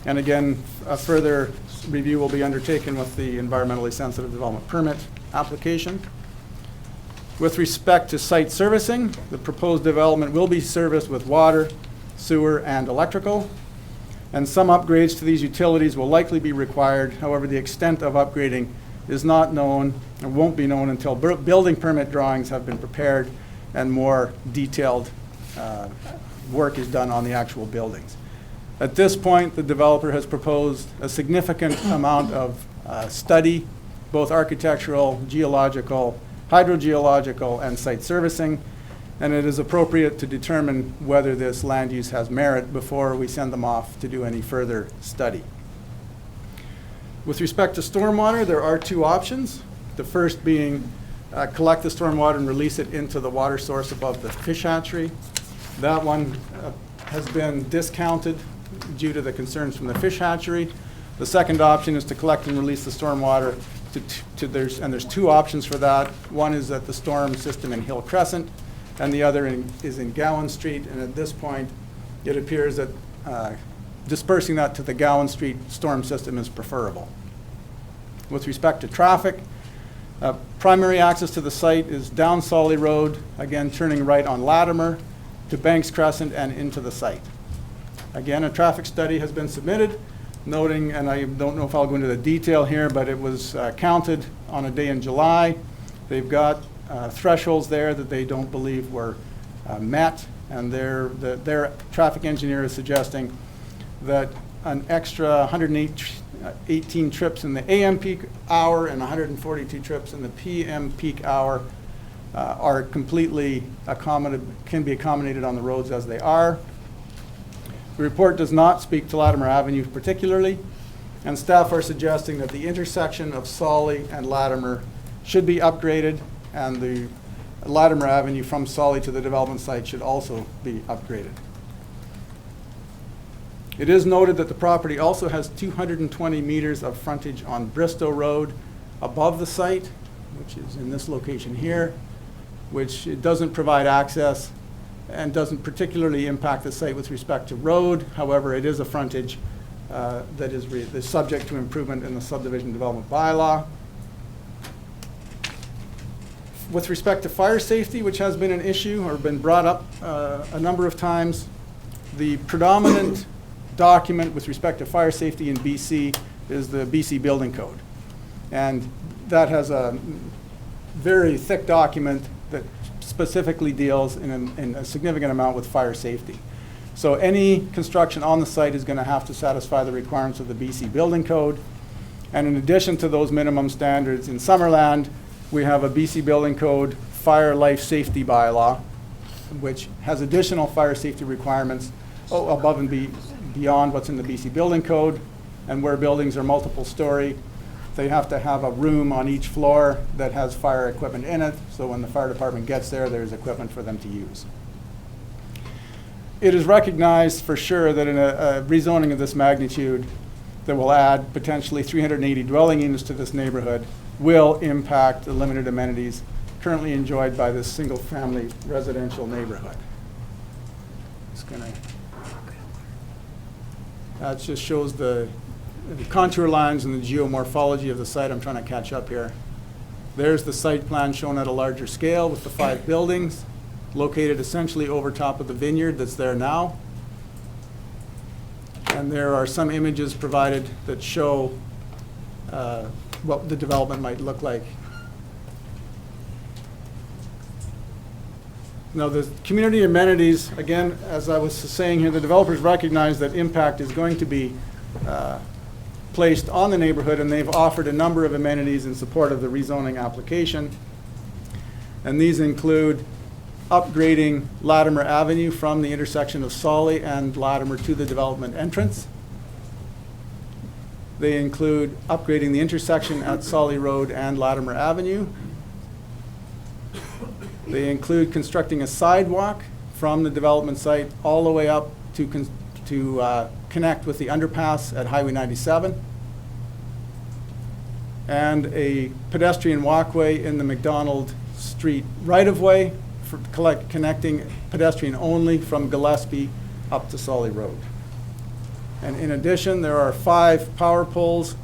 And again, a further review will be undertaken with the environmentally sensitive development permit application. With respect to site servicing, the proposed development will be serviced with water, sewer, and electrical. And some upgrades to these utilities will likely be required. However, the extent of upgrading is not known and won't be known until building permit drawings have been prepared and more detailed work is done on the actual buildings. At this point, the developer has proposed a significant amount of study, both architectural, geological, hydrogeological, and site servicing, and it is appropriate to determine whether this land use has merit before we send them off to do any further study. With respect to stormwater, there are two options. The first being collect the stormwater and release it into the water source above the fish hatchery. That one has been discounted due to the concerns from the fish hatchery. The second option is to collect and release the stormwater there's two options for that. One is at the storm system in Hill Crescent, and the other is in Gowan Street. And at this point, it appears that dispersing that to the Gowan Street storm system is preferable. With respect to traffic, primary access to the site is down Solly Road, again turning right on Latimer, to Banks Crescent and into the site. Again, a traffic study has been submitted, noting, and I don't know if I'll go into the detail here, but it was counted on a day in July. They've got thresholds there that they don't believe were met, and their traffic engineer is suggesting that an extra 118 trips in the AM peak hour and 142 trips in the PM peak hour are completely can be accommodated on the roads as they are. The report does not speak to Latimer Avenue particularly, and staff are suggesting that the intersection of Solly and Latimer should be upgraded, and the Latimer Avenue from Solly to the development site should also be upgraded. It is noted that the property also has 220 meters of frontage on Bristow Road above the site, which is in this location here. which it doesn't provide access and doesn't particularly impact the site with respect to road. However, it is a frontage that is subject to improvement in the subdivision development bylaw. With respect to fire safety, which has been an issue or been brought up a number of times, the predominant document with respect to fire safety in BC is the BC Building Code. And that has a very thick document that specifically deals in a significant amount with fire safety. So any construction on the site is going to have to satisfy the requirements of the BC Building Code. And in addition to those minimum standards in Summerland, we have a BC Building Code Fire Life Safety Bylaw, which has additional fire safety requirements above and beyond what's in the BC Building Code. And where buildings are multiple story, they have to have a room on each floor that has fire equipment in it, so when the fire department gets there, there's equipment for them to use. It is recognized for sure that in a rezoning of this magnitude that will add potentially 380 dwelling units to this neighborhood will impact the limited amenities currently enjoyed by this single-family residential neighborhood. That just shows the contour lines and the geomorphology of the site. I'm trying to catch up here. There's the site plan shown at a larger scale with the 5 buildings located essentially over top of the vineyard that's there now. And there are some images provided that show what the development might look like. Now, the community amenities, again, as I was saying here, the developers recognize that impact is going to be placed on the neighborhood, and they've offered a number of amenities in support of the rezoning application. And these include upgrading Latimer Avenue from the intersection of Solly and Latimer to the development entrance. They include upgrading the intersection at Solly Road and Latimer Avenue. They include constructing a sidewalk from the development site all the way up to connect with the underpass at Highway 97, and a pedestrian walkway in the McDonald Street right-of-way for connecting pedestrian only from Gillespie up to Solly Road. And in addition, there are 5 power poles.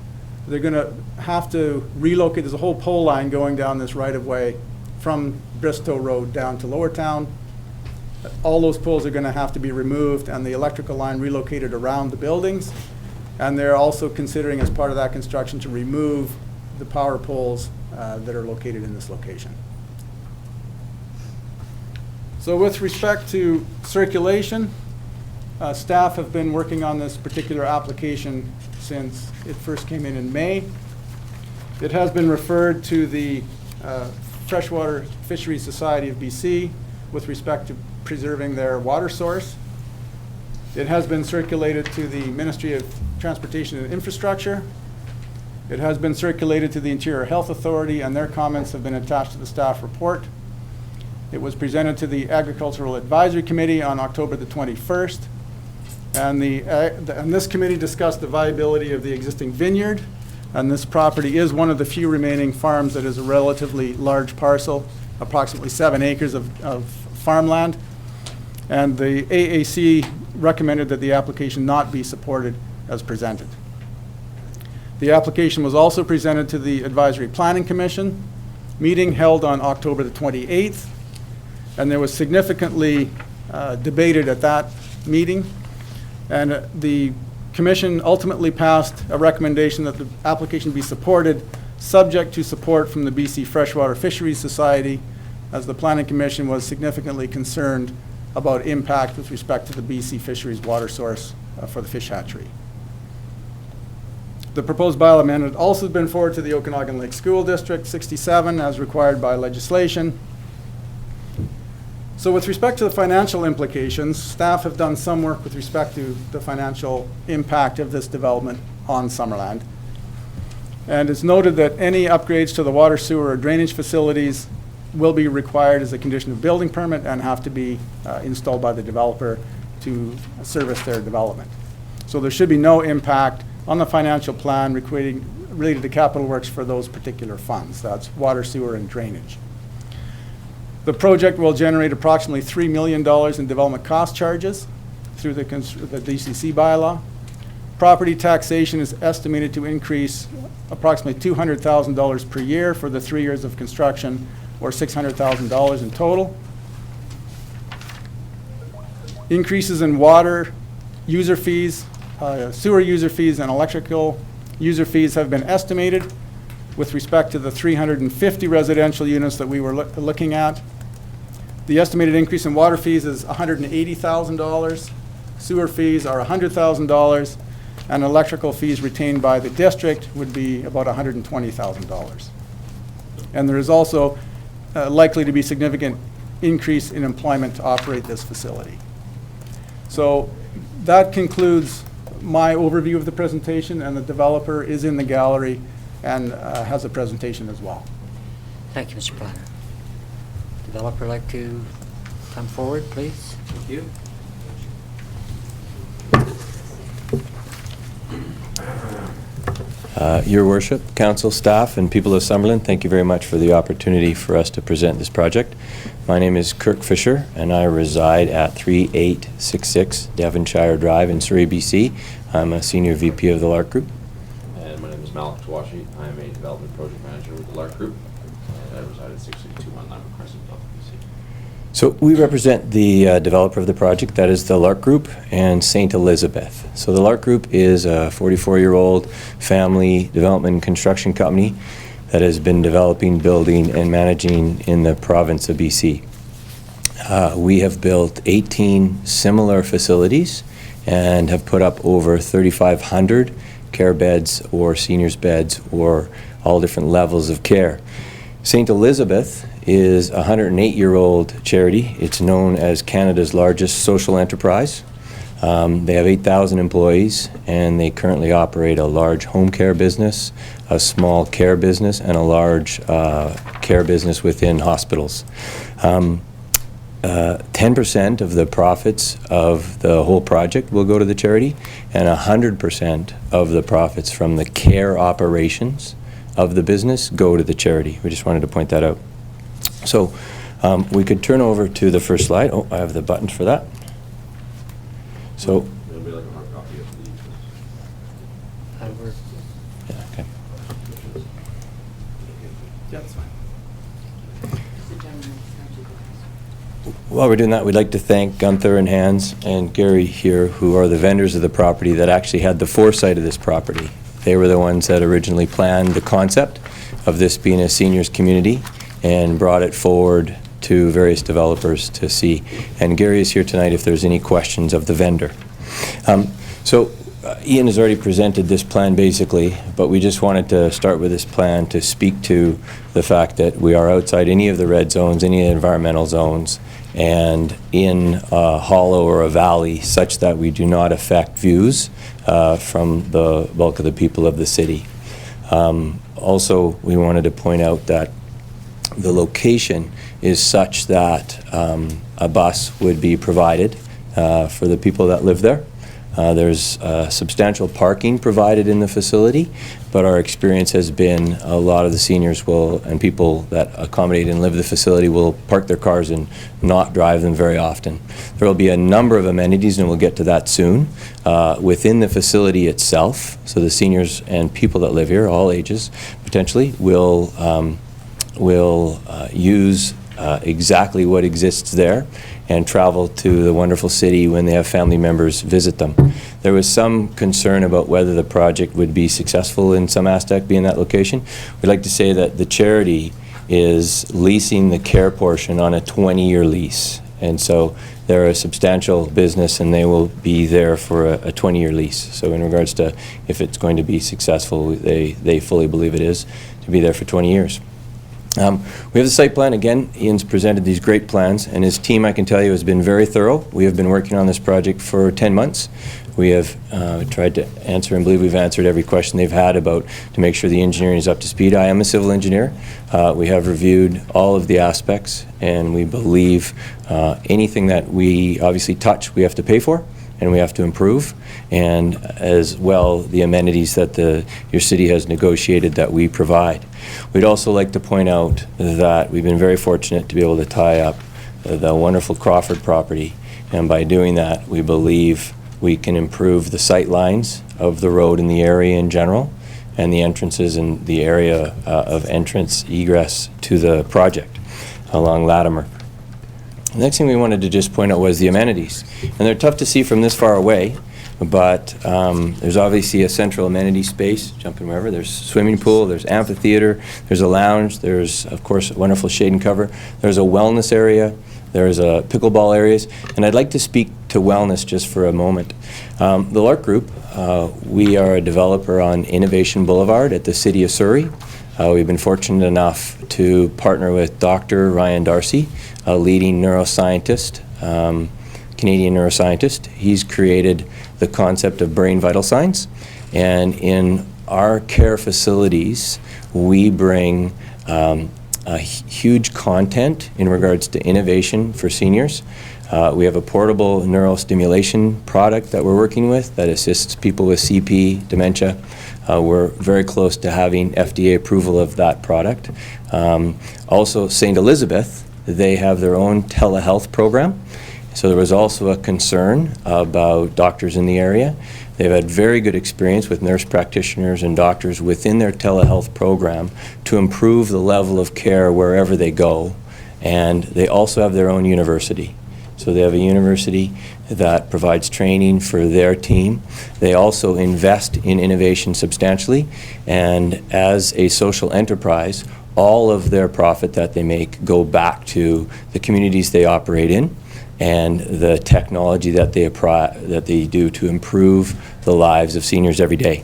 They're going to have to relocate. There's a whole pole line going down this right-of-way from Bristow Road down to Lower Town. All those poles are going to have to be removed and the electrical line relocated around the buildings. And they're also considering, as part of that construction, to remove the power poles that are located in this location. So with respect to circulation, staff have been working on this particular application since it first came in May. It has been referred to the Freshwater Fisheries Society of BC with respect to preserving their water source. It has been circulated to the Ministry of Transportation and Infrastructure. It has been circulated to the Interior Health Authority, and their comments have been attached to the staff report. It was presented to the Agricultural Advisory Committee on October the 21st. And this committee discussed the viability of the existing vineyard. And this property is one of the few remaining farms that is a relatively large parcel, approximately 7 acres of farmland. And the AAC recommended that the application not be supported as presented. The application was also presented to the Advisory Planning Commission meeting held on October the 28th. And there was significantly debated at that meeting. And the Commission ultimately passed a recommendation that the application be supported, subject to support from the BC Freshwater Fisheries Society, as the Planning Commission was significantly concerned about impact with respect to the BC fisheries water source for the fish hatchery. The proposed bylaw amendment also has been forwarded to the Okanagan Lake School District 67 as required by legislation. So with respect to the financial implications, staff have done some work with respect to the financial impact of this development on Summerland. And it's noted that any upgrades to the water, sewer, or drainage facilities will be required as a condition of building permit and have to be installed by the developer to service their development. So there should be no impact on the financial plan related to capital works for those particular funds. That's water, sewer, and drainage. The project will generate approximately $3 million in development cost charges through the DCC bylaw. Property taxation is estimated to increase approximately $200,000 per year for the 3 years of construction, or $600,000 in total. Increases in water user fees, sewer user fees, and electrical user fees have been estimated with respect to the 350 residential units that we were looking at. The estimated increase in water fees is $180,000. Sewer fees are $100,000, and electrical fees retained by the district would be about $120,000. And there is also likely to be significant increase in employment to operate this facility. So that concludes my overview of the presentation, and the developer is in the gallery and has a presentation as well. Thank you, Mr. Platter. Developer like to come forward, please? Thank you. Your Worship, Council, staff, and people of Summerland, thank you very much for the opportunity for us to present this project. My name is Kirk Fisher, and I reside at 3866 Devonshire Drive in Surrey, BC. I'm a Senior VP of the Lark Group. And my name is Malik Tawashi. I am a Development Project Manager with the Lark Group, and I reside at 63219 Crescent, BC. So we represent the developer of the project, that is the Lark Group and St. Elizabeth. So the Lark Group is a 44-year-old family development and construction company that has been developing, building, and managing in the province of BC. We have built 18 similar facilities and have put up over 3,500 care beds or seniors beds or all different levels of care. St. Elizabeth is a 108-year-old charity. It's known as Canada's largest social enterprise. They have 8,000 employees, and they currently operate a large home care business, a small care business, and a large care business within hospitals. 10% of the profits of the whole project will go to the charity, and 100% of the profits from the care operations of the business go to the charity. We just wanted to point that out. So we could turn over to the first slide. Oh, I have the buttons for that. So. It'll be like a hard copy of the. Yeah, okay. Yeah, that's fine. While we're doing that, we'd like to thank Gunther and Hans and Gary here, who are the vendors of the property that actually had the foresight of this property. They were the ones that originally planned the concept of this being a seniors community and brought it forward to various developers to see. And Gary is here tonight if there's any questions of the vendor. Ian has already presented this plan basically, but we just wanted to start with this plan to speak to the fact that we are outside any of the red zones, any of the environmental zones, and in a hollow or a valley such that we do not affect views from the bulk of the people of the city. Also, we wanted to point out that the location is such that a bus would be provided for the people that live there. There's substantial parking provided in the facility, but our experience has been a lot of the seniors will, and people that accommodate and live in the facility will park their cars and not drive them very often. There will be a number of amenities, and we'll get to that soon, within the facility itself. So the seniors and people that live here, all ages potentially, will use exactly what exists there and travel to the wonderful city when they have family members visit them. There was some concern about whether the project would be successful in some aspect being that location. We'd like to say that the charity is leasing the care portion on a 20-year lease. And so they're a substantial business and they will be there for a 20-year lease. So in regards to if it's going to be successful, they fully believe it is to be there for 20 years. We have the site plan. Again, Ian's presented these great plans, and his team, I can tell you, has been very thorough. We have been working on this project for 10 months. We have tried to answer and believe we've answered every question they've had about to make sure the engineering is up to speed. I am a civil engineer. We have reviewed all of the aspects, and we believe anything that we obviously touch, we have to pay for. and we have to improve, and as well the amenities that your city has negotiated that we provide. We'd also like to point out that we've been very fortunate to be able to tie up the wonderful Crawford property, and by doing that we believe we can improve the sight lines of the road in the area in general and the entrances in the area of entrance egress to the project along Latimer. The next thing we wanted to just point out was the amenities, and they're tough to see from this far away, but there's obviously a central amenity space, jumping wherever. There's swimming pool, there's amphitheater, there's a lounge, there's of course a wonderful shade and cover, there's a wellness area, there's a pickleball areas, and I'd like to speak to wellness just for a moment. The Lark Group, we are a developer on Innovation Boulevard at the City of Surrey. We've been fortunate enough to partner with Dr. Ryan Darcy, a leading neuroscientist, Canadian neuroscientist. He's created the concept of brain vital signs, and in our care facilities we bring a huge content in regards to innovation for seniors. We have a portable neurostimulation product that we're working with that assists people with CP, dementia. We're very close to having FDA approval of that product. Also, St. Elizabeth, they have their own telehealth program. So there was also a concern about doctors in the area. They've had very good experience with nurse practitioners and doctors within their telehealth program to improve the level of care wherever they go. And they also have their own university. So they have a university that provides training for their team. They also invest in innovation substantially, and as a social enterprise, all of their profit that they make go back to the communities they operate in and the technology that they do to improve the lives of seniors every day.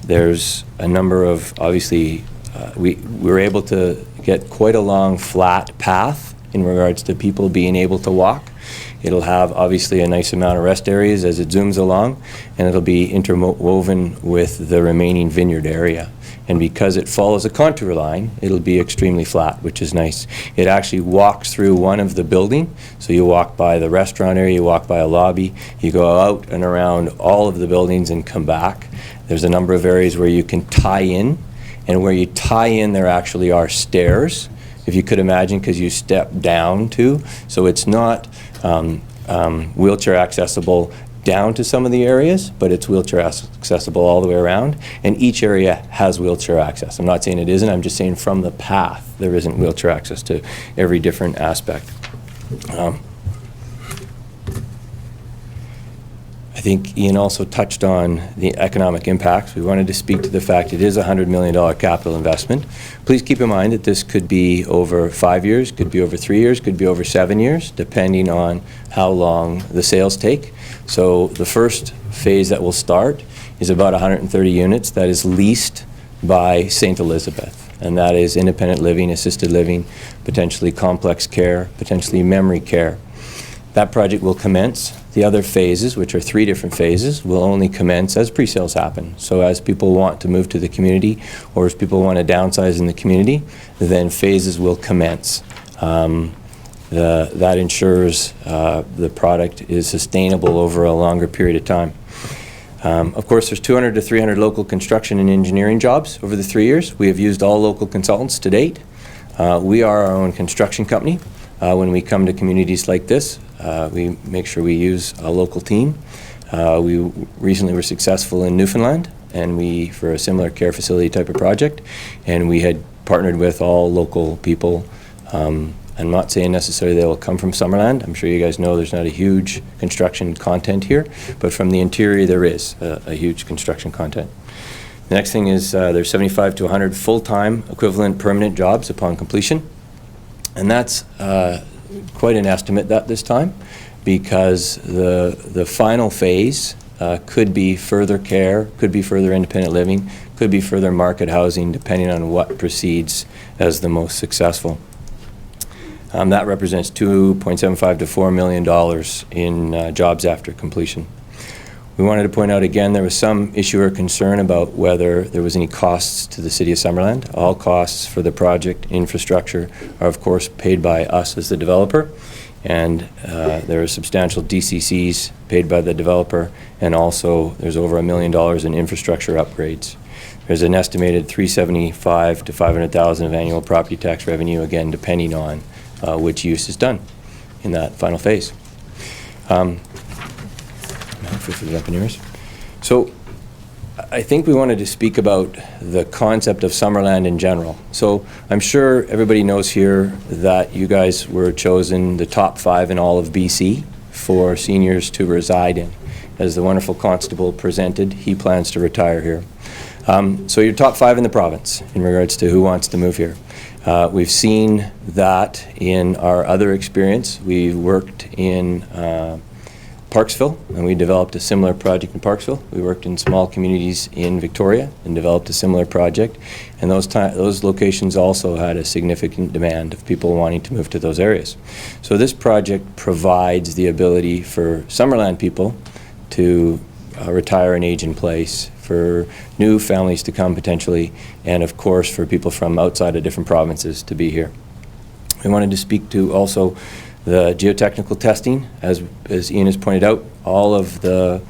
There's a number of, obviously, we were able to get quite a long flat path in regards to people being able to walk. It'll have obviously a nice amount of rest areas as it zooms along, and it'll be interwoven with the remaining vineyard area. And because it follows a contour line, it'll be extremely flat, which is nice. It actually walks through one of the building, so you walk by the restaurant area, you walk by a lobby, you go out and around all of the buildings and come back. There's a number of areas where you can tie in, and where you tie in there actually are stairs, if you could imagine, because you step down too. So it's not wheelchair accessible down to some of the areas, but it's wheelchair accessible all the way around, and each area has wheelchair access. I'm not saying it isn't, I'm just saying from the path there isn't wheelchair access to every different aspect. I think Ian also touched on the economic impacts. We wanted to speak to the fact it is a $100 million capital investment. Please keep in mind that this could be over 5 years, could be over 3 years, could be over 7 years, depending on how long the sales take. So the first phase that will start is about 130 units that is leased by St. Elizabeth, and that is independent living, assisted living, potentially complex care, potentially memory care. That project will commence. The other phases, which are 3 different phases, will only commence as pre-sales happen. So as people want to move to the community, or as people want to downsize in the community, then phases will commence. That ensures the product is sustainable over a longer period of time. Of course, there's 200 to 300 local construction and engineering jobs over the 3 years. We have used all local consultants to date. We are our own construction company. When we come to communities like this, we make sure we use a local team. We recently were successful in Newfoundland, and for a similar care facility type of project, and we had partnered with all local people. I'm not saying necessarily they will come from Summerland. I'm sure you guys know there's not a huge construction content here, but from the interior there is a huge construction content. The next thing is there's 75 to 100 full-time equivalent permanent jobs upon completion. And that's quite an estimate at this time, because the final phase could be further care, could be further independent living, could be further market housing, depending on what proceeds as the most successful. That represents $2.75 to $4 million in jobs after completion. We wanted to point out again, there was some issue or concern about whether there was any costs to the City of Summerland. All costs for the project infrastructure are of course paid by us as the developer. And there are substantial DCCs paid by the developer, and also there's over $1 million in infrastructure upgrades. There's an estimated $375,000 to $500,000 of annual property tax revenue, again, depending on which use is done in that final phase. So I think we wanted to speak about the concept of Summerland in general. So I'm sure everybody knows here that you guys were chosen the top 5 in all of BC for seniors to reside in. As the wonderful constable presented, he plans to retire here. So you're top 5 in the province in regards to who wants to move here. We've seen that in our other experience. We worked in Parksville, and we developed a similar project in Parksville. We worked in small communities in Victoria and developed a similar project. And those locations also had a significant demand of people wanting to move to those areas. So this project provides the ability for Summerland people to retire and age in place, for new families to come potentially, and of course for people from outside of different provinces to be here. We wanted to speak to also the geotechnical testing. As Ian has pointed out, all of the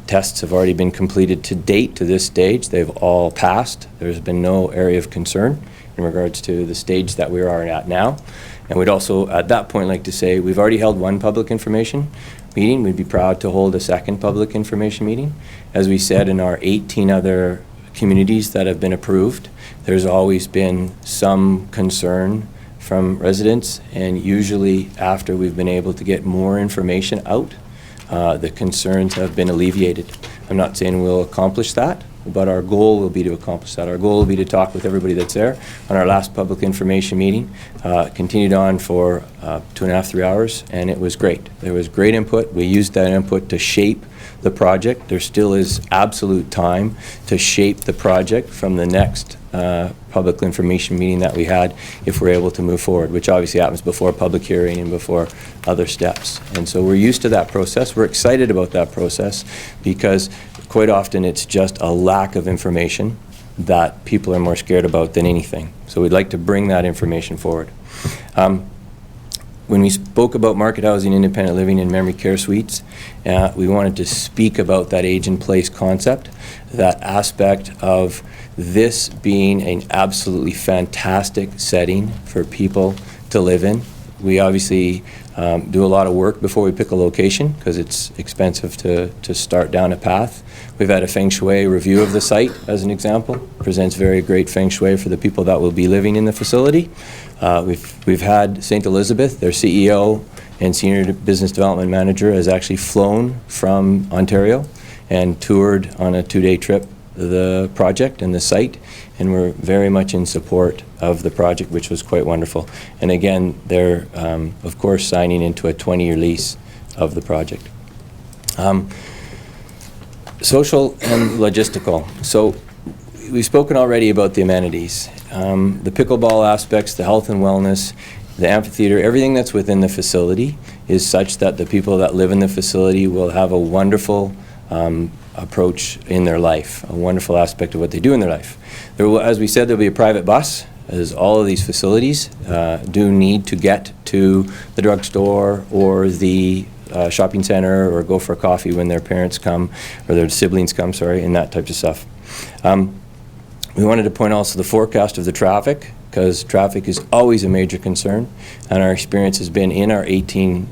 tests have already been completed to date to this stage. They've all passed. There's been no area of concern in regards to the stage that we are at now. And we'd also, at that point, like to say we've already held one public information meeting. We'd be proud to hold a second public information meeting. As we said, in our 18 other communities that have been approved, there's always been some concern from residents, and usually after we've been able to get more information out, the concerns have been alleviated. I'm not saying we'll accomplish that, but our goal will be to accomplish that. Our goal will be to talk with everybody that's there. On our last public information meeting, continued on for 2.5, 3 hours, and it was great. There was great input. We used that input to shape the project. There still is absolute time to shape the project from the next public information meeting that we had, if we're able to move forward, which obviously happens before public hearing and before other steps. And so we're used to that process. We're excited about that process because quite often it's just a lack of information that people are more scared about than anything. So we'd like to bring that information forward. When we spoke about market housing, independent living, and memory care suites, we wanted to speak about that age-in-place concept, that aspect of this being an absolutely fantastic setting for people to live in. We obviously do a lot of work before we pick a location because it's expensive to start down a path. We've had a feng shui review of the site, as an example. Presents very great feng shui for the people that will be living in the facility. We've had St. Elizabeth, their CEO and Senior Business Development Manager, has actually flown from Ontario and toured on a 2-day trip the project and the site, and we're very much in support of the project, which was quite wonderful. And again, they're of course signing into a 20-year lease of the project. Social and logistical. So we've spoken already about the amenities, the pickleball aspects, the health and wellness, the amphitheater, everything that's within the facility is such that the people that live in the facility will have a wonderful approach in their life, a wonderful aspect of what they do in their life. There will, as we said, there'll be a private bus, as all of these facilities do need to get to the drugstore or the shopping center or go for a coffee when their parents come or their siblings come, and that type of stuff. We wanted to point also the forecast of the traffic, because traffic is always a major concern, and our experience has been in our 18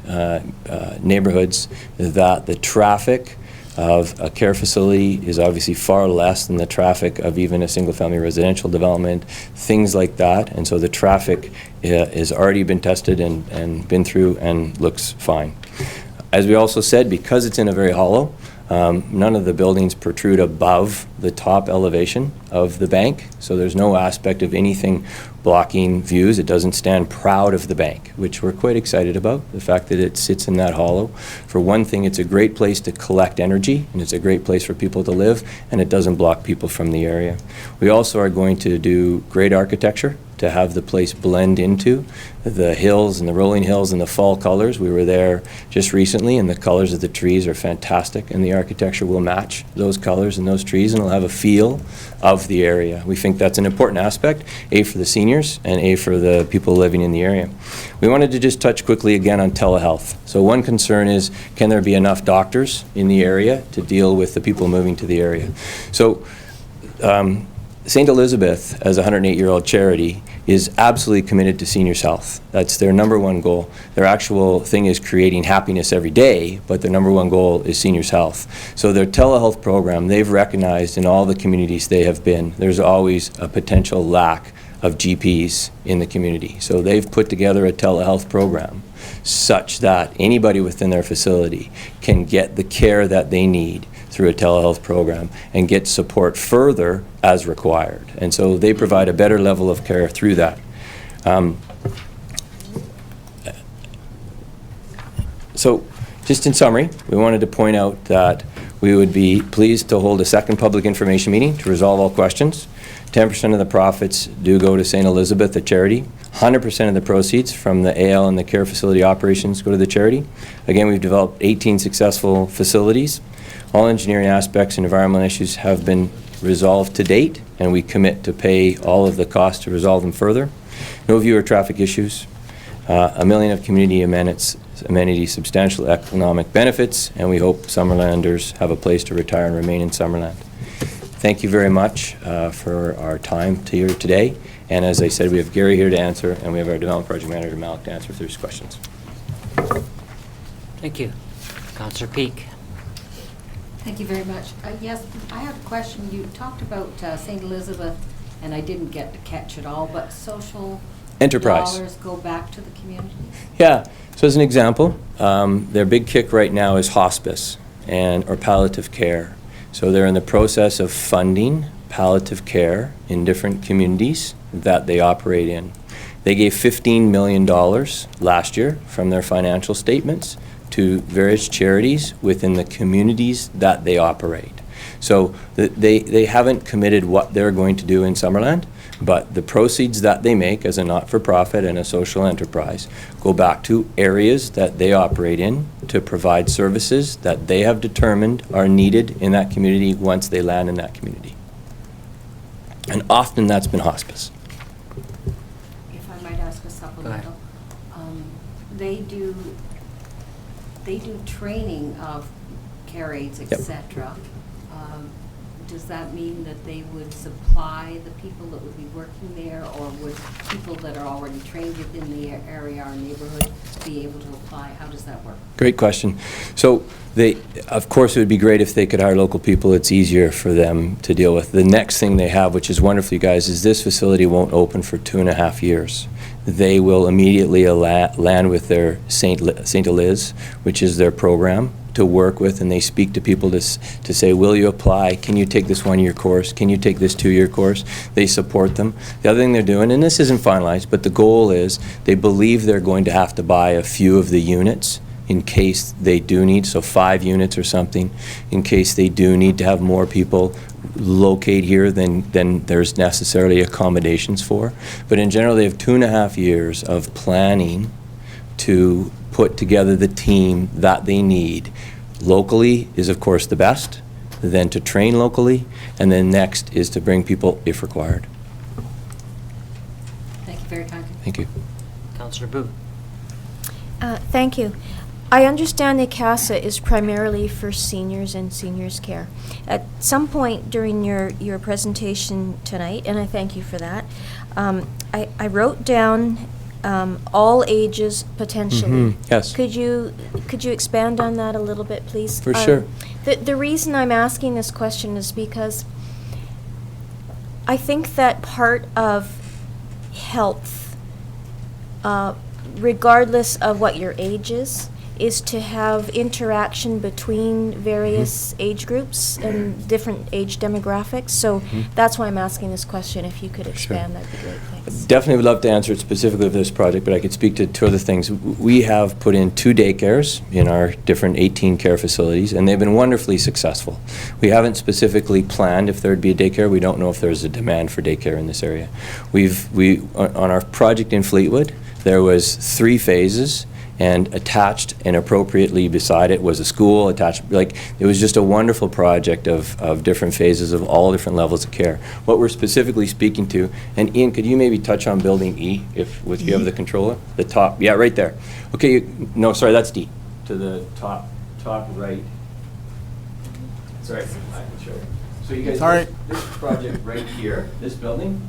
neighborhoods that the traffic of a care facility is obviously far less than the traffic of even a single-family residential development, things like that. And so the traffic has already been tested and been through and looks fine. As we also said, because it's in a very hollow, none of the buildings protrude above the top elevation of the bank, so there's no aspect of anything blocking views. It doesn't stand proud of the bank, which we're quite excited about, the fact that it sits in that hollow. For one thing, it's a great place to collect energy, and it's a great place for people to live, and it doesn't block people from the area. We also are going to do great architecture to have the place blend into the hills and the rolling hills and the fall colors. We were there just recently, and the colors of the trees are fantastic, and the architecture will match those colors and those trees, and it'll have a feel of the area. We think that's an important aspect, A, for the seniors, and A, for the people living in the area. We wanted to just touch quickly again on telehealth. So one concern is, can there be enough doctors in the area to deal with the people moving to the area? So St. Elizabeth, as a 108-year-old charity, is absolutely committed to seniors' health. That's their number one goal. Their actual thing is creating happiness every day, but their number one goal is seniors' health. So their telehealth program, they've recognized in all the communities they have been, there's always a potential lack of GPs in the community. So they've put together a telehealth program such that anybody within their facility can get the care that they need through a telehealth program and get support further as required. And so they provide a better level of care through that. So just in summary, we wanted to point out that we would be pleased to hold a second public information meeting to resolve all questions. 10% of the profits do go to St. Elizabeth, the charity. 100% of the proceeds from the AL and the care facility operations go to the charity. Again, we've developed 18 successful facilities. All engineering aspects and environmental issues have been resolved to date, and we commit to pay all of the costs to resolve them further. No viewer traffic issues. $1 million of community amenities, substantial economic benefits, and we hope Summerlanders have a place to retire and remain in Summerland. Thank you very much for our time here today. And as I said, we have Gary here to answer, and we have our Development Project Manager, Malik, to answer if there's questions. Thank you. Councillor Peak. Thank you very much. Yes, I have a question. You talked about St. Elizabeth, and I didn't get to catch it all, but social Enterprise. dollars go back to the community? Yeah. So as an example, their big kick right now is hospice or palliative care. So they're in the process of funding palliative care in different communities that they operate in. They gave $15 million last year from their financial statements to various charities within the communities that they operate. So they haven't committed what they're going to do in Summerland, but the proceeds that they make as a not-for-profit and a social enterprise go back to areas that they operate in to provide services that they have determined are needed in that community once they land in that community. And often that's been hospice. If I might ask a supplemental. They do training of care aides, et cetera. Does that mean that they would supply the people that would be working there, or would people that are already trained within the area or neighborhood be able to apply? How does that work? Great question. So of course, it would be great if they could hire local people. It's easier for them to deal with. The next thing they have, which is wonderful, you guys, is this facility won't open for 2.5 years. They will immediately land with their St. Eliz, which is their program, to work with, and they speak to people to say, will you apply? Can you take this 1-year course? Can you take this 2-year course? They support them. The other thing they're doing, and this isn't finalized, but the goal is they believe they're going to have to buy a few of the units in case they do need, so 5 units or something, in case they do need to have more people locate here than there's necessarily accommodations for. But in general, they have 2.5 years of planning to put together the team that they need. Locally is, of course, the best, then to train locally, and then next is to bring people if required. Thank you very kindly. Thank you. Councillor Booth. Thank you. I understand the CASA is primarily for seniors and seniors care. At some point during your presentation tonight, and I thank you for that, I wrote down all ages potentially. Mm-hmm. Yes. Could you expand on that a little bit, please? For sure. The reason I'm asking this question is because I think that part of health, regardless of what your age is is to have interaction between various age groups and different age demographics. So that's why I'm asking this question. If you could expand, that'd be great. Thanks. Definitely would love to answer it specifically for this project, but I could speak to two other things. We have put in 2 daycares in our different 18 care facilities, and they've been wonderfully successful. We haven't specifically planned if there'd be a daycare. We don't know if there's a demand for daycare in this area. On our project in Fleetwood, there was 3 phases, and attached and appropriately beside it was a school attached. Like, it was just a wonderful project of different phases of all different levels of care. What we're specifically speaking to, and Ian, could you maybe touch on building E, if you have the controller? The top, yeah, right there. Okay, no, sorry, that's D. To the top right. Sorry, I can show you. So you guys, Sorry. this project right here, this building,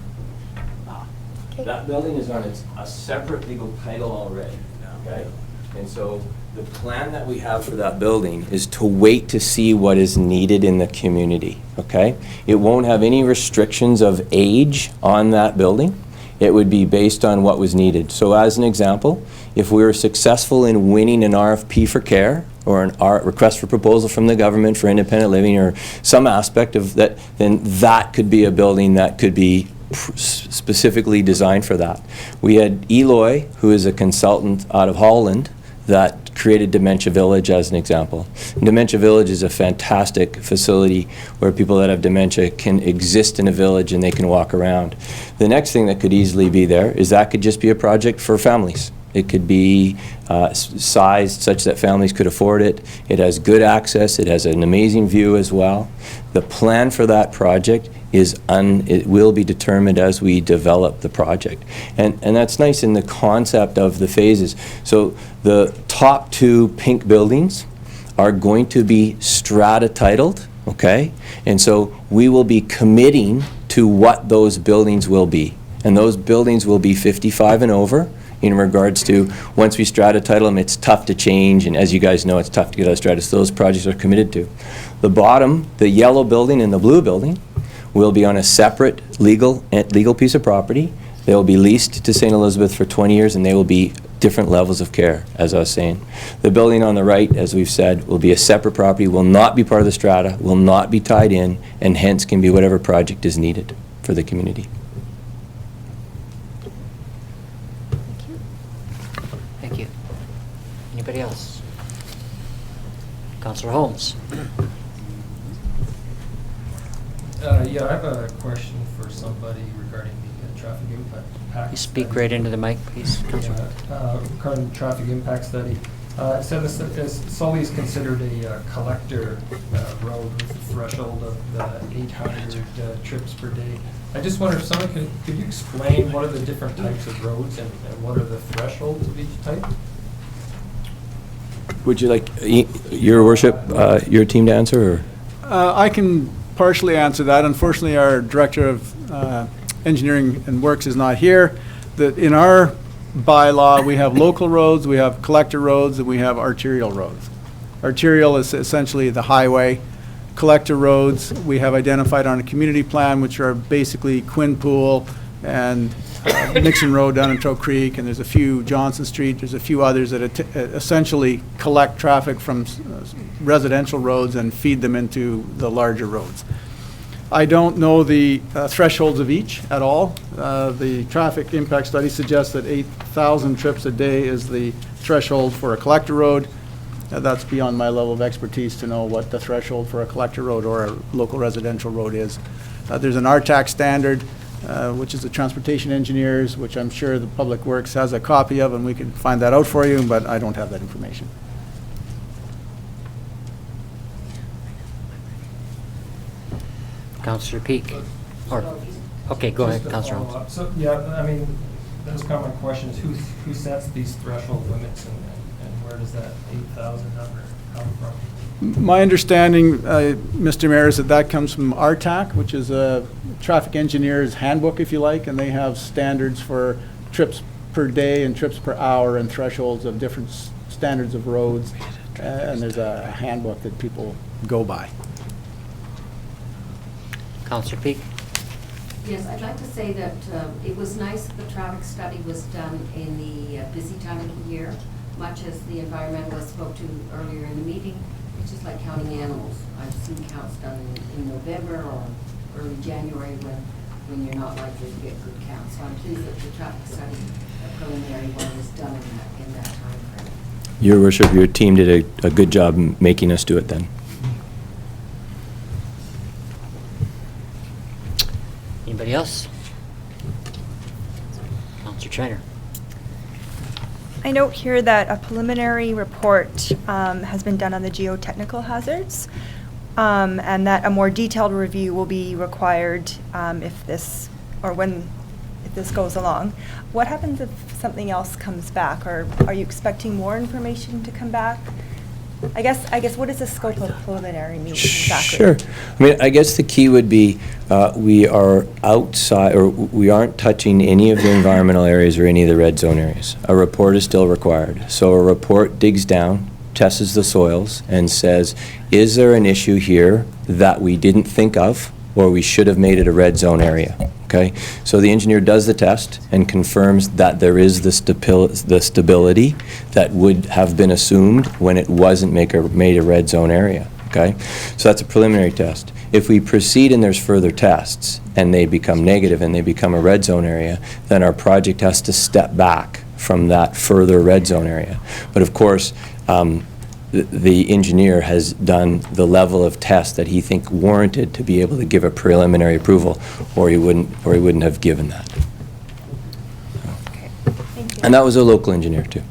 that building is on a separate legal title already. Okay? And so the plan that we have for that building is to wait to see what is needed in the community, okay? It won't have any restrictions of age on that building. It would be based on what was needed. So as an example, if we were successful in winning an RFP for care or an request for proposal from the government for independent living or some aspect of that, then that could be a building that could be specifically designed for that. We had Eloy, who is a consultant out of Holland, that created Dementia Village as an example. And Dementia Village is a fantastic facility where people that have dementia can exist in a village and they can walk around. The next thing that could easily be there is that could just be a project for families. It could be sized such that families could afford it. It has good access. It has an amazing view as well. The plan for that project it will be determined as we develop the project. And that's nice in the concept of the phases. So the top 2 pink buildings are going to be strata titled, okay? And so we will be committing to what those buildings will be. And those buildings will be 55 and over. In regards to, once we strata title them, it's tough to change, and as you guys know, it's tough to get out of strata, so those projects are committed to. The bottom, the yellow building and the blue building, will be on a separate legal piece of property. They will be leased to St. Elizabeth for 20 years, and they will be different levels of care, as I was saying. The building on the right, as we've said, will be a separate property, will not be part of the strata, will not be tied in, and hence can be whatever project is needed for the community. Thank you. Anybody else? Councillor Holmes. Yeah, I have a question for somebody regarding the traffic impact. You speak right into the mic, please, Councillor. Regarding the traffic impact study. It said Sully is considered a collector road with a threshold of 800 trips per day. I just wonder if someone could you explain what are the different types of roads and what are the thresholds of each type? Would you like, Your Worship, your team to answer? Or? I can partially answer that. Unfortunately, our Director of Engineering and Works is not here. In our bylaw, we have local roads, we have collector roads, and we have arterial roads. Arterial is essentially the highway. Collector roads, we have identified on a community plan, which are basically Quinpool and Nixon Road down in Trout Creek, and there's a few, Johnson Street, there's a few others that essentially collect traffic from residential roads and feed them into the larger roads. I don't know the thresholds of each at all. The traffic impact study suggests that 8,000 trips a day is the threshold for a collector road. That's beyond my level of expertise to know what the threshold for a collector road or a local residential road is. There's an RTAC standard, which is the transportation engineers, which I'm sure the Public Works has a copy of, and we can find that out for you, but I don't have that information. Councillor Peak. Okay, go ahead, Councillor Holmes. So, yeah, I mean, that was kind of my question, is who sets these threshold limits and where does that 8,000 number come from? My understanding, Mr. Mayor, is that comes from RTAC, which is a traffic engineer's handbook, if you like, and they have standards for trips per day and trips per hour and thresholds of different standards of roads, and there's a handbook that people go by. Councillor Peak. Yes, I'd like to say that it was nice that the traffic study was done in the busy time of the year much as the environmentalist spoke to earlier in the meeting, it's just like counting animals. I've seen counts done in November or early January when you're not likely to get good counts. So I'm pleased that the traffic study, the preliminary one, was done in that time frame. Your worship, your team did a good job making us do it then. Anybody else? Councillor Trainer. I note here that a preliminary report has been done on the geotechnical hazards, and that a more detailed review will be required if this goes along. What happens if something else comes back, or are you expecting more information to come back? I guess what does the scope of preliminary mean exactly? Sure. I mean, I guess the key would be we are outside, or we aren't touching any of the environmental areas or any of the red zone areas. A report is still required. So a report digs down, tests the soils, and says, is there an issue here that we didn't think of, or we should have made it a red zone area? Okay, so the engineer does the test and confirms that there is the stability that would have been assumed when it wasn't made a red zone area. Okay, so that's a preliminary test. If we proceed and there's further tests and they become negative and they become a red zone area, then our project has to step back from that further red zone area. But of course, the engineer has done the level of test that he think warranted to be able to give a preliminary approval, or he wouldn't have given that. Okay, thank you. And that was a local engineer too.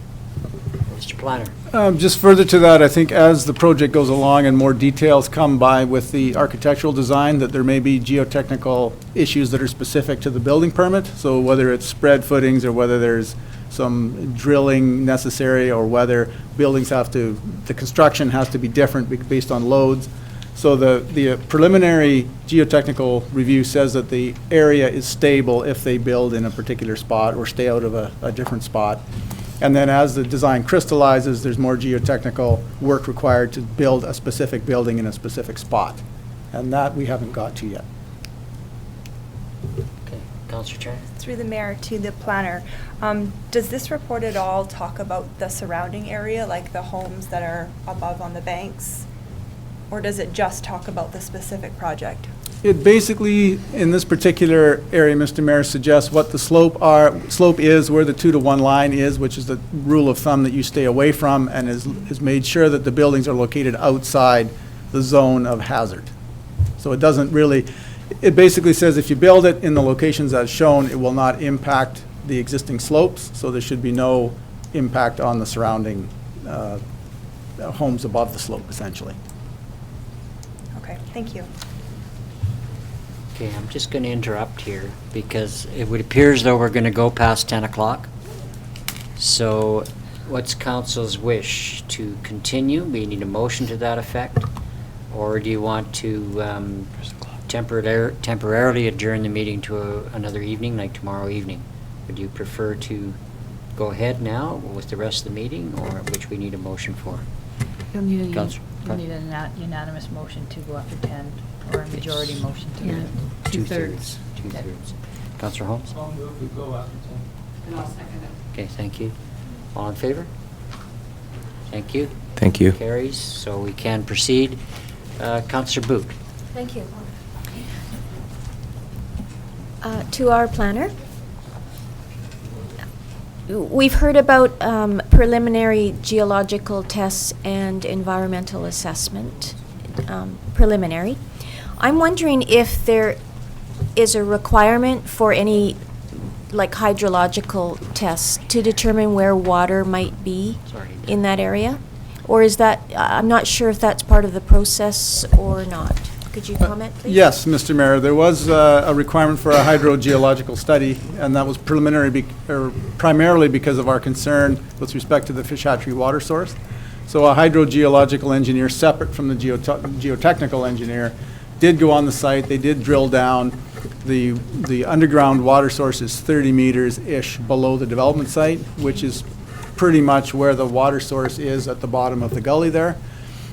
Mr. Planner. Just further to that, I think as the project goes along and more details come by with the architectural design, that there may be geotechnical issues that are specific to the building permit. So whether it's spread footings or whether there's some drilling necessary, or whether buildings the construction has to be different based on loads. So the preliminary geotechnical review says that the area is stable if they build in a particular spot or stay out of a different spot. And then as the design crystallizes, there's more geotechnical work required to build a specific building in a specific spot. And that we haven't got to yet. Okay, Councillor Trainer. Through the mayor to the planner, does this report at all talk about the surrounding area, like the homes that are above on the banks? Or does it just talk about the specific project? It basically, in this particular area, Mr. Mayor, suggests what the slope is, where the 2-to-1 line is, which is the rule of thumb that you stay away from, and is made sure that the buildings are located outside the zone of hazard. So it doesn't really, it basically says if you build it in the locations as shown, it will not impact the existing slopes, so there should be no impact on the surrounding homes above the slope, essentially. Okay, thank you. Okay, I'm just going to interrupt here because it would appear as though we're going to go past 10 o'clock. So what's council's wish? To continue? We need a motion to that effect? Or do you want to temporarily adjourn the meeting to another evening, like tomorrow evening? Would you prefer to go ahead now with the rest of the meeting, or which we need a motion for? You'll need Councillor. a unanimous motion to go after 10, or a majority motion to Yeah. two-thirds. Two-thirds. Councillor Holmes? I'll move we go after 10. And I'll second it. Okay, thank you. All in favor? Thank you. Thank you. Carries, so we can proceed. Councillor Boot. Thank you. To our planner, we've heard about preliminary geological tests and environmental assessment, preliminary. I'm wondering if there is a requirement for any, like, hydrological tests to determine where water might be in that area? Or is that, I'm not sure if that's part of the process or not. Could you comment, please? Yes, Mr. Mayor, there was a requirement for a hydrogeological study, and that was preliminary, primarily because of our concern with respect to the fish hatchery water source. So a hydrogeological engineer, separate from the geotechnical engineer, did go on the site. They did drill down. The underground water source is 30 meters-ish below the development site, which is pretty much where the water source is at the bottom of the gully there.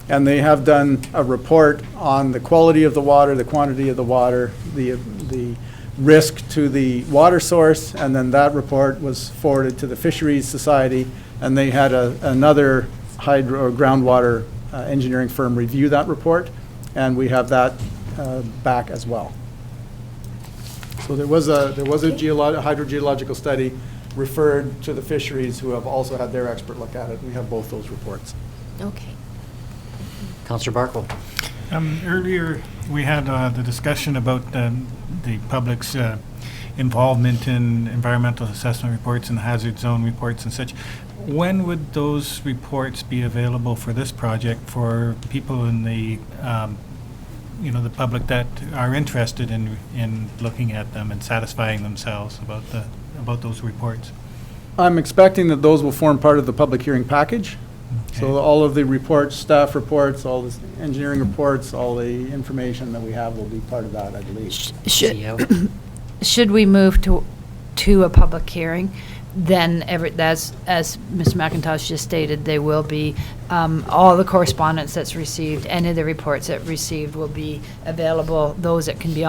And they have done a report on the quality of the water, the quantity of the water, the risk to the water source, and then that report was forwarded to the Fisheries Society and they had another hydro or groundwater engineering firm review that report, and we have that back as well. So there was a hydrogeological study referred to the fisheries, who have also had their expert look at it. We have both those reports. Okay. Councillor Barkle. Earlier, we had the discussion about the public's involvement in environmental assessment reports and hazard zone reports and such. When would those reports be available for this project for people in the, the public that are interested in looking at them and satisfying themselves about those reports? I'm expecting that those will form part of the public hearing package. Okay. So all of the reports, staff reports, all the engineering reports, all the information that we have will be part of that, I believe. Should we move to a public hearing, then as Ms. McIntosh just stated, there will be all the correspondence that's received, any of the reports that received will be available. Those that can be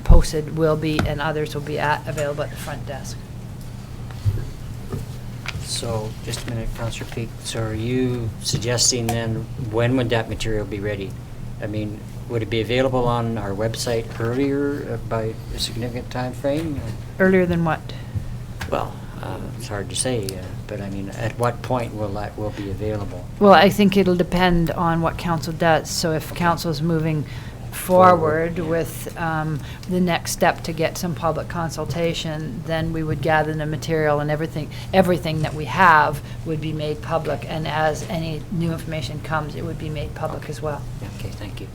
posted will be, and others will be available at the front desk. So, just a minute, Councillor Peak. So are you suggesting then, when would that material be ready? I mean, would it be available on our website earlier by a significant time frame? Earlier than what? Well, it's hard to say, but I mean, at what point will be available? Well, I think it'll depend on what council does. So if council's moving forward with the next step to get some public consultation, then we would gather the material, and everything that we have would be made public, and as any new information comes, it would be made public as well. Okay, thank you.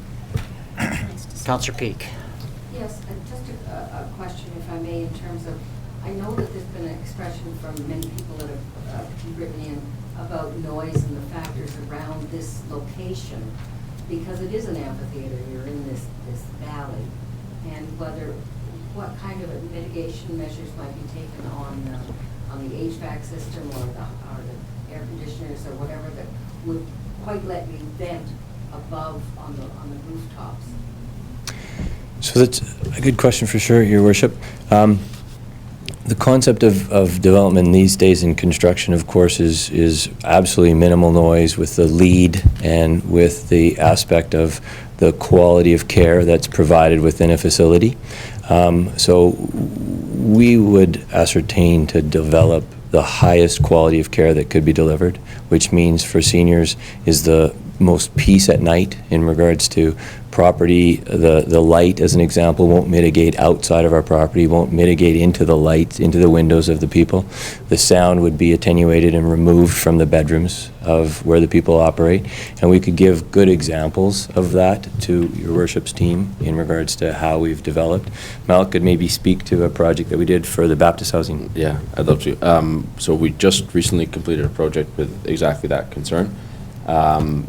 Councillor Peak. Yes, just a question, if I may, in terms of, I know that there's been an expression from many people that have written in about noise and the factors around this location, because it is an amphitheater, you're in this valley, and what kind of mitigation measures might be taken on the HVAC system or the air conditioners or whatever that would quite let you vent above on the rooftops. So that's a good question for sure, Your Worship. The concept of development these days in construction, of course, is absolutely minimal noise with the lead and with the aspect of the quality of care that's provided within a facility. So we would ascertain to develop the highest quality of care that could be delivered, which means for seniors is the most peace at night in regards to property. The light, as an example, won't mitigate outside of our property, won't mitigate into the light, into the windows of the people. The sound would be attenuated and removed from the bedrooms of where the people operate. And we could give good examples of that to Your Worship's team in regards to how we've developed. Malik could maybe speak to a project that we did for the Baptist housing. Yeah, I'd love to. So we just recently completed a project with exactly that concern.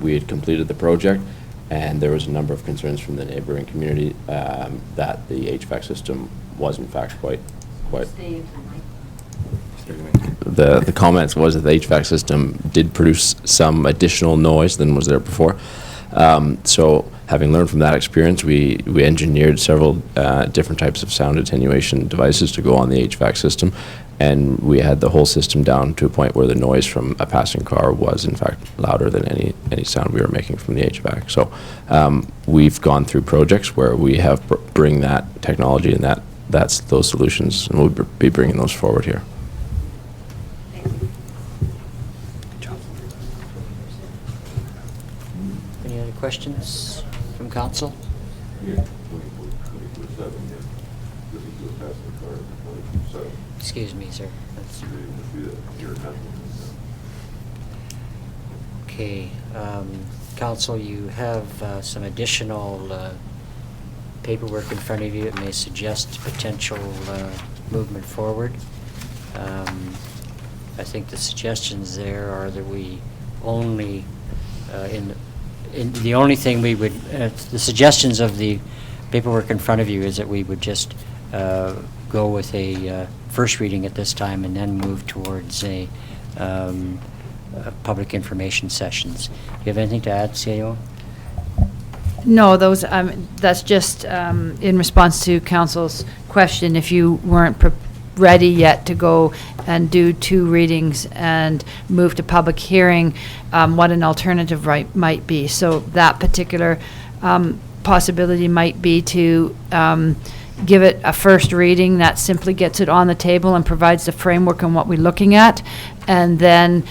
We had completed the project, and there was a number of concerns from the neighboring community that the HVAC system was in fact quite. The comments was that the HVAC system did produce some additional noise than was there before. So having learned from that experience, we engineered several different types of sound attenuation devices to go on the HVAC system, and we had the whole system down to a point where the noise from a passing car was in fact louder than any sound we were making from the HVAC. So we've gone through projects where we have bring that technology and that's those solutions, and we'll be bringing those forward here. Any other questions from council? Excuse me, sir. Okay, council, you have some additional paperwork in front of you that may suggest potential movement forward. I think the suggestions there are that we only, the only thing we would, the suggestions of the paperwork in front of you is that we would just go with a first reading at this time and then move towards a public information sessions. Do you have anything to add, CAO? No, that's just in response to council's question. If you weren't ready yet to go and do 2 readings and move to public hearing, what an alternative might be. So that particular possibility might be to give it a first reading that simply gets it on the table and provides the framework on what we're looking at, and then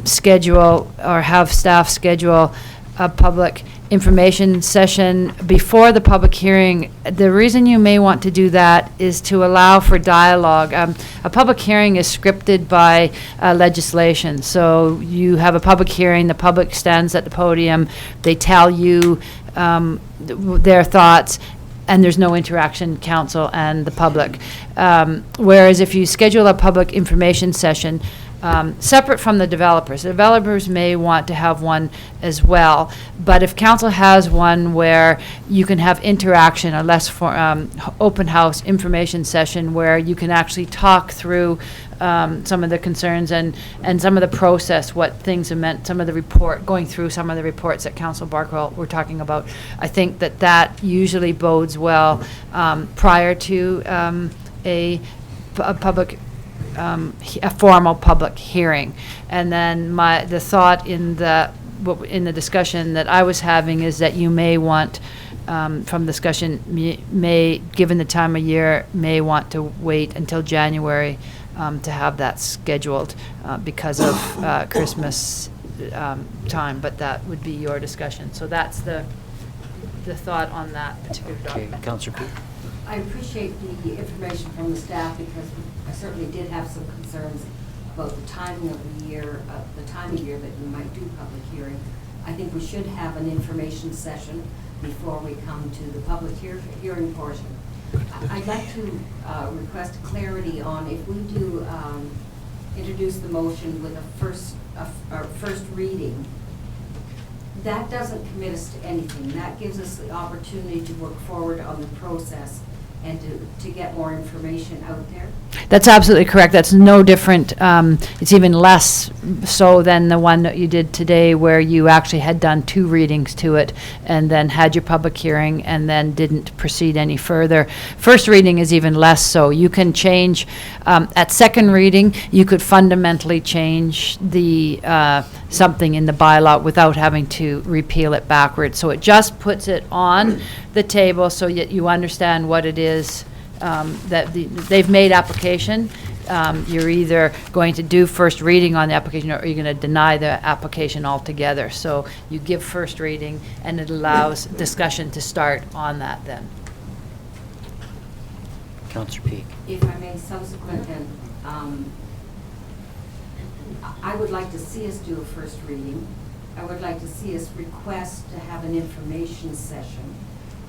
schedule or have staff schedule a public information session before the public hearing. The reason you may want to do that is to allow for dialogue. A public hearing is scripted by legislation. So you have a public hearing, the public stands at the podium, they tell you their thoughts, and there's no interaction, council and the public. Whereas if you schedule a public information session, separate from the developers may want to have one as well. But if council has one where you can have interaction, a less open house information session where you can actually talk through some of the concerns and some of the process, what things have meant, going through some of the reports that Council Barkwell were talking about. I think that usually bodes well prior to a public a formal public hearing. And then the thought in the discussion that I was having is that you may want, from discussion, given the time of year, may want to wait until January to have that scheduled because of Christmas time, but that would be your discussion. So that's the thought on that particular document. Okay, Councillor Peak. I appreciate the information from the staff because I certainly did have some concerns about the timing of the year, the time of year that you might do public hearing. I think we should have an information session before we come to the public hearing portion. I'd like to request clarity on if we do introduce the motion with a first reading. That doesn't commit us to anything. That gives us the opportunity to work forward on the process and to get more information out there. That's absolutely correct. That's no different. It's even less so than the one that you did today where you actually had done 2 readings to it and then had your public hearing and then didn't proceed any further. First reading is even less so. You can change, at second reading, you could fundamentally change the something in the bylaw without having to repeal it backwards. So it just puts it on the table so that you understand what it is that they've made application. You're either going to do first reading on the application or you're going to deny the application altogether. So you give first reading and it allows discussion to start on that then. Councillor Peak. If I may, subsequent then, I would like to see us do a first reading. I would like to see us request to have an information session.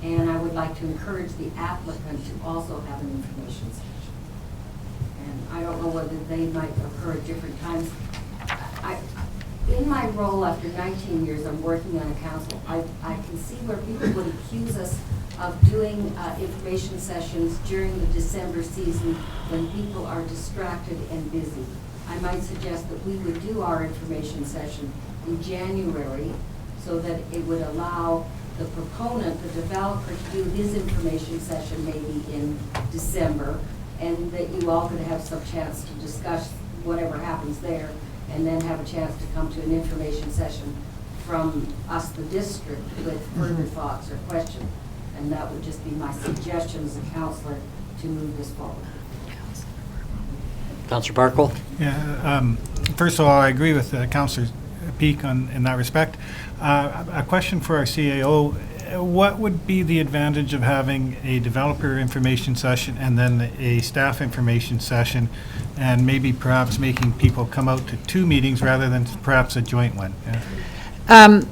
And I would like to encourage the applicant to also have an information session. And I don't know whether they might occur at different times. In my role after 19 years, I'm working on a council. I can see where people would accuse us of doing information sessions during the December season when people are distracted and busy. I might suggest that we would do our information session in January so that it would allow the proponent, the developer, to do his information session maybe in December, and that you all could have some chance to discuss whatever happens there, and then have a chance to come to an information session from us, the district, with further thoughts or questions. And that would just be my suggestion as a councillor to move this forward. Councillor Barkwell? Yeah, first of all, I agree with Councillor Peak in that respect. A question for our CAO, what would be the advantage of having a developer information session and then a staff information session, and maybe perhaps making people come out to 2 meetings rather than perhaps a joint one? Yeah.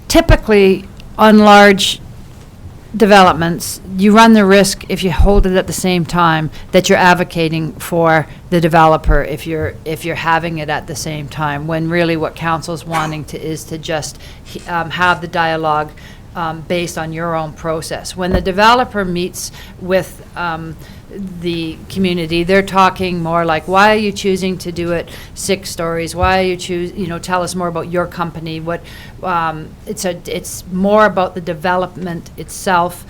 Typically, on large developments, you run the risk if you hold it at the same time that you're advocating for the developer if you're having it at the same time, when really what council's wanting is to just have the dialogue based on your own process. When the developer meets with the community, they're talking more like, why are you choosing to do it 6 stories? Why are you tell us more about your company. What it's more about the development itself.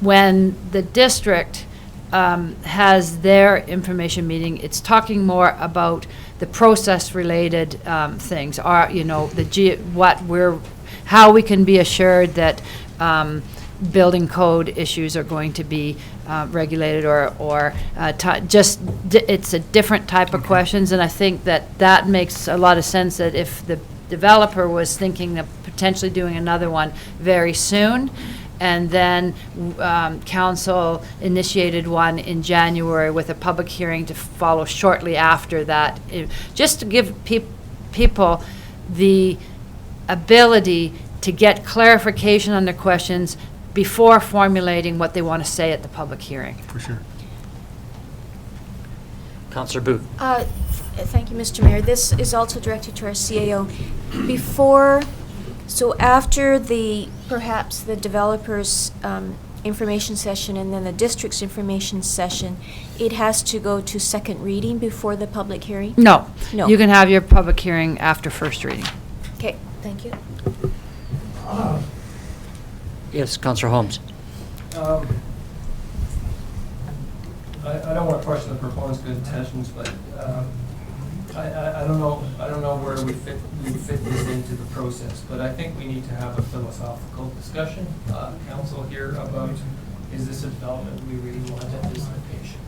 When the district has their information meeting, it's talking more about the process-related things, or, you know, how we can be assured that building code issues are going to be regulated, or it's a different type of questions, and I think that makes a lot of sense, that if the developer was thinking of potentially doing another one very soon, and then council initiated one in January with a public hearing to follow shortly after that, just to give people the ability to get clarification on their questions before formulating what they want to say at the public hearing. For sure. Councillor Booth. Thank you, Mr. Mayor. This is also directed to our CAO. After perhaps the developer's information session and then the district's information session, it has to go to second reading before the public hearing? No. No. You can have your public hearing after first reading. Okay, thank you. Yes, Councillor Holmes. I don't want to question the proponent's good intentions, but I don't know where we fit this into the process, but I think we need to have a philosophical discussion, council here, about, is this a development we really want at this location?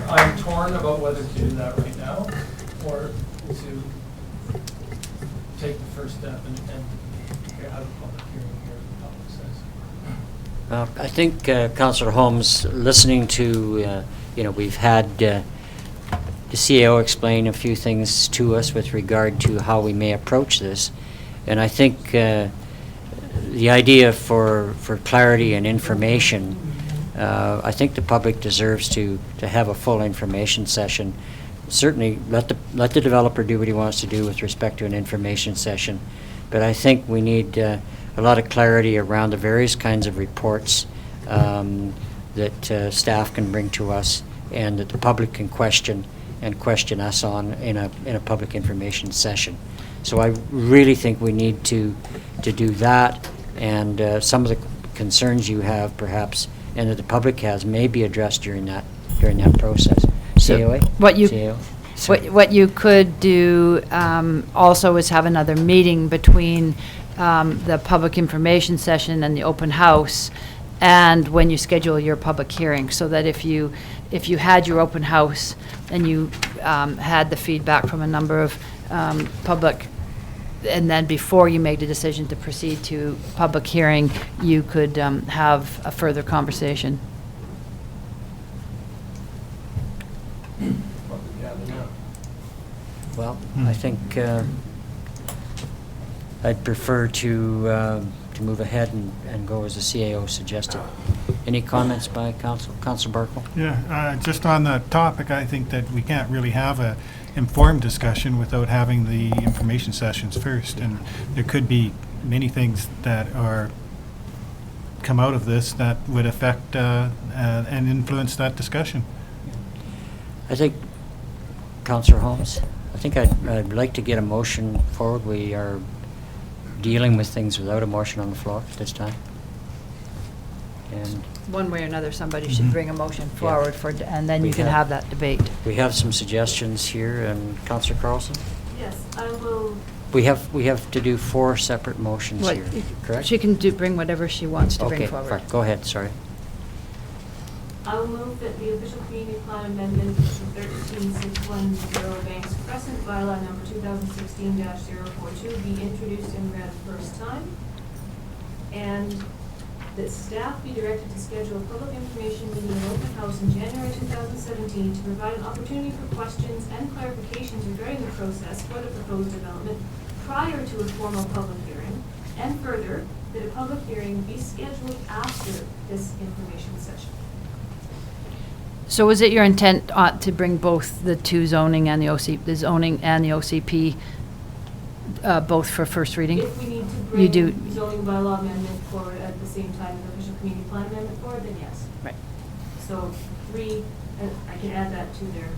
I'm torn about whether to do that right now, or to take the first step and have a public hearing here, as the public says. I think, Councillor Holmes, listening to, we've had the CAO explain a few things to us with regard to how we may approach this. And I think the idea for clarity and information, I think the public deserves to have a full information session. Certainly, let the developer do what he wants to do with respect to an information session. But I think we need a lot of clarity around the various kinds of reports that staff can bring to us, and that the public can question us on in a public information session. So I really think we need to do that, and some of the concerns you have, perhaps, and that the public has, may be addressed during that process. COA? What you could do also is have another meeting between the public information session and the open house, and when you schedule your public hearing, so that if you had your open house and you had the feedback from a number of public, and then before you made the decision to proceed to public hearing, you could have a further conversation. Well, I think I'd prefer to move ahead and go as the CAO suggested. Any comments by Councillor Barkle? Yeah, just on the topic, I think that we can't really have a informed discussion without having the information sessions first, and there could be many things that come out of this that would affect and influence that discussion. I think, Councillor Holmes, I think I'd like to get a motion forward. We are dealing with things without a motion on the floor at this time. And One way or another, somebody should bring a motion forward and then you can have that debate. we have some suggestions here, and Councillor Carlson? Yes, I will. We have to do 4 separate motions here, correct? She can bring whatever she wants to bring forward. Okay, go ahead, sorry. I will move that the official community plan amendment to 13610 Banks Crescent bylaw number 2016-042 be introduced and read first time, and that staff be directed to schedule a public information meeting in open house in January 2017 to provide an opportunity for questions and clarifications regarding the process for the proposed development prior to a formal public hearing, and further, that a public hearing be scheduled after this information session. So is it your intent to bring both the two zoning and the OCP, both for first reading? If we need to You bring do. zoning bylaw amendment forward at the same time as official community plan amendment forward, then yes. Right. So 3, I can add that to their,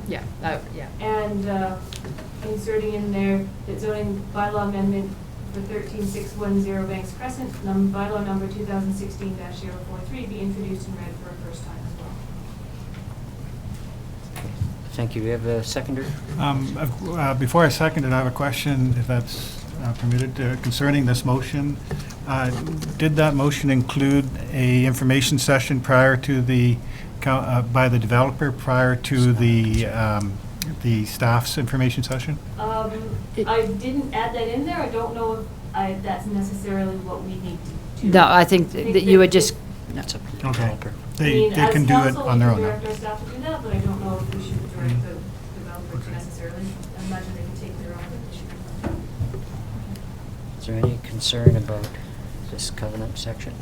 Yeah, yeah. And inserting in there that zoning bylaw amendment for 13610 Banks Crescent, bylaw number 2016-043 be introduced and read for a first time as well. Thank you. We have a seconder? Before I second it, I have a question, if that's permitted, concerning this motion. Did that motion include a information session prior to the, by the developer, prior to the staff's information session? I didn't add that in there. I don't know if that's necessarily what we need to do. No, I think that you would just, That's up to the Okay. developer. They can do it on their own. As council, we can direct our staff to do that, but I don't know if we should direct the developer to necessarily. I imagine they can take their own issue. Is there any concern about this covenant section?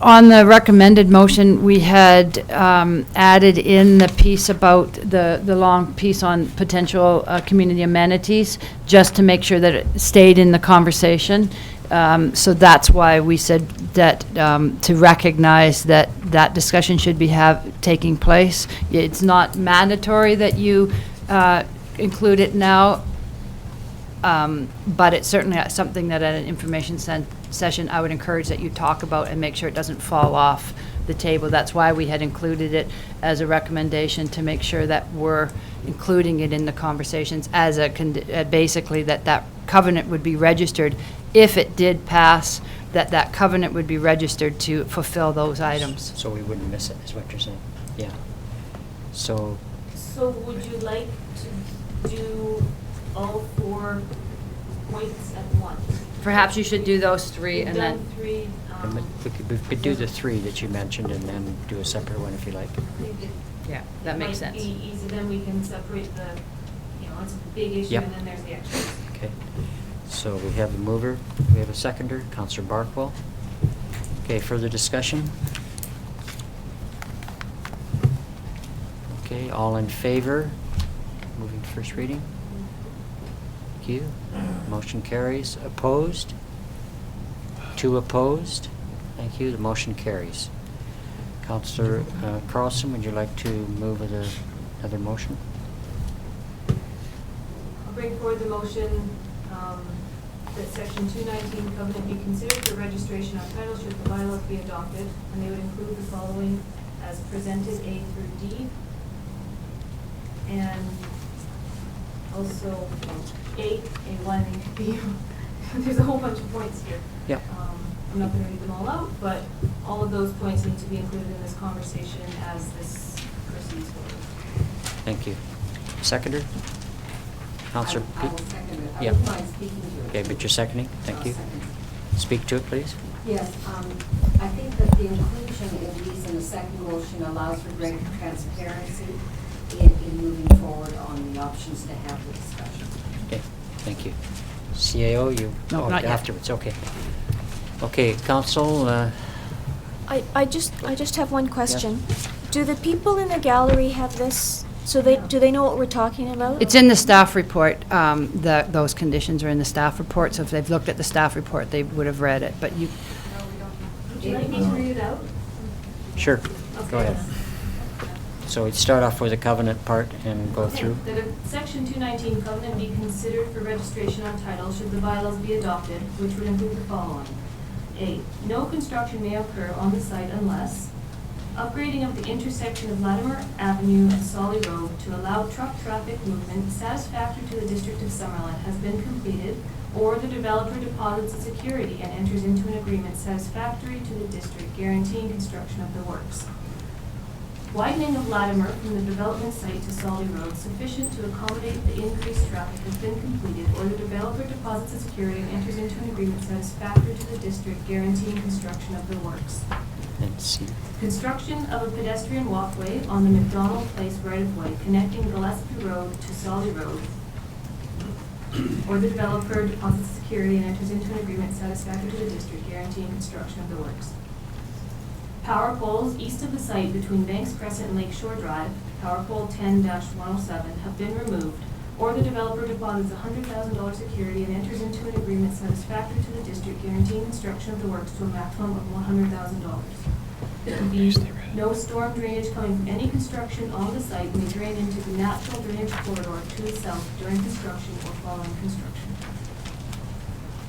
On the recommended motion, we had added in the piece about the long piece on potential community amenities, just to make sure that it stayed in the conversation. So that's why we said that to recognize that that discussion should be taking place. It's not mandatory that you include it now, but it's certainly something that at an information session I would encourage that you talk about and make sure it doesn't fall off the table. That's why we had included it as a recommendation, to make sure that we're including it in the conversations as basically that covenant would be registered. If it did pass, that covenant would be registered to fulfill those items. So we wouldn't miss it, is what you're saying? Yeah. So, So would you like to do all 4 points at once? Perhaps you should do those 3 We've and done then. 3. we could do the 3 that you mentioned and then do a separate one if you like. Yeah, that makes sense. It might be easy, then we can separate the, it's a big issue, Yep. and then there's the extras. Okay. So we have a mover, we have a seconder, Councillor Barkwell. Okay, further discussion? Okay, all in favor? Moving to first reading? Thank you. Motion carries. Opposed? 2 opposed? Thank you, the motion carries. Councillor Carlson, would you like to move with another motion? I'll bring forward the motion that section 219 covenant be considered for registration on title should the bylaws be adopted, and they would include the following as presented, A through D. And also A, A1, A2, B. There's a whole bunch of points here. Yep. I'm not going to read them all out, but all of those points need to be included in this conversation as this proceeds forward. Thank you. Seconder? Councillor I will second it. I Yeah. wouldn't mind speaking to it. Okay, but you're seconding? Thank I'll you. second. Speak to it, please. Yes, I think that the inclusion in these in the second motion allows for greater transparency in moving forward on the options to have the discussion. Okay, thank you. CAO, you? No, oh, not yet. Afterwards, okay. Okay, council, I just have one question. Do the people in the gallery have this? So do they know what we're talking about? It's in the staff report. Those conditions are in the staff report, so if they've looked at the staff report, they would have read it, but you. Would you like me to read it out? sure, go Okay. ahead. So we'd start off with the covenant part and go through. That a section 219 covenant be considered for registration on title should the bylaws be adopted, which would include the following. A, no construction may occur on the site unless upgrading of the intersection of Latimer Avenue and Solly Road to allow truck traffic movement satisfactory to the District of Summerland has been completed, or the developer deposits a security and enters into an agreement satisfactory to the district guaranteeing construction of the works. Widening of Latimer from the development site to Solly Road sufficient to accommodate the increased traffic has been completed, or the developer deposits a security and enters into an agreement satisfactory to the district guaranteeing construction of the works. And see. Construction of a pedestrian walkway on the McDonald Place right-of-way connecting Gillespie Road to Solly Road, or the developer deposits a security and enters into an agreement satisfactory to the district guaranteeing construction of the works. Power poles east of the site between Banks Crescent and Lake Shore Drive, Power Pole 10-107, have been removed, or the developer deposits a $100,000 security and enters into an agreement satisfactory to the district guaranteeing construction of the works to a maximum of $100,000. There can be no storm drainage coming from any construction on the site may drain into the natural drainage corridor to the south during construction or following construction.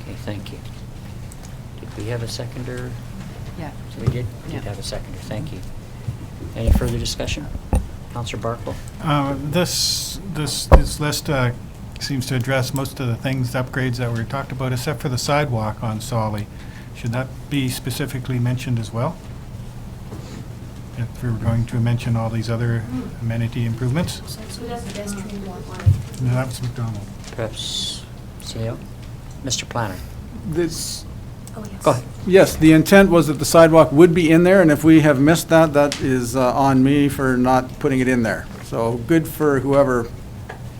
Okay, thank you. Did we have a seconder? Yeah. We did? Yeah. Did have a seconder, thank you. Any further discussion? Councillor Barkle? This list seems to address most of the things, upgrades that were talked about, except for the sidewalk on Solly. Should that be specifically mentioned as well? If we were going to mention all these other amenity improvements? So that's pedestrian walkway. No, that was McDonald. Perhaps, CEO? Mr. Planner? This, Oh, yes. Go ahead. yes, the intent was that the sidewalk would be in there, and if we have missed that, that is on me for not putting it in there. So good for whoever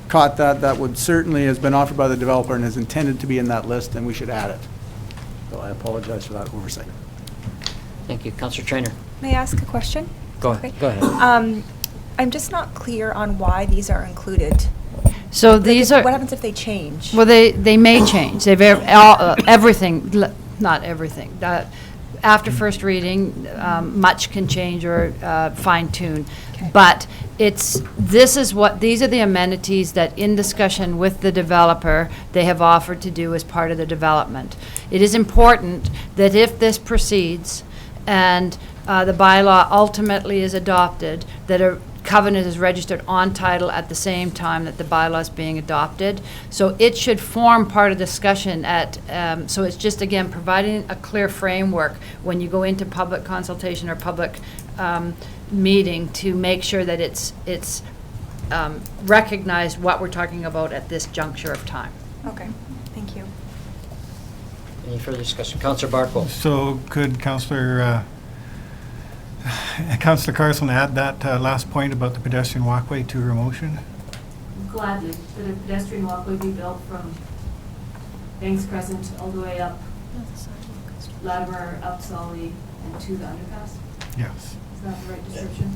caught that. That would certainly has been offered by the developer and is intended to be in that list, and we should add it. So I apologize for that oversight. Thank you. Councillor Trainer? May I ask a question? Go Okay. ahead. Go ahead. I'm just not clear on why these are included. So these are. What happens if they change? Well, they may change. They've everything, not everything. After first reading, much can change or fine tune. Okay. But these are the amenities that in discussion with the developer, they have offered to do as part of the development. It is important that if this proceeds and the bylaw ultimately is adopted, that a covenant is registered on title at the same time that the bylaw is being adopted. So it should form part of discussion so it's just, again, providing a clear framework when you go into public consultation or public meeting to make sure that it's recognized what we're talking about at this juncture of time. Okay, thank you. Any further discussion? Councillor Barkle? So could Councillor Carlson add that last point about the pedestrian walkway to her motion? Gladly, that a pedestrian walkway be built from Banks Crescent all the way up Latimer, up Solly, and to the underpass. Yes. Is that the right description?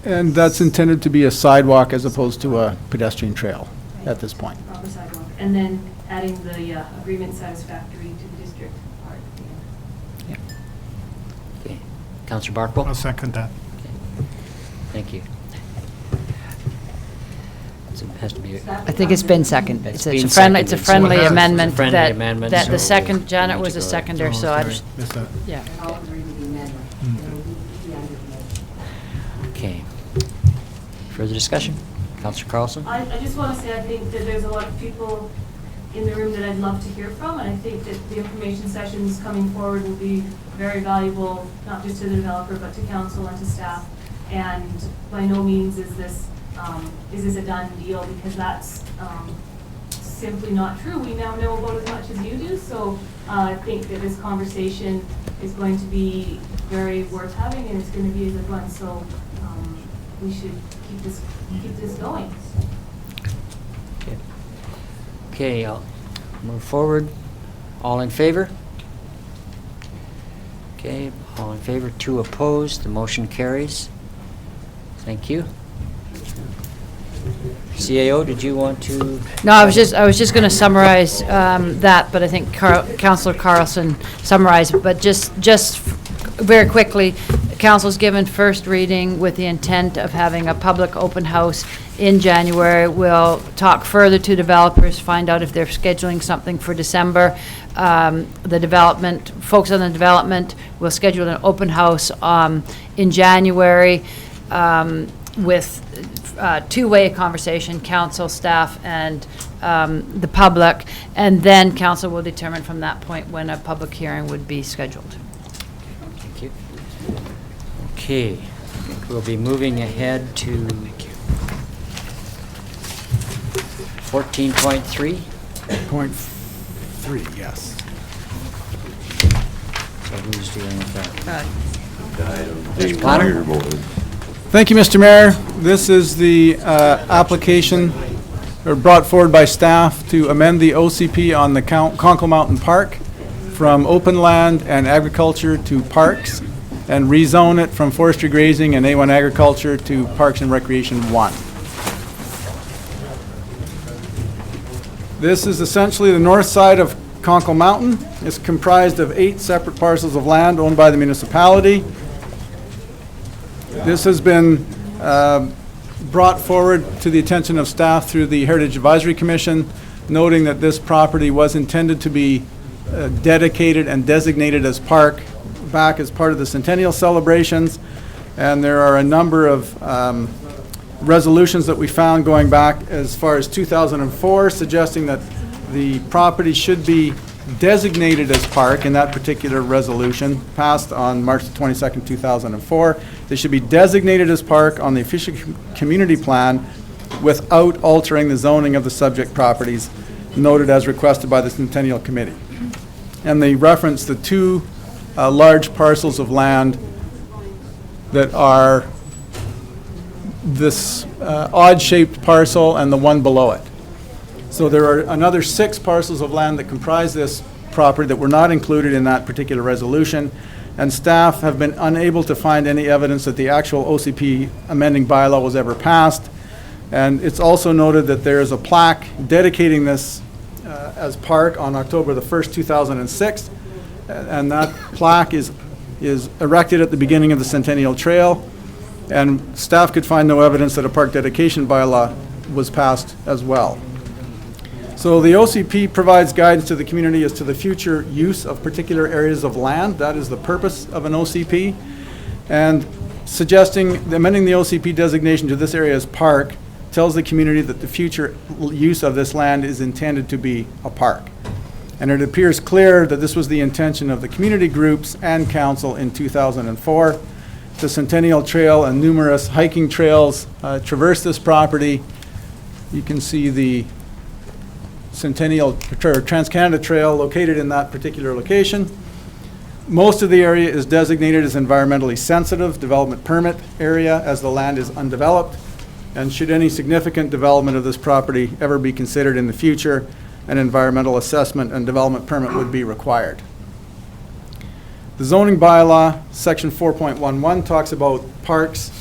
And that's intended to be a sidewalk as opposed to a pedestrian trail at this point. Proper sidewalk. And then adding the agreement satisfactory to the district part at the end. Okay. Councillor Barkle? I'll second that. Thank you. It has to be. I think it's been seconded. It's It's been a friendly, seconded, so friendly it's a amendment friendly that, amendment, that the so second, we Janet need was to a go- seconder, Oh, so I sorry, just, missed that. yeah. Okay. Further discussion? Councillor Carlson? I just want to say I think that there's a lot of people in the room that I'd love to hear from, and I think that the information sessions coming forward will be very valuable, not just to the developer, but to council and to staff. And by no means is this a done deal, because that's simply not true. We now know about as much as you do, so I think that this conversation is going to be very worth having, and it's going to be a good one. So we should keep this going. Okay. Okay, I'll move forward. All in favor? Okay, all in favor, 2 opposed, the motion carries. Thank you. CAO, did you want to? No, I was just going to summarize that, but I think Councillor Carlson summarized it. But just very quickly, Council's given first reading with the intent of having a public open house in January. We'll talk further to developers, find out if they're scheduling something for December. The development, folks on the development will schedule an open house in January with two-way conversation, council, staff, and the public, and then council will determine from that point when a public hearing would be scheduled. Thank you. Okay, we'll be moving ahead to 14.3. Point 3, yes. So who's dealing with that? Mr. Planner? Thank you, Mr. Mayor. This is the application brought forward by staff to amend the OCP on the Conkle Mountain Park from open land and agriculture to parks, and rezone it from forestry grazing and A1 agriculture to Parks and Recreation 1. This is essentially the north side of Conkle Mountain. It's comprised of 8 separate parcels of land owned by the municipality. This has been brought forward to the attention of staff through the Heritage Advisory Commission, noting that this property was intended to be dedicated and designated as park back as part of the centennial celebrations. And there are a number of resolutions that we found going back as far as 2004, suggesting that the property should be designated as park in that particular resolution, passed on March 22nd, 2004. They should be designated as park on the official community plan without altering the zoning of the subject properties noted as requested by the Centennial Committee. And they reference the two large parcels of land that are this odd-shaped parcel and the one below it. So there are another 6 parcels of land that comprise this property that were not included in that particular resolution, and staff have been unable to find any evidence that the actual OCP amending bylaw was ever passed. And it's also noted that there is a plaque dedicating this as park on October the 1st, 2006, and that plaque is erected at the beginning of the Centennial Trail, and staff could find no evidence that a park dedication bylaw was passed as well. So the OCP provides guidance to the community as to the future use of particular areas of land. That is the purpose of an OCP. And suggesting amending the OCP designation to this area as park tells the community that the future use of this land is intended to be a park. And it appears clear that this was the intention of the community groups and council in 2004. The Centennial Trail and numerous hiking trails traverse this property. You can see the Centennial or Trans-Canada Trail located in that particular location. Most of the area is designated as environmentally sensitive development permit area as the land is undeveloped. And should any significant development of this property ever be considered in the future, an environmental assessment and development permit would be required. The zoning bylaw, section 4.11, talks about parks,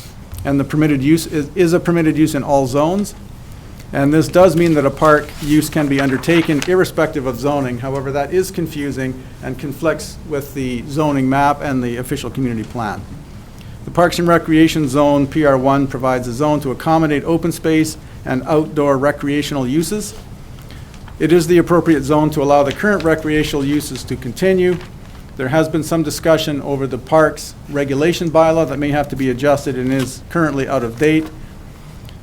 and the permitted use is a permitted use in all zones. And this does mean that a park use can be undertaken irrespective of zoning. However, that is confusing and conflicts with the zoning map and the official community plan. The Parks and Recreation Zone, PR1, provides a zone to accommodate open space and outdoor recreational uses. It is the appropriate zone to allow the current recreational uses to continue. There has been some discussion over the parks regulation bylaw that may have to be adjusted and is currently out of date.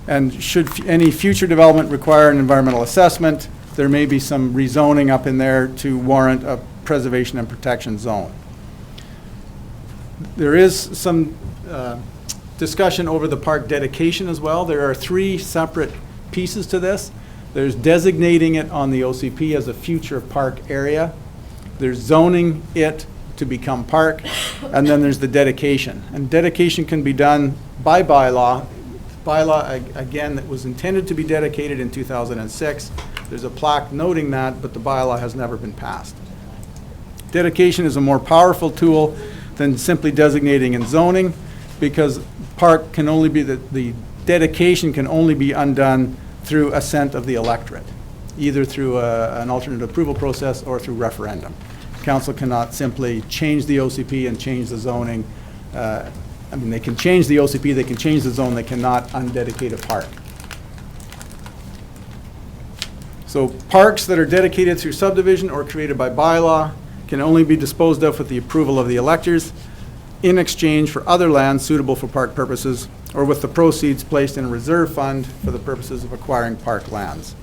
And should any future development require an environmental assessment, there may be some rezoning up in there to warrant a preservation and protection zone. There is some discussion over the park dedication as well. There are 3 separate pieces to this. There's designating it on the OCP as a future park area. There's zoning it to become park, and then there's the dedication. And dedication can be done by bylaw. Bylaw, again, that was intended to be dedicated in 2006. There's a plaque noting that, but the bylaw has never been passed. Dedication is a more powerful tool than simply designating and zoning, because park can only be, the dedication can only be undone through assent of the electorate, either through an alternate approval process or through referendum. Council cannot simply change the OCP and change the zoning. I mean, they can change the OCP, they can change the zone, they cannot undedicate a park. So parks that are dedicated through subdivision or created by bylaw can only be disposed of with the approval of the electors in exchange for other land suitable for park purposes, or with the proceeds placed in a reserve fund for the purposes of acquiring park lands.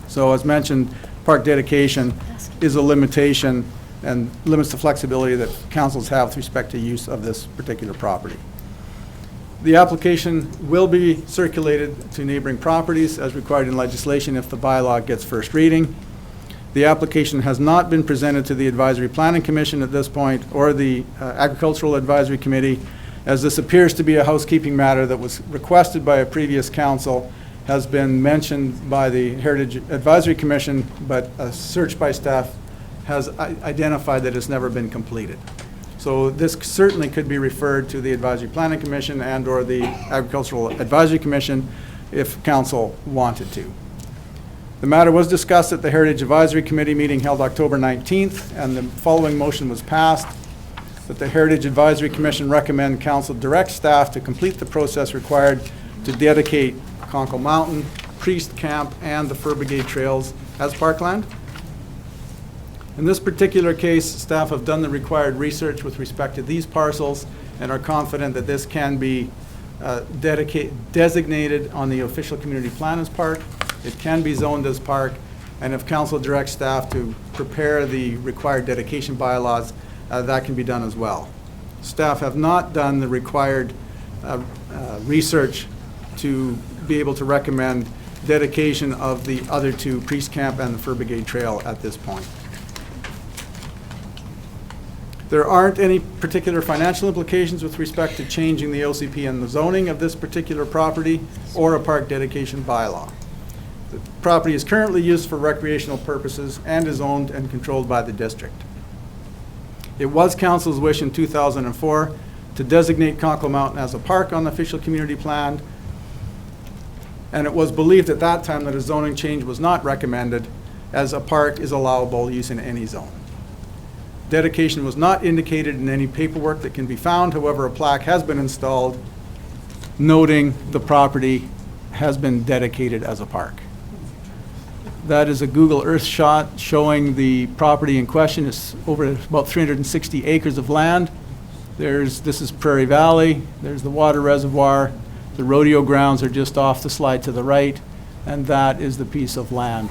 So as mentioned, park dedication is a limitation and limits the flexibility that councils have with respect to use of this particular property. The application will be circulated to neighboring properties as required in legislation if the bylaw gets first reading. The application has not been presented to the Advisory Planning Commission at this point, or the Agricultural Advisory Committee, as this appears to be a housekeeping matter that was requested by a previous council, has been mentioned by the Heritage Advisory Commission, but a search by staff has identified that it's never been completed. So this certainly could be referred to the Advisory Planning Commission and or the Agricultural Advisory Commission if council wanted to. The matter was discussed at the Heritage Advisory Committee meeting held October 19th, and the following motion was passed. that the Heritage Advisory Commission recommend council direct staff to complete the process required to dedicate Conkle Mountain, Priest Camp, and the Fur Brigade Trails as parkland. In this particular case, staff have done the required research with respect to these parcels and are confident that this can be designated on the official community plan as park. It can be zoned as park, and if council directs staff to prepare the required dedication bylaws, that can be done as well. Staff have not done the required research to be able to recommend dedication of the other two, Priest Camp and the Fur Brigade Trail, at this point. There aren't any particular financial implications with respect to changing the OCP and the zoning of this particular property or a park dedication bylaw. The property is currently used for recreational purposes and is owned and controlled by the district. It was council's wish in 2004 to designate Conkle Mountain as a park on the official community plan, and it was believed at that time that a zoning change was not recommended, as a park is allowable use in any zone. Dedication was not indicated in any paperwork that can be found. However, a plaque has been installed noting the property has been dedicated as a park. That is a Google Earth shot showing the property in question. It's over about 360 acres of land. This is Prairie Valley. There's the water reservoir. The rodeo grounds are just off the slide to the right, and that is the piece of land.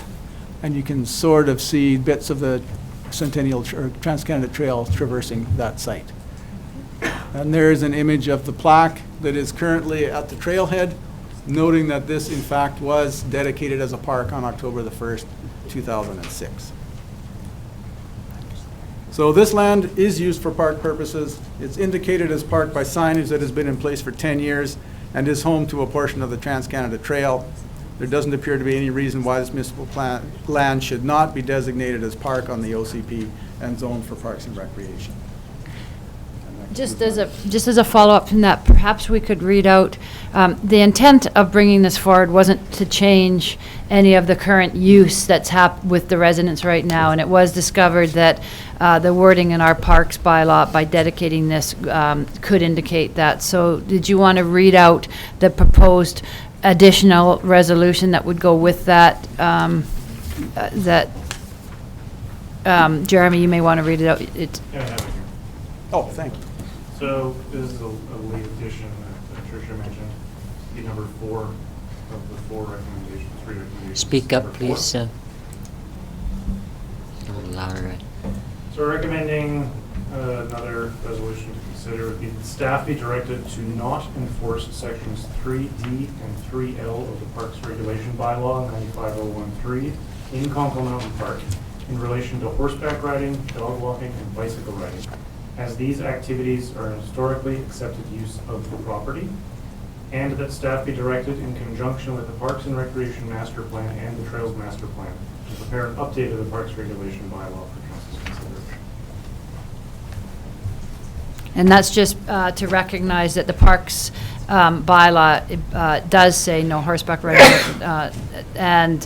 And you can sort of see bits of the Centennial or Trans-Canada Trail traversing that site. And there is an image of the plaque that is currently at the trailhead, noting that this in fact was dedicated as a park on October the 1st, 2006. So this land is used for park purposes. It's indicated as park by signage that has been in place for 10 years and is home to a portion of the Trans-Canada Trail. There doesn't appear to be any reason why this municipal land should not be designated as park on the OCP and zoned for parks and recreation. Just as a follow-up from that, perhaps we could read out, the intent of bringing this forward wasn't to change any of the current use that's with the residents right now, and it was discovered that the wording in our parks bylaw by dedicating this could indicate that. So did you want to read out the proposed additional resolution that would go with that? Jeremy, you may want to read it out. Oh, thank you. So this is a late addition that Tricia mentioned, the number 4 of the 4 recommendations, 3 recommendations. Speak up, Number please. 4. A little louder. So we're recommending another resolution to consider would be that staff be directed to not enforce sections 3D and 3L of the Parks Regulation Bylaw 95013 in Conkle Mountain Park in relation to horseback riding, dog walking, and bicycle riding, as these activities are an historically accepted use of the property, and that staff be directed in conjunction with the Parks and Recreation Master Plan and the Trails Master Plan to prepare an update of the Parks Regulation Bylaw for council's consideration. And that's just to recognize that the parks bylaw does say no horseback riding, and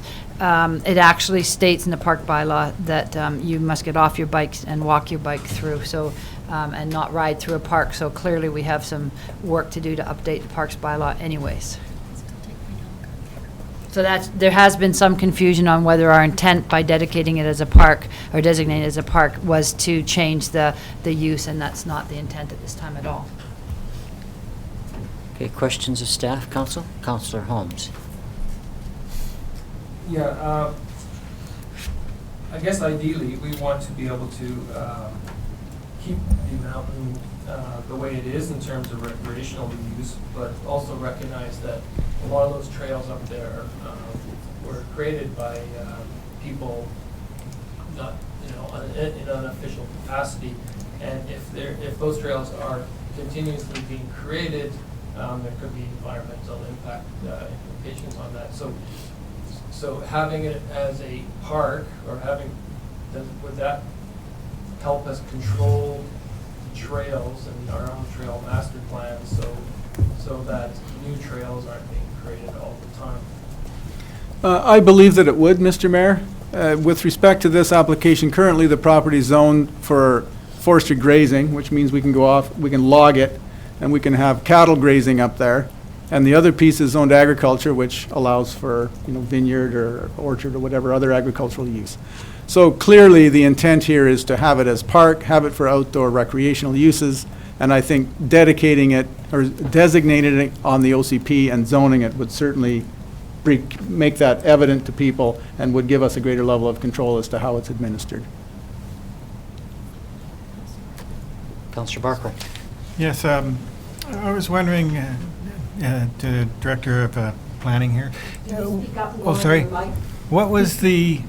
it actually states in the park bylaw that you must get off your bikes and walk your bike through, so and not ride through a park. So clearly we have some work to do to update the parks bylaw anyways. So there has been some confusion on whether our intent by dedicating it as a park or designating it as a park was to change the use, and that's not the intent at this time at all. Okay, questions of staff, council? Councillor Holmes. Yeah, I guess ideally, we want to be able to keep the mountain the way it is in terms of recreational use, but also recognize that a lot of those trails up there were created by people not, in an unofficial capacity, and if those trails are continuously being created, there could be environmental impact implications on that. So having it as a park, or would that help us control trails and our own trail master plans, so that new trails aren't being created all the time? I believe that it would, Mr. Mayor. With respect to this application, currently the property is zoned for forestry grazing, which means we can go off, we can log it, and we can have cattle grazing up there. And the other piece is zoned agriculture, which allows for, vineyard or orchard or whatever other agricultural use. So clearly, the intent here is to have it as park, have it for outdoor recreational uses, and I think dedicating it or designating it on the OCP and zoning it would certainly make that evident to people and would give us a greater level of control as to how it's administered. Councillor Barker. Yes, I was wondering, to Director of Planning here. Oh, sorry. What was the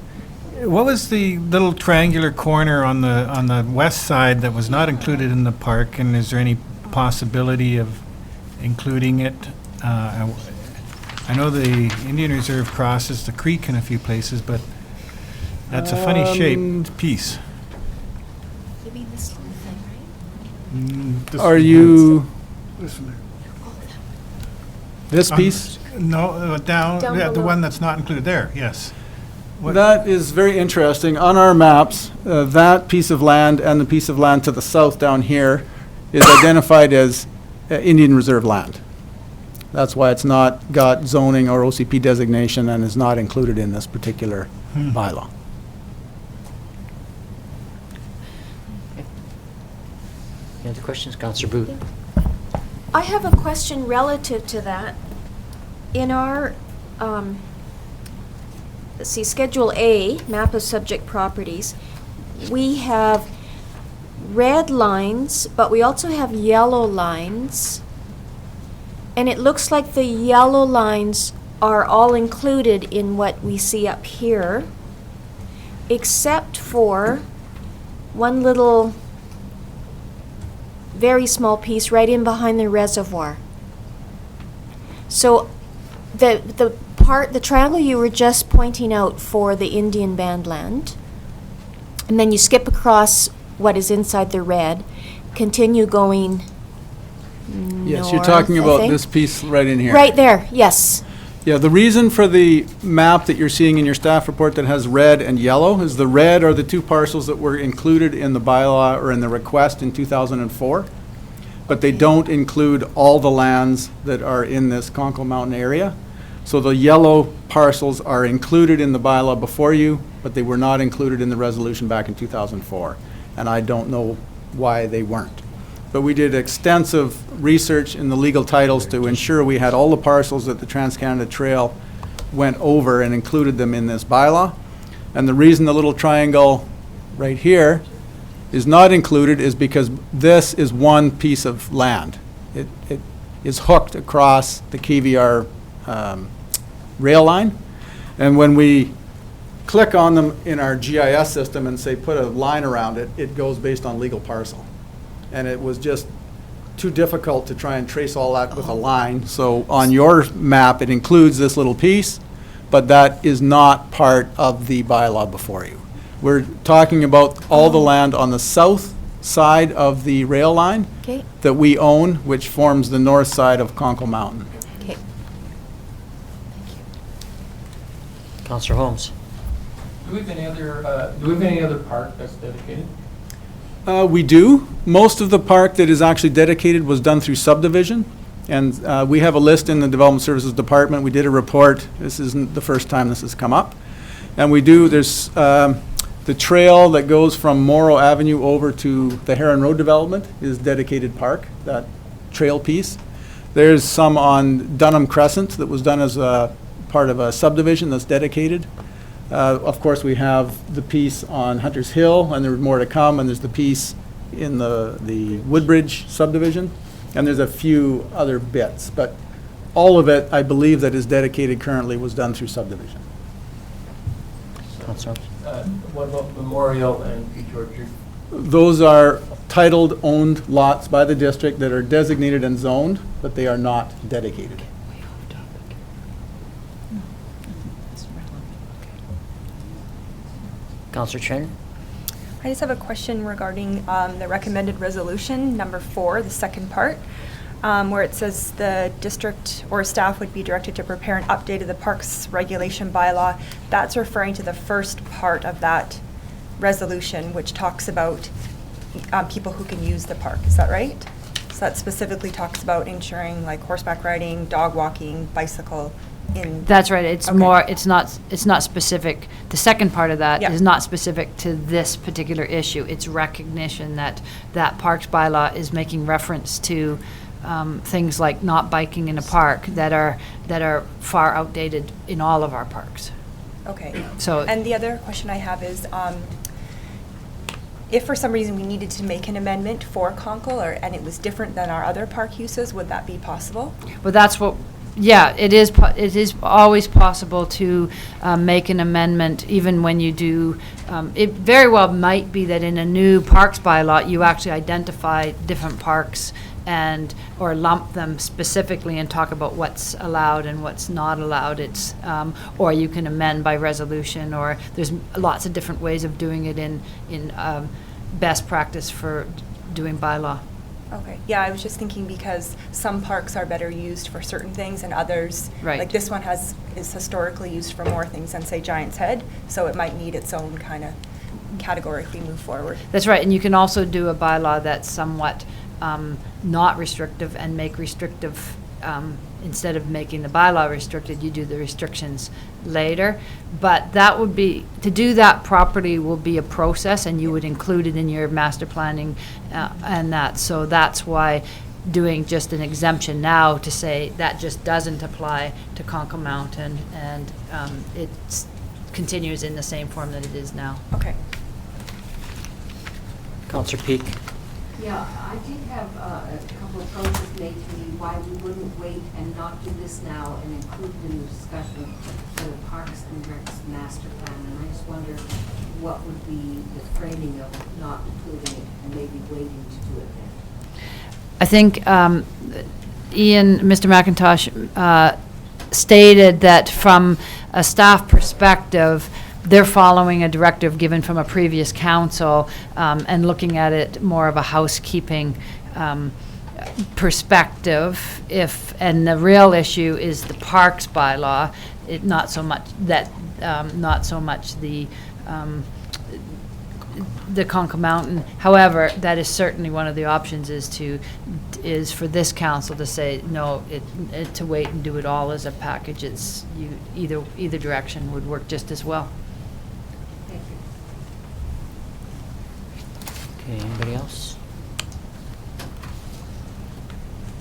little triangular corner on the west side that was not included in the park, and is there any possibility of including it? I know the Indian Reserve crosses the creek in a few places, but that's a funny shaped piece. You mean this little thing, right? Are you this piece? No, down yeah, the below. one that's not included there, yes. That is very interesting. On our maps, that piece of land and the piece of land to the south down here is identified as Indian Reserve land. That's why it's not got zoning or OCP designation and is not included in this particular bylaw. Any other questions? Councillor Booth. I have a question relative to that. In our, let's see, Schedule A, map of subject properties, we have red lines, but we also have yellow lines. And it looks like the yellow lines are all included in what we see up here, except for one little, very small piece right in behind the reservoir. So the triangle you were just pointing out for the Indian band land, and then you skip across what is inside the red, continue going Yes, you're north, talking I about think. this piece right in here. Right there, yes. Yeah, the reason for the map that you're seeing in your staff report that has red and yellow is the red are the two parcels that were included in the bylaw or in the request in 2004, but they don't include all the lands that are in this Conkle Mountain area. So the yellow parcels are included in the bylaw before you, but they were not included in the resolution back in 2004, and I don't know why they weren't. But we did extensive research in the legal titles to ensure we had all the parcels that the Trans-Canada Trail went over and included them in this bylaw. And the reason the little triangle right here is not included is because this is one piece of land. It is hooked across the KVR rail line. And when we click on them in our GIS system and say put a line around it, it goes based on legal parcel. And it was just too difficult to try and trace all that with a line. So on your map, it includes this little piece, but that is not part of the bylaw before you. We're talking about all the land on the south side of the rail line Okay. that we own, which forms the north side of Conkle Mountain. Okay. Councillor Holmes. Do we have any other park that's dedicated? We do. Most of the park that is actually dedicated was done through subdivision. And we have a list in the Development Services Department. We did a report. This isn't the first time this has come up. And we do, there's the trail that goes from Morrow Avenue over to the Heron Road development is dedicated park, that trail piece. There's some on Dunham Crescent that was done as a part of a subdivision that's dedicated. Of course, we have the piece on Hunter's Hill, and there's more to come, and there's the piece in the Woodbridge subdivision, and there's a few other bits. But all of it, I believe, that is dedicated currently was done through subdivision. Councillor. What about Memorial and Peach Orchard? Those are titled, owned lots by the district that are designated and zoned, but they are not dedicated. Councillor Trainer. I just have a question regarding the recommended resolution, number 4, the second part, where it says the district or staff would be directed to prepare an update of the parks regulation bylaw. That's referring to the first part of that resolution, which talks about people who can use the park. Is that right? So that specifically talks about ensuring like horseback riding, dog walking, bicycle in. That's right. It's Okay. more, it's not specific. The second part of that Yeah. is not specific to this particular issue. It's recognition that that parks bylaw is making reference to things like not biking in a park that are far outdated in all of our parks. Okay. So- And the other question I have is, if for some reason we needed to make an amendment for Conkle, and it was different than our other park uses, would that be possible? Well, that's what, yeah, it is always possible to make an amendment, even when you do, it very well might be that in a new parks bylaw, you actually identify different parks or lump them specifically and talk about what's allowed and what's not allowed. It's, or you can amend by resolution, or there's lots of different ways of doing it in best practice for doing bylaw. Okay, yeah, I was just thinking because some parks are better used for certain things and others, Right. like this one is historically used for more things than, say, Giant's Head, so it might need its own kind of category if we move forward. That's right, and you can also do a bylaw that's somewhat not restrictive and make restrictive, instead of making the bylaw restricted, you do the restrictions later. But that would be, to do that properly will be a process, and you would include it in your master planning and that. So that's why doing just an exemption now to say that just doesn't apply to Conkle Mountain, and it continues in the same form that it is now. Okay. Councillor Peak. Yeah, I did have a couple of approaches made to me why we wouldn't wait and not do this now and include it in the discussion for the Parks and Recs master plan. And I just wonder what would be the framing of not including it and maybe waiting to do it then. I think Ian, Mr. McIntosh, stated that from a staff perspective, they're following a directive given from a previous council and looking at it more of a housekeeping perspective. And the real issue is the parks bylaw, not so much the Conkle Mountain. However, that is certainly one of the options, is for this council to say no, to wait and do it all as a package. Either direction would work just as well. Okay, anybody else?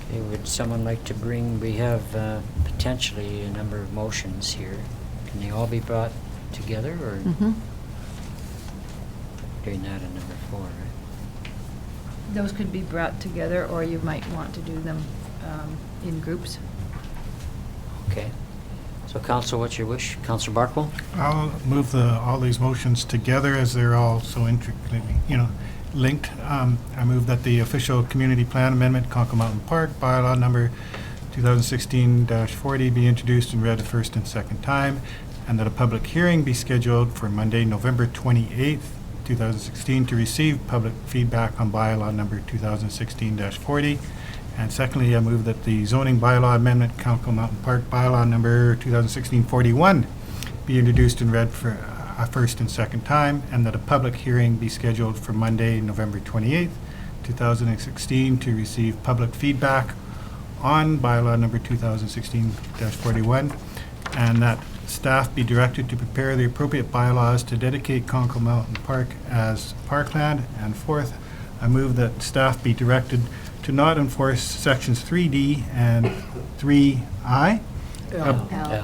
Okay, would someone like to bring, we have potentially a number of motions here. Can they all be brought together, or? Doing that in number 4, right? Those could be brought together, or you might want to do them in groups. Okay. So council, what's your wish? Councillor Barkwell? I'll move all these motions together as they're all so intricately, linked. I move that the official community plan amendment, Conkle Mountain Park bylaw number 2016-40 be introduced and read the first and second time, and that a public hearing be scheduled for Monday, November 28th, 2016, to receive public feedback on bylaw number 2016-40. And secondly, I move that the zoning bylaw amendment, Conkle Mountain Park bylaw number 2016-41 be introduced and read for a first and second time, and that a public hearing be scheduled for Monday, November 28th, 2016, to receive public feedback on bylaw number 2016-41, and that staff be directed to prepare the appropriate bylaws to dedicate Conkle Mountain Park as parkland. And fourth, I move that staff be directed to not enforce sections 3D and 3I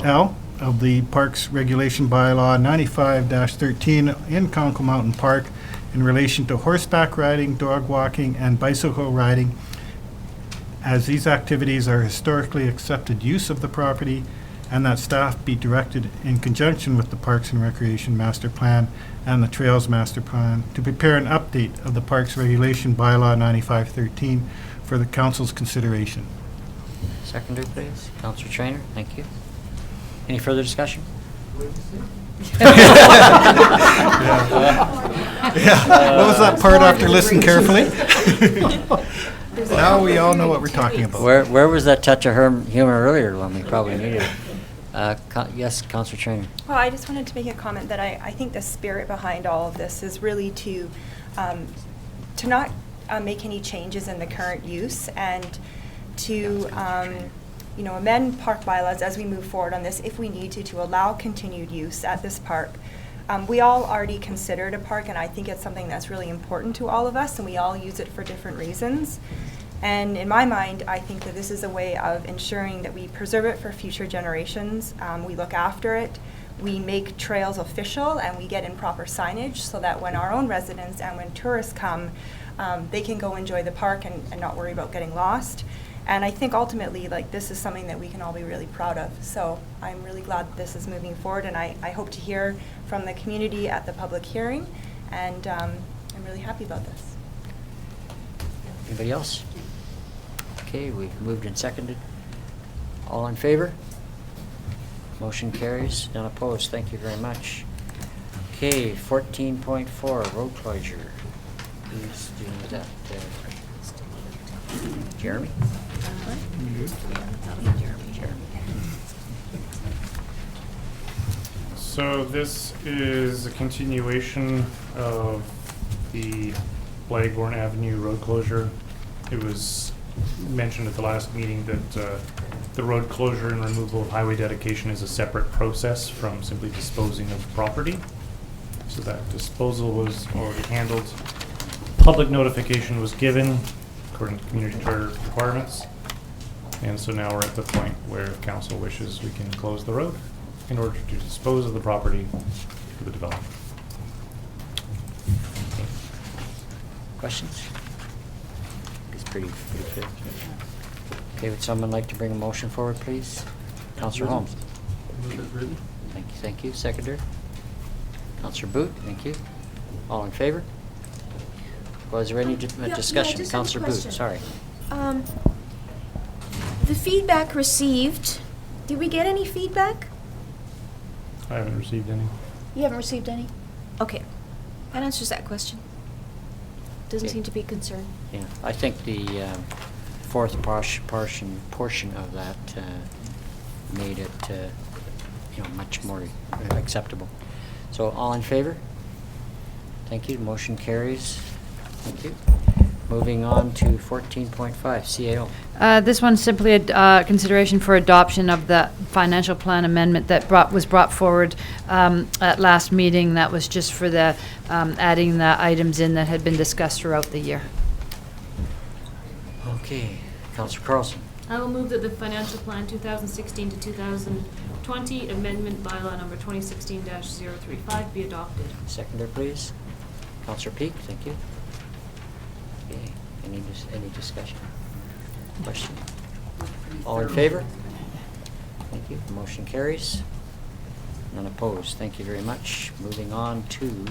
L of the Parks Regulation Bylaw 95-13 in Conkle Mountain Park in relation to horseback riding, dog walking, and bicycle riding, as these activities are historically accepted use of the property, and that staff be directed in conjunction with the Parks and Recreation Master Plan and the Trails Master Plan to prepare an update of the Parks Regulation Bylaw 95-13 for the council's consideration. Seconder, please. Councillor Trainer, thank you. Any further discussion? Yeah. What was that part after listen carefully? Now we all know what we're talking about. Where was that touch of humor earlier when we probably needed it? Yes, Councillor Trainer. Well, I just wanted to make a comment that I think the spirit behind all of this is really to to not make any changes in the current use and to amend park bylaws as we move forward on this if we need to allow continued use at this park. We all already consider it a park, and I think it's something that's really important to all of us, and we all use it for different reasons. And in my mind, I think that this is a way of ensuring that we preserve it for future generations. We look after it, we make trails official, and we get in proper signage so that when our own residents and when tourists come, they can go enjoy the park and not worry about getting lost. And I think ultimately, like, this is something that we can all be really proud of. So I'm really glad that this is moving forward, and I hope to hear from the community at the public hearing, and I'm really happy about this. Anybody else? Okay, we've moved and seconded. All in favor? Motion carries, none opposed. Thank you very much. Okay, 14.4, road closure. Who's dealing with that? Jeremy? So this is a continuation of the Blagbourne Avenue road closure. It was mentioned at the last meeting that the road closure and removal of highway dedication is a separate process from simply disposing of property. So that disposal was already handled. Public notification was given according to community charter requirements. And so now we're at the point where if council wishes, we can close the road in order to dispose of the property for the development. Questions? It's pretty clear. Okay, would someone like to bring a motion forward, please? Councillor Holmes. Thank you. Seconder? Councillor Boot, thank you. All in favor? Was there any discussion? just have a Councillor Boot, question. sorry. The feedback received, did we get any feedback? I haven't received any. You haven't received any? Okay, that answers that question. Doesn't Okay. seem to be a concern. Yeah, I think the fourth portion of that made it, much more acceptable. So all in favor? Thank you. Motion carries. Thank you. Moving on to 14.5, CAO. This one's simply a consideration for adoption of the financial plan amendment that was brought forward at last meeting. That was just for the adding the items in that had been discussed throughout the year. Okay, Councillor Carlson. I will move that the financial plan 2016 to 2020 amendment bylaw number 2016-035 be adopted. Seconder, please. Councillor Peak, thank you. Okay, any discussion? Question? All in favor? Thank you. The motion carries. None opposed. Thank you very much. Moving on to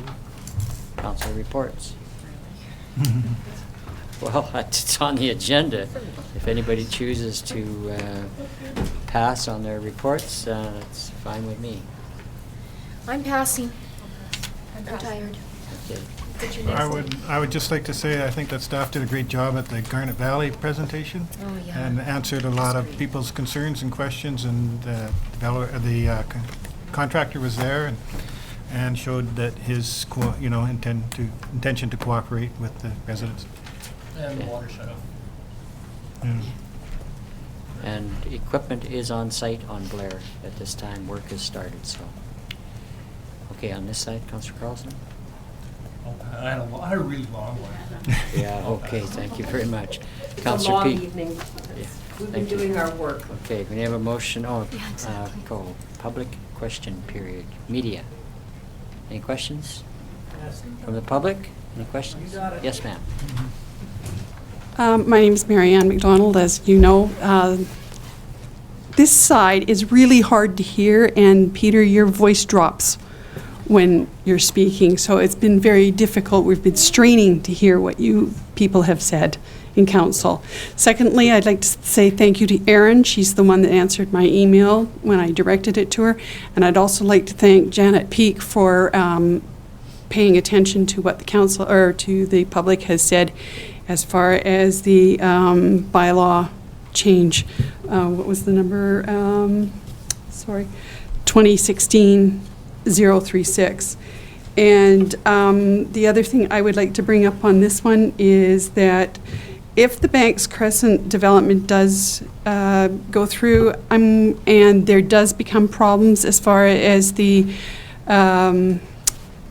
council reports. Well, it's on the agenda. If anybody chooses to pass on their reports, that's fine with me. I'm passing. I'm tired. Okay. I would just like to say I think that staff did a great job at the Garnet Valley presentation. Oh, yeah. And answered a lot of people's concerns and questions, and contractor was there and showed that his intention to cooperate with the residents. And the water shut off. Yeah. And equipment is on site on Blair at this time. Work has started, so. Okay, on this side, Councillor Carlson? I had a really long one. Yeah, okay, thank you very much. It's a Councillor long Peak. evening. Yeah, We've been thank you. doing our work. Okay, we have a motion, Yeah, exactly. go, public question period. Media. Any questions? From the public? Any questions? Yes, ma'am. My name is Mary Ann McDonald, as you know. This side is really hard to hear, and Peter, your voice drops when you're speaking, so it's been very difficult. We've been straining to hear what you people have said in council. Secondly, I'd like to say thank you to Erin. She's the one that answered my email when I directed it to her, and I'd also like to thank Janet Peak for paying attention to what the council or to the public has said as far as the bylaw change. What was the number? 2016-036. And the other thing I would like to bring up on this one is that if the Banks Crescent development does go through and there does become problems as far as the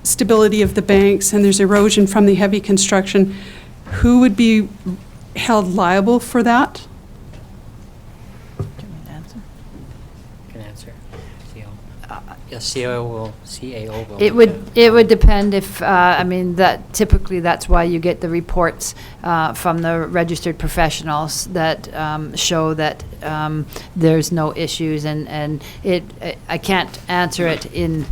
stability of the banks and there's erosion from the heavy construction, who would be held liable for that? Can answer. Yes, CAO will. It would depend if, I mean, that typically that's why you get the reports from the registered professionals that show that there's no issues, and I can't answer it in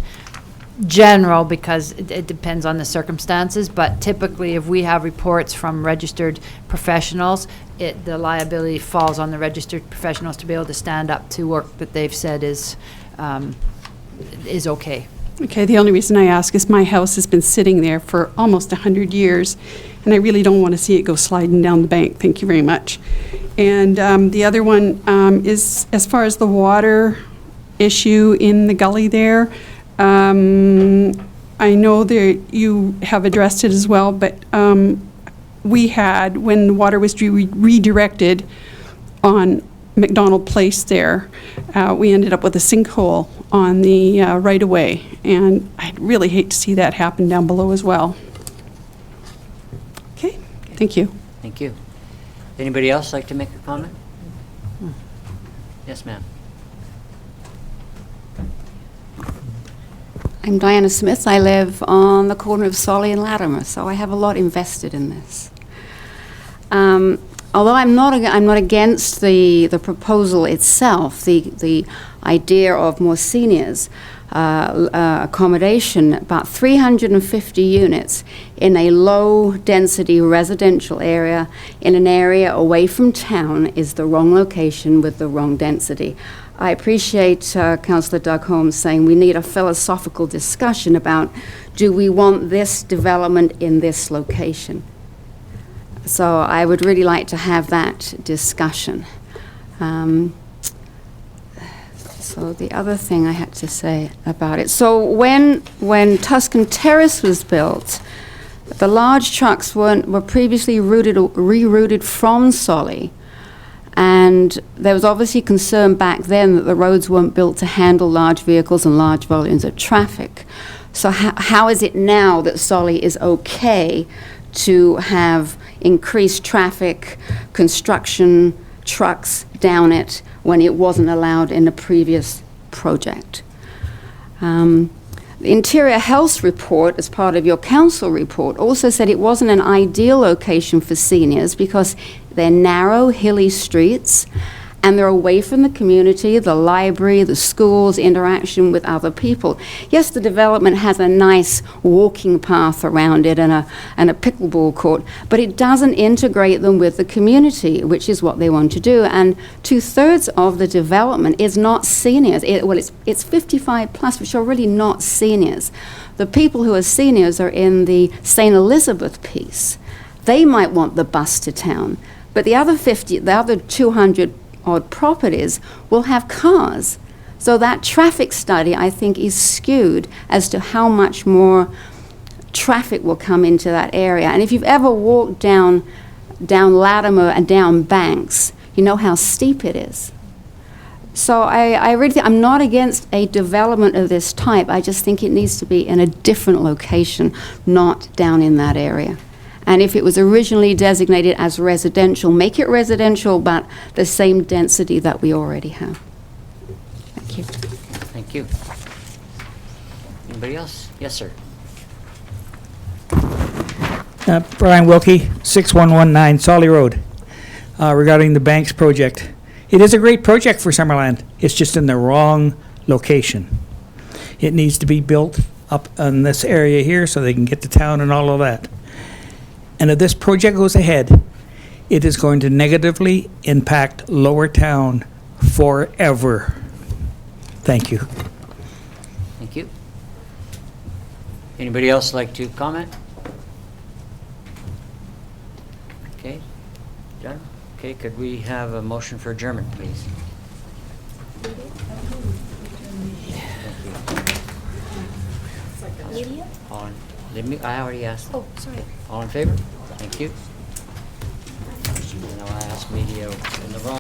general because it depends on the circumstances, but typically if we have reports from registered professionals, the liability falls on the registered professionals to be able to stand up to work that they've said is okay. Okay, the only reason I ask is my house has been sitting there for almost 100 years, and I really don't want to see it go sliding down the bank. Thank you very much. And the other one is as far as the water issue in the gully there. I know that you have addressed it as well, but we had, when the water was redirected on McDonald Place there, we ended up with a sinkhole on the right-of-way, and I'd really hate to see that happen down below as well. Okay, thank you. Thank you. Anybody else like to make a comment? Yes, ma'am. I'm Diana Smith. I live on the corner of Solly and Latimer, so I have a lot invested in this. Although I'm not against the proposal itself, the idea of more seniors accommodation, about 350 units in a low-density residential area in an area away from town is the wrong location with the wrong density. I appreciate Councillor Doug Holmes saying we need a philosophical discussion about, do we want this development in this location? So I would really like to have that discussion. So the other thing I had to say about it. So when Tuscan Terrace was built, the large trucks were previously rerouted from Solly. And there was obviously concern back then that the roads weren't built to handle large vehicles and large volumes of traffic. So how is it now that Solly is okay to have increased traffic, construction, trucks down it when it wasn't allowed in the previous project? The Interior Health report, as part of your council report, also said it wasn't an ideal location for seniors because they're narrow, hilly streets, and they're away from the community, the library, the schools, interaction with other people. Yes, the development has a nice walking path around it and a pickleball court, but it doesn't integrate them with the community, which is what they want to do. And 2/3 of the development is not seniors. It's 55 plus, which are really not seniors. The people who are seniors are in the St. Elizabeth piece. They might want the bus to town, but the other 200 odd properties will have cars. So that traffic study, I think, is skewed as to how much more traffic will come into that area. And if you've ever walked down Latimer and down Banks, you know how steep it is. So I really think I'm not against a development of this type. I just think it needs to be in a different location, not down in that area. And if it was originally designated as residential, make it residential, but the same density that we already have. Thank you. Thank you. Anybody else? Yes, sir. Brian Wilkie, 6119 Solly Road, regarding the Banks project. It is a great project for Summerland. It's just in the wrong location. It needs to be built up in this area here so they can get to town and all of that. And if this project goes ahead, it is going to negatively impact Lower Town forever. Thank you. Thank you. Anybody else like to comment? Okay. John? Okay, could we have a motion for adjournment, please? Thank you. Media? I already asked. Oh, sorry. All in favor? Thank you. Now I asked media in the wrong.